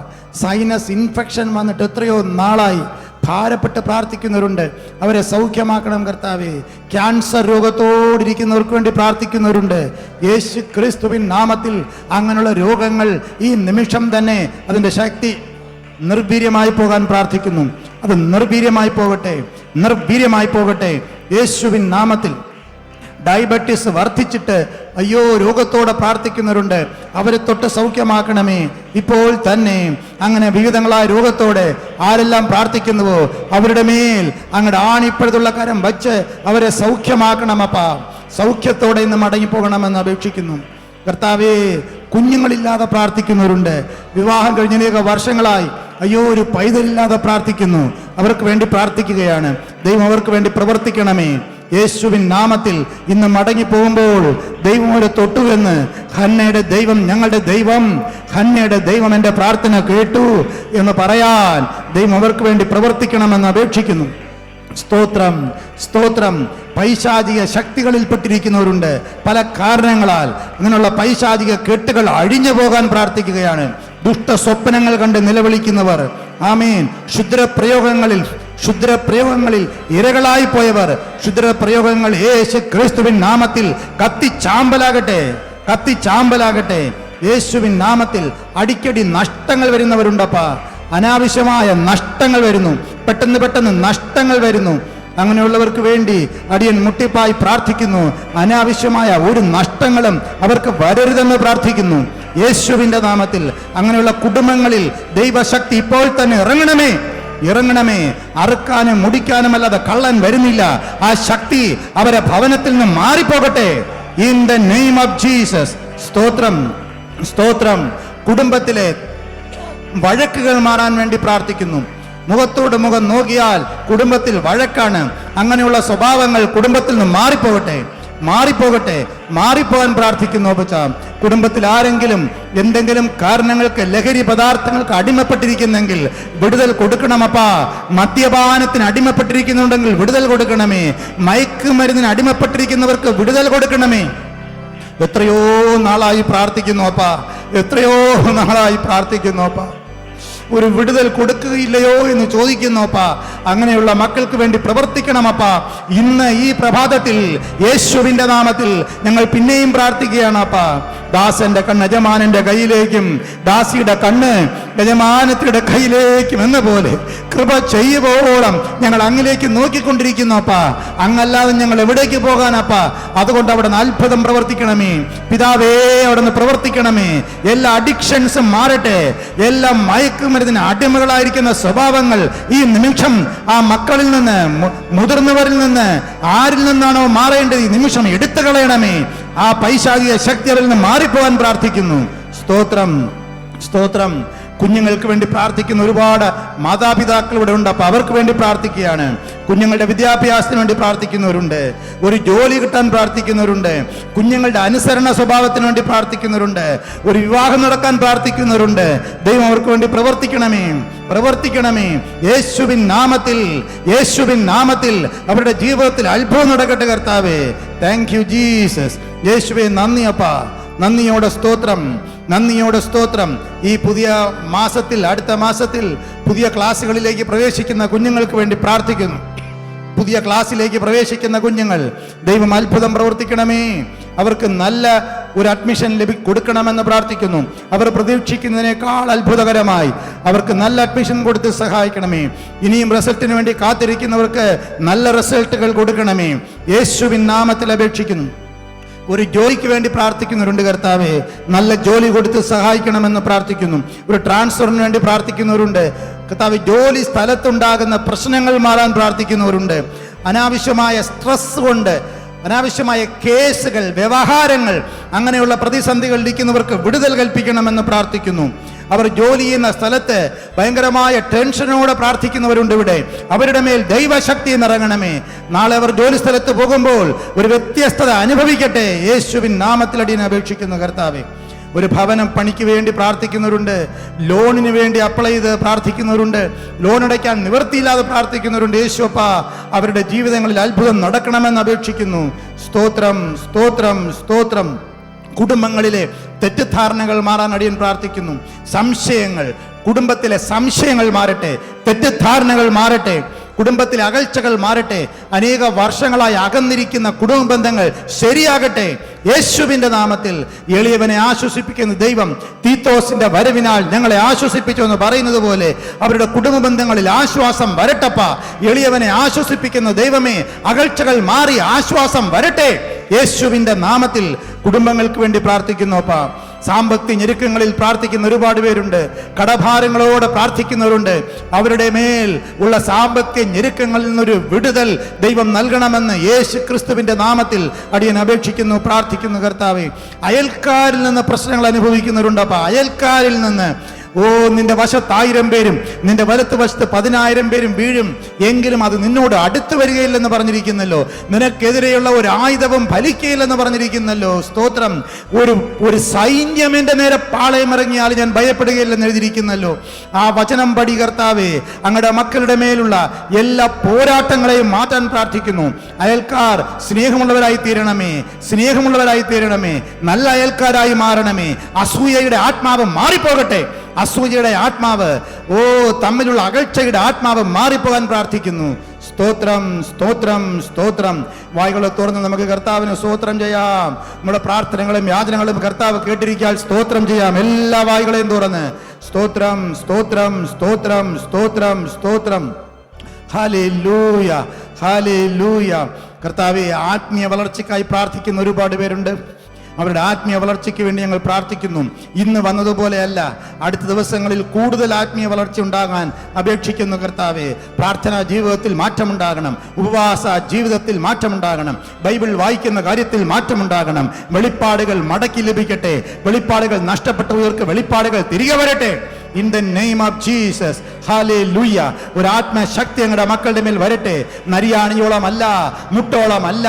സൈനസ് ഇൻഫെക്ഷൻ വന്നിട്ട് എത്രയോ നാളായി ഭാരപ്പെട്ട് പ്രാർത്ഥിക്കുന്നവരുണ്ട്. അവരെ സൗഖ്യമാക്കണം കർത്താവേ. ക്യാൻസർ രോഗത്തോടിരിക്കുന്നവർക്ക് വേണ്ടി പ്രാർത്ഥിക്കുന്നവരുണ്ട്. യേശു ക്രിസ്തുവിൻ നാമത്തിൽ അങ്ങനെയുള്ള രോഗങ്ങൾ ഈ നിമിഷം തന്നെ അതിൻ്റെ ശക്തി നിർവീര്യമായി പോകാൻ പ്രാർത്ഥിക്കുന്നു. അത് നിർവീര്യമായി പോകട്ടെ യേശുവിൻ നാമത്തിൽ. ഡയബറ്റീസ് വർദ്ധിച്ചിട്ട് അയ്യോ രോഗത്തോടെ പ്രാർത്ഥിക്കുന്നവരുണ്ട്. അവരെ തൊട്ട് സൗഖ്യമാക്കണമേ ഇപ്പോൾ തന്നെ. അങ്ങനെ വിവിധങ്ങളായ രോഗത്തോടെ ആരെല്ലാം പ്രാർത്ഥിക്കുന്നുവോ അവരുടെ മേൽ അങ്ങയുടെ ആണിപ്പഴുതുള്ള കരം വച്ച് അവരെ സൗഖ്യമാക്കണമപ്പാ. സൗഖ്യത്തോടെ ഇന്ന് മടങ്ങിപ്പോകണമെന്ന് അപേക്ഷിക്കുന്നു കർത്താവേ. കുഞ്ഞുങ്ങളില്ലാതെ പ്രാർത്ഥിക്കുന്നവരുണ്ട്. വിവാഹം കഴിഞ്ഞ അനേക വർഷങ്ങളായി അയ്യോ ഒരു പൈതലില്ലാതെ പ്രാർത്ഥിക്കുന്നു. അവർക്ക് വേണ്ടി പ്രാർത്ഥിക്കുകയാണ്. ദൈവം അവർക്ക് വേണ്ടി പ്രവർത്തിക്കണമേ യേശുവിൻ നാമത്തിൽ. ഇന്ന് മടങ്ങി പോകുമ്പോൾ ദൈവം അവരെ തൊട്ടുവെന്ന് ഹന്നയുടെ ദൈവം, ഞങ്ങളുടെ ദൈവം, ഹന്നയുടെ ദൈവം എൻ്റെ പ്രാർത്ഥന കേട്ടു എന്ന് പറയാൻ ദൈവം അവർക്ക് വേണ്ടി പ്രവർത്തിക്കണമെന്ന് അപേക്ഷിക്കുന്നു. സ്തോത്രം സ്തോത്രം. പൈശാചിക ശക്തികളിൽപ്പെട്ടിരിക്കുന്നവരുണ്ട്. പല കാരണങ്ങളാൽ അങ്ങനെയുള്ള പൈശാചിക കെട്ടുകൾ അഴിഞ്ഞു പോകാൻ പ്രാർത്ഥിക്കുകയാണ്. ദുഷ്ട സ്വപ്നങ്ങൾ കണ്ട് നിലവിളിക്കുന്നവർ, ആമേൻ. ക്ഷുദ്രപ്രയോഗങ്ങളിൽ ഇരകളായി പോയവർ, ക്ഷുദ്രപ്രയോഗങ്ങൾ യേശു ക്രിസ്തുവിൻ നാമത്തിൽ കത്തിച്ചാമ്പലാകട്ടെ യേശുവിൻ നാമത്തിൽ. അടിക്കടി നഷ്ടങ്ങൾ വരുന്നവരുണ്ടപ്പാ. അനാവശ്യമായ നഷ്ടങ്ങൾ വരുന്നു. പെട്ടെന്ന് നഷ്ടങ്ങൾ വരുന്നു. അങ്ങനെയുള്ളവർക്ക് വേണ്ടി അടിയൻ മുട്ടിപ്പായി പ്രാർത്ഥിക്കുന്നു. അനാവശ്യമായ ഒരു നഷ്ടങ്ങളും അവർക്ക് വരരുതെന്ന് പ്രാർത്ഥിക്കുന്നു യേശുവിൻ്റെ നാമത്തിൽ. അങ്ങനെയുള്ള കുടുംബങ്ങളിൽ ദൈവശക്തി ഇപ്പോൾ തന്നെ ഇറങ്ങണമേ. അറുക്കാനും മുടിക്കാനുമല്ലാതെ കള്ളൻ വരുന്നില്ല. ആ ശക്തി അവരെ ഭവനത്തിൽ നിന്ന് മാറിപ്പോകട്ടെ in the name of Jesus. സ്തോത്രം. കുടുംബത്തിലെ വഴക്കുകൾ മാറാൻ വേണ്ടി പ്രാർത്ഥിക്കുന്നു. മുഖത്തോട് മുഖം നോക്കിയാൽ കുടുംബത്തിൽ വഴക്കാണ്. അങ്ങനെയുള്ള സ്വഭാവങ്ങൾ കുടുംബത്തിൽ നിന്ന് മാറിപ്പോകാൻ പ്രാർത്ഥിക്കുന്നു. കുടുംബത്തിൽ ആരെങ്കിലും എന്തെങ്കിലും കാരണങ്ങൾക്ക് ലഹരി പദാർത്ഥങ്ങൾക്ക് അടിമപ്പെട്ടിരിക്കുന്നെങ്കിൽ വിടുതൽ കൊടുക്കണമപ്പാ. മദ്യപാനത്തിന് അടിമപ്പെട്ടിരിക്കുന്നുണ്ടെങ്കിൽ വിടുതൽ കൊടുക്കണമേ. മയക്കുമരുന്നിന് അടിമപ്പെട്ടിരിക്കുന്നവർക്ക് വിടുതൽ കൊടുക്കണമേ. എത്രയോ നാളായി പ്രാർത്ഥിക്കുന്നു അപ്പാ. ഒരു വിടുതൽ കൊടുക്കുകയില്ലയോ എന്ന് ചോദിക്കുന്നോപ്പാ. അങ്ങനെയുള്ള മക്കൾക്ക് വേണ്ടി പ്രവർത്തിക്കണമപ്പാ. ഇന്ന് ഈ പ്രഭാതത്തിൽ യേശുവിൻ്റെ നാമത്തിൽ ഞങ്ങൾ പിന്നെയും പ്രാർത്ഥിക്കുകയാണ് അപ്പാ. ദാസന്റെ കണ്ണ് യജമാനന്റെ കയ്യിലേക്കും ദാസിയുടെ കണ്ണ് യജമാനത്തിയുടെ കയ്യിലേക്കും എന്ന പോലെ കൃപ ചെയ്യുവോളം ഞങ്ങൾ അങ്ങിലേക്ക് നോക്കിക്കൊണ്ടിരിക്കുന്നു അപ്പാ. അങ്ങല്ലാതെ ഞങ്ങൾ എവിടേക്ക് പോകാനപ്പാ? അതുകൊണ്ട് അവിടെ നിന്ന് അത്ഭുതം പ്രവർത്തിക്കണമേ പിതാവേ. അവിടെ നിന്ന് പ്രവർത്തിക്കണമേ. എല്ലാ അഡിക്ഷൻസും മാറട്ടെ. എല്ലാ മയക്കുമരുന്നിന് അടിമകളായിരിക്കുന്ന സ്വഭാവങ്ങൾ ഈ നിമിഷം ആ മക്കളിൽ നിന്ന്, മുതിർന്നവരിൽ നിന്ന്, ആരിൽ നിന്നാണോ മാറേണ്ടത് ഈ നിമിഷം എടുത്തു കളയണമേ. ആ പൈശാചിക ശക്തി അവരിൽ നിന്ന് മാറിപ്പോകാൻ പ്രാർത്ഥിക്കുന്നു. സ്തോത്രം. കുഞ്ഞുങ്ങൾക്ക് വേണ്ടി പ്രാർത്ഥിക്കുന്ന ഒരുപാട് മാതാപിതാക്കൾ ഇവിടെ ഉണ്ട്. അപ്പോൾ അവർക്ക് വേണ്ടി പ്രാർത്ഥിക്കുകയാണ്. കുഞ്ഞുങ്ങളുടെ വിദ്യാഭ്യാസത്തിന് വേണ്ടി പ്രാർത്ഥിക്കുന്നവരുണ്ട്. ഒരു ജോലി കിട്ടാൻ പ്രാർത്ഥിക്കുന്നവരുണ്ട്. കുഞ്ഞുങ്ങളുടെ അനുസരണ സ്വഭാവത്തിന് വേണ്ടി പ്രാർത്ഥിക്കുന്നവരുണ്ട്. ഒരു വിവാഹം നടക്കാൻ പ്രാർത്ഥിക്കുന്നവരുണ്ട്. ദൈവം അവർക്ക് വേണ്ടി പ്രവർത്തിക്കണമേ യേശുവിൻ നാമത്തിൽ അവരുടെ ജീവിതത്തിൽ അത്ഭുതം നടക്കട്ടെ കർത്താവേ. Thank you Jesus. യേശുവേ നന്ദി അപ്പാ. നന്ദിയോടെ സ്തോത്രം. ഈ പുതിയ മാസത്തിൽ, അടുത്ത മാസത്തിൽ പുതിയ ക്ലാസ്സുകളിലേക്ക് പ്രവേശിക്കുന്ന കുഞ്ഞുങ്ങൾക്ക് വേണ്ടി പ്രാർത്ഥിക്കുന്നു. പുതിയ ക്ലാസ്സിലേക്ക് പ്രവേശിക്കുന്ന കുഞ്ഞുങ്ങൾ ദൈവം അത്ഭുതം പ്രവർത്തിക്കണമേ. അവർക്ക് നല്ല ഒരു അഡ്മിഷൻ കൊടുക്കണമെന്ന് പ്രാർത്ഥിക്കുന്നു. അവർ പ്രതീക്ഷിക്കുന്നതിനേക്കാൾ അത്ഭുതകരമായി അവർക്ക് നല്ല അഡ്മിഷൻ കൊടുത്ത് സഹായിക്കണമേ. ഇനിയും റിസൾട്ടിന് വേണ്ടി കാത്തിരിക്കുന്നവർക്ക് നല്ല റിസൾട്ടുകൾ കൊടുക്കണമേ. യേശുവിൻ നാമത്തിൽ അപേക്ഷിക്കുന്നു. ഒരു ജോലിക്ക് വേണ്ടി പ്രാർത്ഥിക്കുന്നവരുണ്ട് കർത്താവേ, നല്ല ജോലി കൊടുത്ത് സഹായിക്കണമെന്ന് പ്രാർത്ഥിക്കുന്നു. ഒരു ട്രാൻസ്ഫറിന് വേണ്ടി പ്രാർത്ഥിക്കുന്നവരുണ്ട് കർത്താവേ. ജോലി സ്ഥലത്തുണ്ടാകുന്ന പ്രശ്നങ്ങൾ മാറാൻ പ്രാർത്ഥിക്കുന്നവരുണ്ട്. അനാവശ്യമായ സ്ട്രെസ് കൊണ്ട്, അനാവശ്യമായ കേസുകൾ, വ്യവഹാരങ്ങൾ, അങ്ങനെയുള്ള പ്രതിസന്ധികൾ ഇരിക്കുന്നവർക്ക് വിടുതൽ കൽപ്പിക്കണമെന്ന് പ്രാർത്ഥിക്കുന്നു. അവർ ജോലി ചെയ്യുന്ന സ്ഥലത്ത് ഭയങ്കരമായ ടെൻഷനോടെ പ്രാർത്ഥിക്കുന്നവരുണ്ട്. ഇവിടെ അവരുടെ മേൽ ദൈവശക്തി നിറങ്ങണമേ. നാളെ അവർ ജോലി സ്ഥലത്ത് പോകുമ്പോൾ ഒരു വ്യത്യസ്തത അനുഭവിക്കട്ടെ. യേശുവിൻ നാമത്തിൽ അടിയനെ അപേക്ഷിക്കുന്നു കർത്താവേ. ഒരു ഭവനം പണിക്ക് വേണ്ടി പ്രാർത്ഥിക്കുന്നവരുണ്ട്. ലോണിന് വേണ്ടി അപ്ലൈ ചെയ്ത് പ്രാർത്ഥിക്കുന്നവരുണ്ട്. ലോൺ അടയ്ക്കാൻ നിവൃത്തിയില്ലാതെ പ്രാർത്ഥിക്കുന്നവരുണ്ട്. യേശുപ്പ, അവരുടെ ജീവിതങ്ങളിൽ അത്ഭുതം നടക്കണമെന്ന് അപേക്ഷിക്കുന്നു. സ്തോത്രം, സ്തോത്രം, സ്തോത്രം. കുടുംബങ്ങളിലെ തെറ്റിദ്ധാരണകൾ മാറാൻ അടിയൻ പ്രാർത്ഥിക്കുന്നു. സംശയങ്ങൾ, കുടുംബത്തിലെ സംശയങ്ങൾ മാറട്ടെ, തെറ്റിദ്ധാരണകൾ മാറട്ടെ, കുടുംബത്തിലെ അകൽച്ചകൾ മാറട്ടെ. അനേക വർഷങ്ങളായി അകന്നിരിക്കുന്ന കുടുംബ ബന്ധങ്ങൾ ശരിയാകട്ടെ യേശുവിൻ്റെ നാമത്തിൽ. എളിയവനെ ആശ്വസിപ്പിക്കുന്ന ദൈവം തീത്തോസിന്റെ വരവിനാൽ ഞങ്ങളെ ആശ്വസിപ്പിച്ചു എന്ന് പറയുന്നത് പോലെ അവരുടെ കുടുംബ ബന്ധങ്ങളിൽ ആശ്വാസം വരട്ടപ്പ. എളിയവനെ ആശ്വസിപ്പിക്കുന്ന ദൈവമേ, അകൽച്ചകൾ മാറി ആശ്വാസം വരട്ടെ യേശുവിൻ്റെ നാമത്തിൽ. കുടുംബങ്ങൾക്ക് വേണ്ടി പ്രാർത്ഥിക്കുന്നോപ്പാ. സാമ്പത്തിക ഞെരുക്കങ്ങളിൽ പ്രാർത്ഥിക്കുന്ന ഒരുപാട് പേരുണ്ട്. കടഭാരങ്ങളോടെ പ്രാർത്ഥിക്കുന്നവരുണ്ട്. അവരുടെ മേൽ ഉള്ള സാമ്പത്തിക ഞെരുക്കങ്ങളിൽ നിന്നൊരു വിടുതൽ ദൈവം നൽകണമെന്ന് യേശു ക്രിസ്തുവിൻ്റെ നാമത്തിൽ അടിയൻ അപേക്ഷിക്കുന്നു, പ്രാർത്ഥിക്കുന്നു കർത്താവേ. അയൽക്കാരിൽ നിന്ന് പ്രശ്നങ്ങൾ അനുഭവിക്കുന്നവരുണ്ട്. അപ്പം അയൽക്കാരിൽ നിന്ന് നിന്റെ വശത്ത് 1000 പേരും നിന്റെ വലത്ത് വശത്ത് 10,000 പേരും വീഴും, എങ്കിലും അത് നിന്നോട് അടുത്ത് വരികയില്ലെന്ന് പറഞ്ഞിരിക്കുന്നല്ലോ. നിനക്കെതിരെയുള്ള ഒരു ആയുധവും ഫലിക്കുകയില്ലെന്ന് പറഞ്ഞിരിക്കുന്നല്ലോ. സ്തോത്രം. ഒരു സൈന്യം എൻ്റെ നേരെ പാളയമിറങ്ങിയാൽ ഞാൻ ഭയപ്പെടുകയില്ലെന്ന് എഴുതിയിരിക്കുന്നല്ലോ. ആ വചനം പടി കർത്താവേ. അങ്ങയുടെ മക്കളുടെ മേലുള്ള എല്ലാ പോരാട്ടങ്ങളെയും മാറ്റാൻ പ്രാർത്ഥിക്കുന്നു. അയൽക്കാർ സ്നേഹമുള്ളവരായി തീരണമേ, സ്നേഹമുള്ളവരായി തീരണമേ, നല്ല അയൽക്കാരായി മാറണമേ. അസൂയയുടെ ആത്മാവ് മാറിപ്പോകട്ടെ. അസൂയയുടെ ആത്മാവ്, തമ്മിലുള്ള അകൽച്ചയുടെ ആത്മാവ് മാറിപ്പോകാൻ പ്രാർത്ഥിക്കുന്നു. സ്തോത്രം, സ്തോത്രം, സ്തോത്രം. വായ്കളെ തുറന്ന് നമുക്ക് കർത്താവിന് സ്തോത്രം ചെയ്യാം. നമ്മുടെ പ്രാർത്ഥനകളും യാചനകളും കർത്താവ് കേട്ടിരിക്കാൻ സ്തോത്രം ചെയ്യാം. എല്ലാ വായ്കളെയും തുറന്ന് സ്തോത്രം, സ്തോത്രം, സ്തോത്രം, സ്തോത്രം, സ്തോത്രം. Hallelujah, hallelujah. കർത്താവേ, ആത്മീയ വളർച്ചയ്ക്കായി പ്രാർത്ഥിക്കുന്ന ഒരുപാട് പേരുണ്ട്. അവരുടെ ആത്മീയ വളർച്ചയ്ക്ക് വേണ്ടി ഞങ്ങൾ പ്രാർത്ഥിക്കുന്നു. ഇന്ന് വന്നതുപോലെയല്ല, അടുത്ത ദിവസങ്ങളിൽ കൂടുതൽ ആത്മീയ വളർച്ച ഉണ്ടാകാൻ അപേക്ഷിക്കുന്നു കർത്താവേ. പ്രാർത്ഥനാ ജീവിതത്തിൽ മാറ്റമുണ്ടാകണം, ഉപവാസ ജീവിതത്തിൽ മാറ്റമുണ്ടാകണം, ബൈബിൾ വായിക്കുന്ന കാര്യത്തിൽ മാറ്റമുണ്ടാകണം. വെളിപ്പാടുകൾ മടക്കി ലഭിക്കട്ടെ. വെളിപ്പാടുകൾ നഷ്ടപ്പെട്ടവർക്ക് വെളിപ്പാടുകൾ തിരികെ വരട്ടെ. In the name of Jesus. Hallelujah. ഒരു ആത്മശക്തി ഞങ്ങളുടെ മക്കളുടെ മേൽ വരട്ടെ. നരിയാണിയോളമല്ല, മുട്ടോളമല്ല,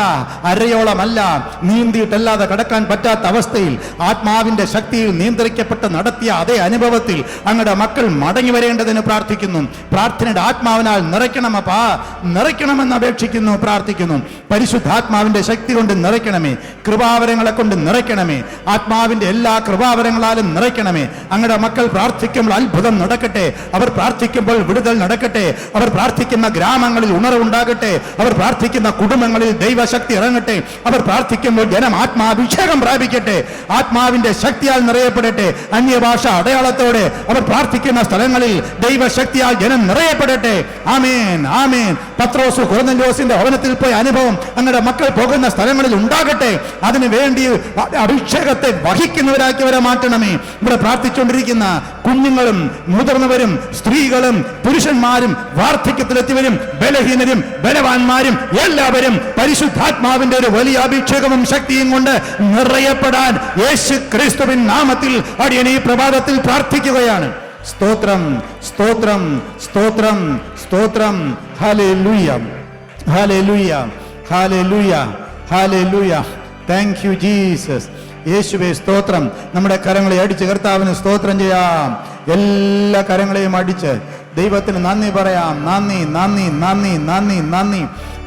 അരയോളമല്ല, നീന്തിയിട്ടല്ലാതെ കടക്കാൻ പറ്റാത്ത അവസ്ഥയിൽ ആത്മാവിന്റെ ശക്തിയിൽ നിയന്ത്രിക്കപ്പെട്ട് നടത്തിയ അതേ അനുഭവത്തിൽ അങ്ങയുടെ മക്കൾ മടങ്ങി വരേണ്ടതിന് പ്രാർത്ഥിക്കുന്നു. പ്രാർത്ഥനയുടെ ആത്മാവിനാൽ നിറയ്ക്കണമപ്പാ, നിറയ്ക്കണമെന്ന് അപേക്ഷിക്കുന്നു, പ്രാർത്ഥിക്കുന്നു. പരിശുദ്ധാത്മാവിന്റെ ശക്തി കൊണ്ട് നിറയ്ക്കണമേ. കൃപാവരങ്ങളെ കൊണ്ട് നിറയ്ക്കണമേ. ആത്മാവിന്റെ എല്ലാ കൃപാവരങ്ങളാലും നിറയ്ക്കണമേ. അങ്ങയുടെ മക്കൾ പ്രാർത്ഥിക്കുമ്പോൾ അത്ഭുതം നടക്കട്ടെ. അവർ പ്രാർത്ഥിക്കുമ്പോൾ വിടുതൽ നടക്കട്ടെ. അവർ പ്രാർത്ഥിക്കുന്ന ഗ്രാമങ്ങളിൽ ഉണർവുണ്ടാകട്ടെ. അവർ പ്രാർത്ഥിക്കുന്ന കുടുംബങ്ങളിൽ ദൈവശക്തി ഇറങ്ങട്ടെ. അവർ പ്രാർത്ഥിക്കുമ്പോൾ ജനം ആത്മാഭിഷേകം പ്രാപിക്കട്ടെ. ആത്മാവിന്റെ ശക്തിയാൽ നിറയപ്പെടട്ടെ. അന്യഭാഷ അടയാളത്തോടെ അവർ പ്രാർത്ഥിക്കുന്ന സ്ഥലങ്ങളിൽ ദൈവശക്തിയാൽ ജനം നിറയപ്പെടട്ടെ. ആമേൻ, ആമേൻ. പത്രോസ് കൊർന്നല്യോസിന്റെ ഭവനത്തിൽ പോയ അനുഭവം അങ്ങയുടെ മക്കൾ പോകുന്ന സ്ഥലങ്ങളിൽ ഉണ്ടാകട്ടെ. അതിനു വേണ്ടി അഭിഷേകത്തെ വഹിക്കുന്നവരാക്കിയവരെ മാറ്റണമേ. ഇവിടെ പ്രാർത്ഥിച്ചുകൊണ്ടിരിക്കുന്ന കുഞ്ഞുങ്ങളും മുതിർന്നവരും സ്ത്രീകളും പുരുഷന്മാരും വാർദ്ധക്യത്തിലെത്തിയവരും ബലഹീനരും ബലവാന്മാരും എല്ലാവരും പരിശുദ്ധാത്മാവിന്റെ ഒരു വലിയ അഭിഷേകവും ശക്തിയും കൊണ്ട് നിറയപ്പെടാൻ യേശു ക്രിസ്തുവിൻ നാമത്തിൽ അടിയൻ ഈ പ്രഭാതത്തിൽ പ്രാർത്ഥിക്കുകയാണ്. സ്തോത്രം, സ്തോത്രം, സ്തോത്രം, സ്തോത്രം. Hallelujah, hallelujah, hallelujah, hallelujah. Thank you Jesus. യേശുവേ സ്തോത്രം. നമ്മുടെ കരങ്ങളെ അടിച്ച് കർത്താവിന് സ്തോത്രം ചെയ്യാം. എല്ലാ കരങ്ങളെയും അടിച്ച് ദൈവത്തിന് നന്ദി പറയാം. നന്ദി, നന്ദി, നന്ദി, നന്ദി, നന്ദി.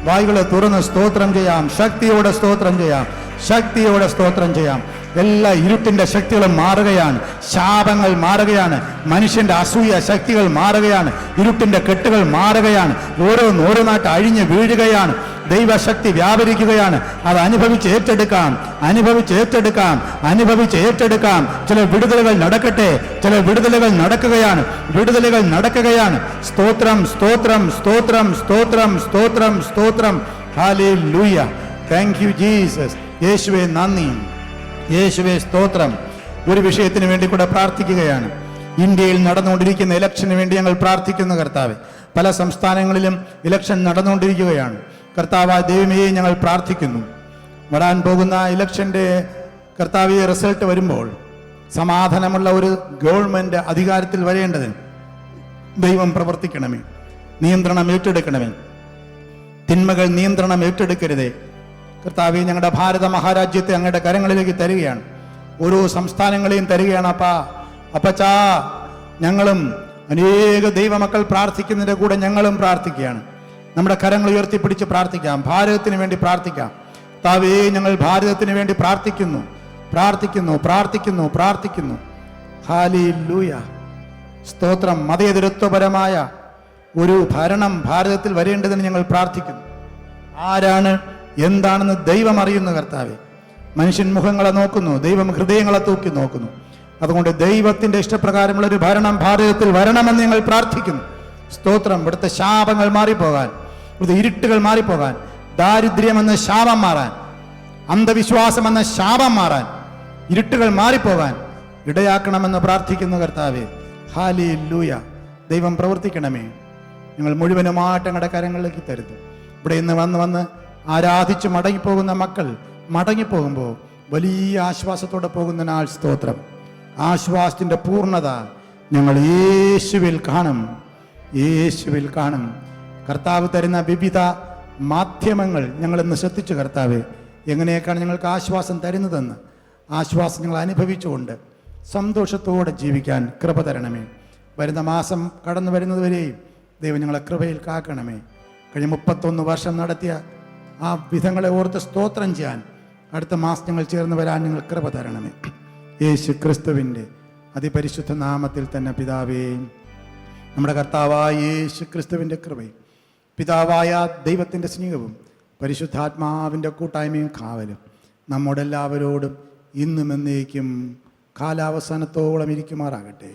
വായുകളെ തുറന്ന് സ്തോത്രം ചെയ്യാം. ശക്തിയോടെ സ്തോത്രം ചെയ്യാം. ശക്തിയോടെ സ്തോത്രം ചെയ്യാം. എല്ലാ ഇരുട്ടിൻ്റെ ശക്തികളും മാറുകയാണ്. ശാപങ്ങൾ മാറുകയാണ്. മനുഷ്യൻ്റെ അസൂയ ശക്തികൾ മാറുകയാണ്. ഇരുട്ടിൻ്റെ കെട്ടുകൾ മാറുകയാണ്. ഓരോന്നായിട്ട് അഴിഞ്ഞ് വീഴുകയാണ്. ദൈവശക്തി വ്യാപരിക്കുകയാണ്. അത് അനുഭവിച്ച് ഏറ്റെടുക്കാം. ചില വിടുതലുകൾ നടക്കട്ടെ. ചില വിടുതലുകൾ നടക്കുകയാണ്. സ്തോത്രം. ഹല്ലേലൂയ. Thank you Jesus. യേശുവേ നന്ദി. യേശുവേ സ്തോത്രം. ഒരു വിഷയത്തിന് വേണ്ടി കൂടെ പ്രാർത്ഥിക്കുകയാണ്. ഇന്ത്യയിൽ നടന്നുകൊണ്ടിരിക്കുന്ന ഇലക്ഷന് വേണ്ടി ഞങ്ങൾ പ്രാർത്ഥിക്കുന്നു കർത്താവേ. പല സംസ്ഥാനങ്ങളിലും ഇലക്ഷൻ നടന്നുകൊണ്ടിരിക്കുകയാണ്. കർത്താവായ ദൈവമേ, ഞങ്ങൾ പ്രാർത്ഥിക്കുന്നു. വരാൻ പോകുന്ന ഇലക്ഷൻ്റെ കർത്താവേ റിസൾട്ട് വരുമ്പോൾ സമാധാനമുള്ള ഒരു ഗവൺമെൻറ് അധികാരത്തിൽ വരേണ്ടതിന് ദൈവം പ്രവർത്തിക്കണമേ. നിയന്ത്രണം ഏറ്റെടുക്കണമേ. തിന്മകൾ നിയന്ത്രണം ഏറ്റെടുക്കരുതേ. കർത്താവേ, ഞങ്ങളുടെ ഭാരത മഹാരാജ്യത്തെ അങ്ങയുടെ കരങ്ങളിലേക്ക് തരികയാണ്. ഓരോ സംസ്ഥാനങ്ങളെയും തരികയാണ്. അപ്പച്ചാ, ഞങ്ങളും അനേക ദൈവമക്കൾ പ്രാർത്ഥിക്കുന്നതിൻ്റെ കൂടെ ഞങ്ങളും പ്രാർത്ഥിക്കുകയാണ്. നമ്മുടെ കരങ്ങൾ ഉയർത്തിപ്പിടിച്ച് പ്രാർത്ഥിക്കാം. ഭാരതത്തിന് വേണ്ടി പ്രാർത്ഥിക്കാം. കർത്താവേ, ഞങ്ങൾ ഭാരതത്തിന് വേണ്ടി പ്രാർത്ഥിക്കുന്നു. ഹല്ലേലൂയ. സ്തോത്രം. മതേതരത്വപരമായ ഒരു ഭരണം ഭാരതത്തിൽ വരേണ്ടതിന് ഞങ്ങൾ പ്രാർത്ഥിക്കുന്നു. ആരാണ് എന്താണെന്ന് ദൈവം അറിയുന്നു കർത്താവേ. മനുഷ്യൻ മുഖങ്ങളെ നോക്കുന്നു, ദൈവം ഹൃദയങ്ങളെ തൂക്കി നോക്കുന്നു. അതുകൊണ്ട് ദൈവത്തിൻ്റെ ഇഷ്ടപ്രകാരമുള്ള ഒരു ഭരണം ഭാരതത്തിൽ വരണമെന്ന് ഞങ്ങൾ പ്രാർത്ഥിക്കുന്നു. സ്തോത്രം. ഇവിടുത്തെ ശാപങ്ങൾ മാറിപ്പോകാൻ, ഇവിടുത്തെ ഇരുട്ടുകൾ മാറിപ്പോകാൻ, ദാരിദ്ര്യമെന്ന ശാപം മാറാൻ, അന്ധവിശ്വാസമെന്ന ശാപം മാറാൻ, ഇരുട്ടുകൾ മാറിപ്പോകാൻ ഇടയാക്കണമെന്ന് പ്രാർത്ഥിക്കുന്നു കർത്താവേ. ഹല്ലേലൂയ. ദൈവം പ്രവർത്തിക്കണമേ. ഞങ്ങൾ മുഴുവനുമായിട്ട് ഞങ്ങളുടെ കരങ്ങളിലേക്ക് തരുന്നു. ഇവിടെ ഇന്ന് വന്ന് ആരാധിച്ച് മടങ്ങിപ്പോകുന്ന മക്കൾ മടങ്ങിപ്പോകുമ്പോൾ വലിയ ആശ്വാസത്തോടെ പോകുന്ന നാൾ സ്തോത്രം. ആശ്വാസത്തിൻ്റെ പൂർണ്ണത ഞങ്ങൾ യേശുവിൽ കാണും. കർത്താവ് തരുന്ന വിവിധ മാധ്യമങ്ങൾ ഞങ്ങളിന്ന് ശ്രദ്ധിച്ചു കർത്താവേ. എങ്ങനെയൊക്കെയാണ് ഞങ്ങൾക്ക് ആശ്വാസം തരുന്നതെന്ന് ആശ്വാസം ഞങ്ങൾ അനുഭവിച്ചുകൊണ്ട് സന്തോഷത്തോടെ ജീവിക്കാൻ കൃപ തരണമേ. വരുന്ന മാസം കടന്നു വരുന്നതുവരെയും ദൈവം ഞങ്ങളെ കൃപയിൽ കാക്കണമേ. കഴിഞ്ഞ 31 വർഷം നടത്തിയ ആ വിധങ്ങളെ ഓർത്ത് സ്തോത്രം ചെയ്യാൻ അടുത്ത മാസം ഞങ്ങൾ ചേർന്ന് വരാൻ ഞങ്ങൾ കൃപ തരണമേ. യേശു ക്രിസ്തുവിൻ്റെ അതിപരിശുദ്ധ നാമത്തിൽ തന്നെ പിതാവേ, നമ്മുടെ കർത്താവായ യേശു ക്രിസ്തുവിൻ്റെ കൃപയും പിതാവായ ദൈവത്തിൻ്റെ സ്നേഹവും പരിശുദ്ധാത്മാവിൻ്റെ കൂട്ടായ്മയും കാവലും നമ്മോടെല്ലാവരോടും ഇന്നും എന്നേക്കും കാലാവസാനത്തോളം ഇരിക്കുമാറാകട്ടെ.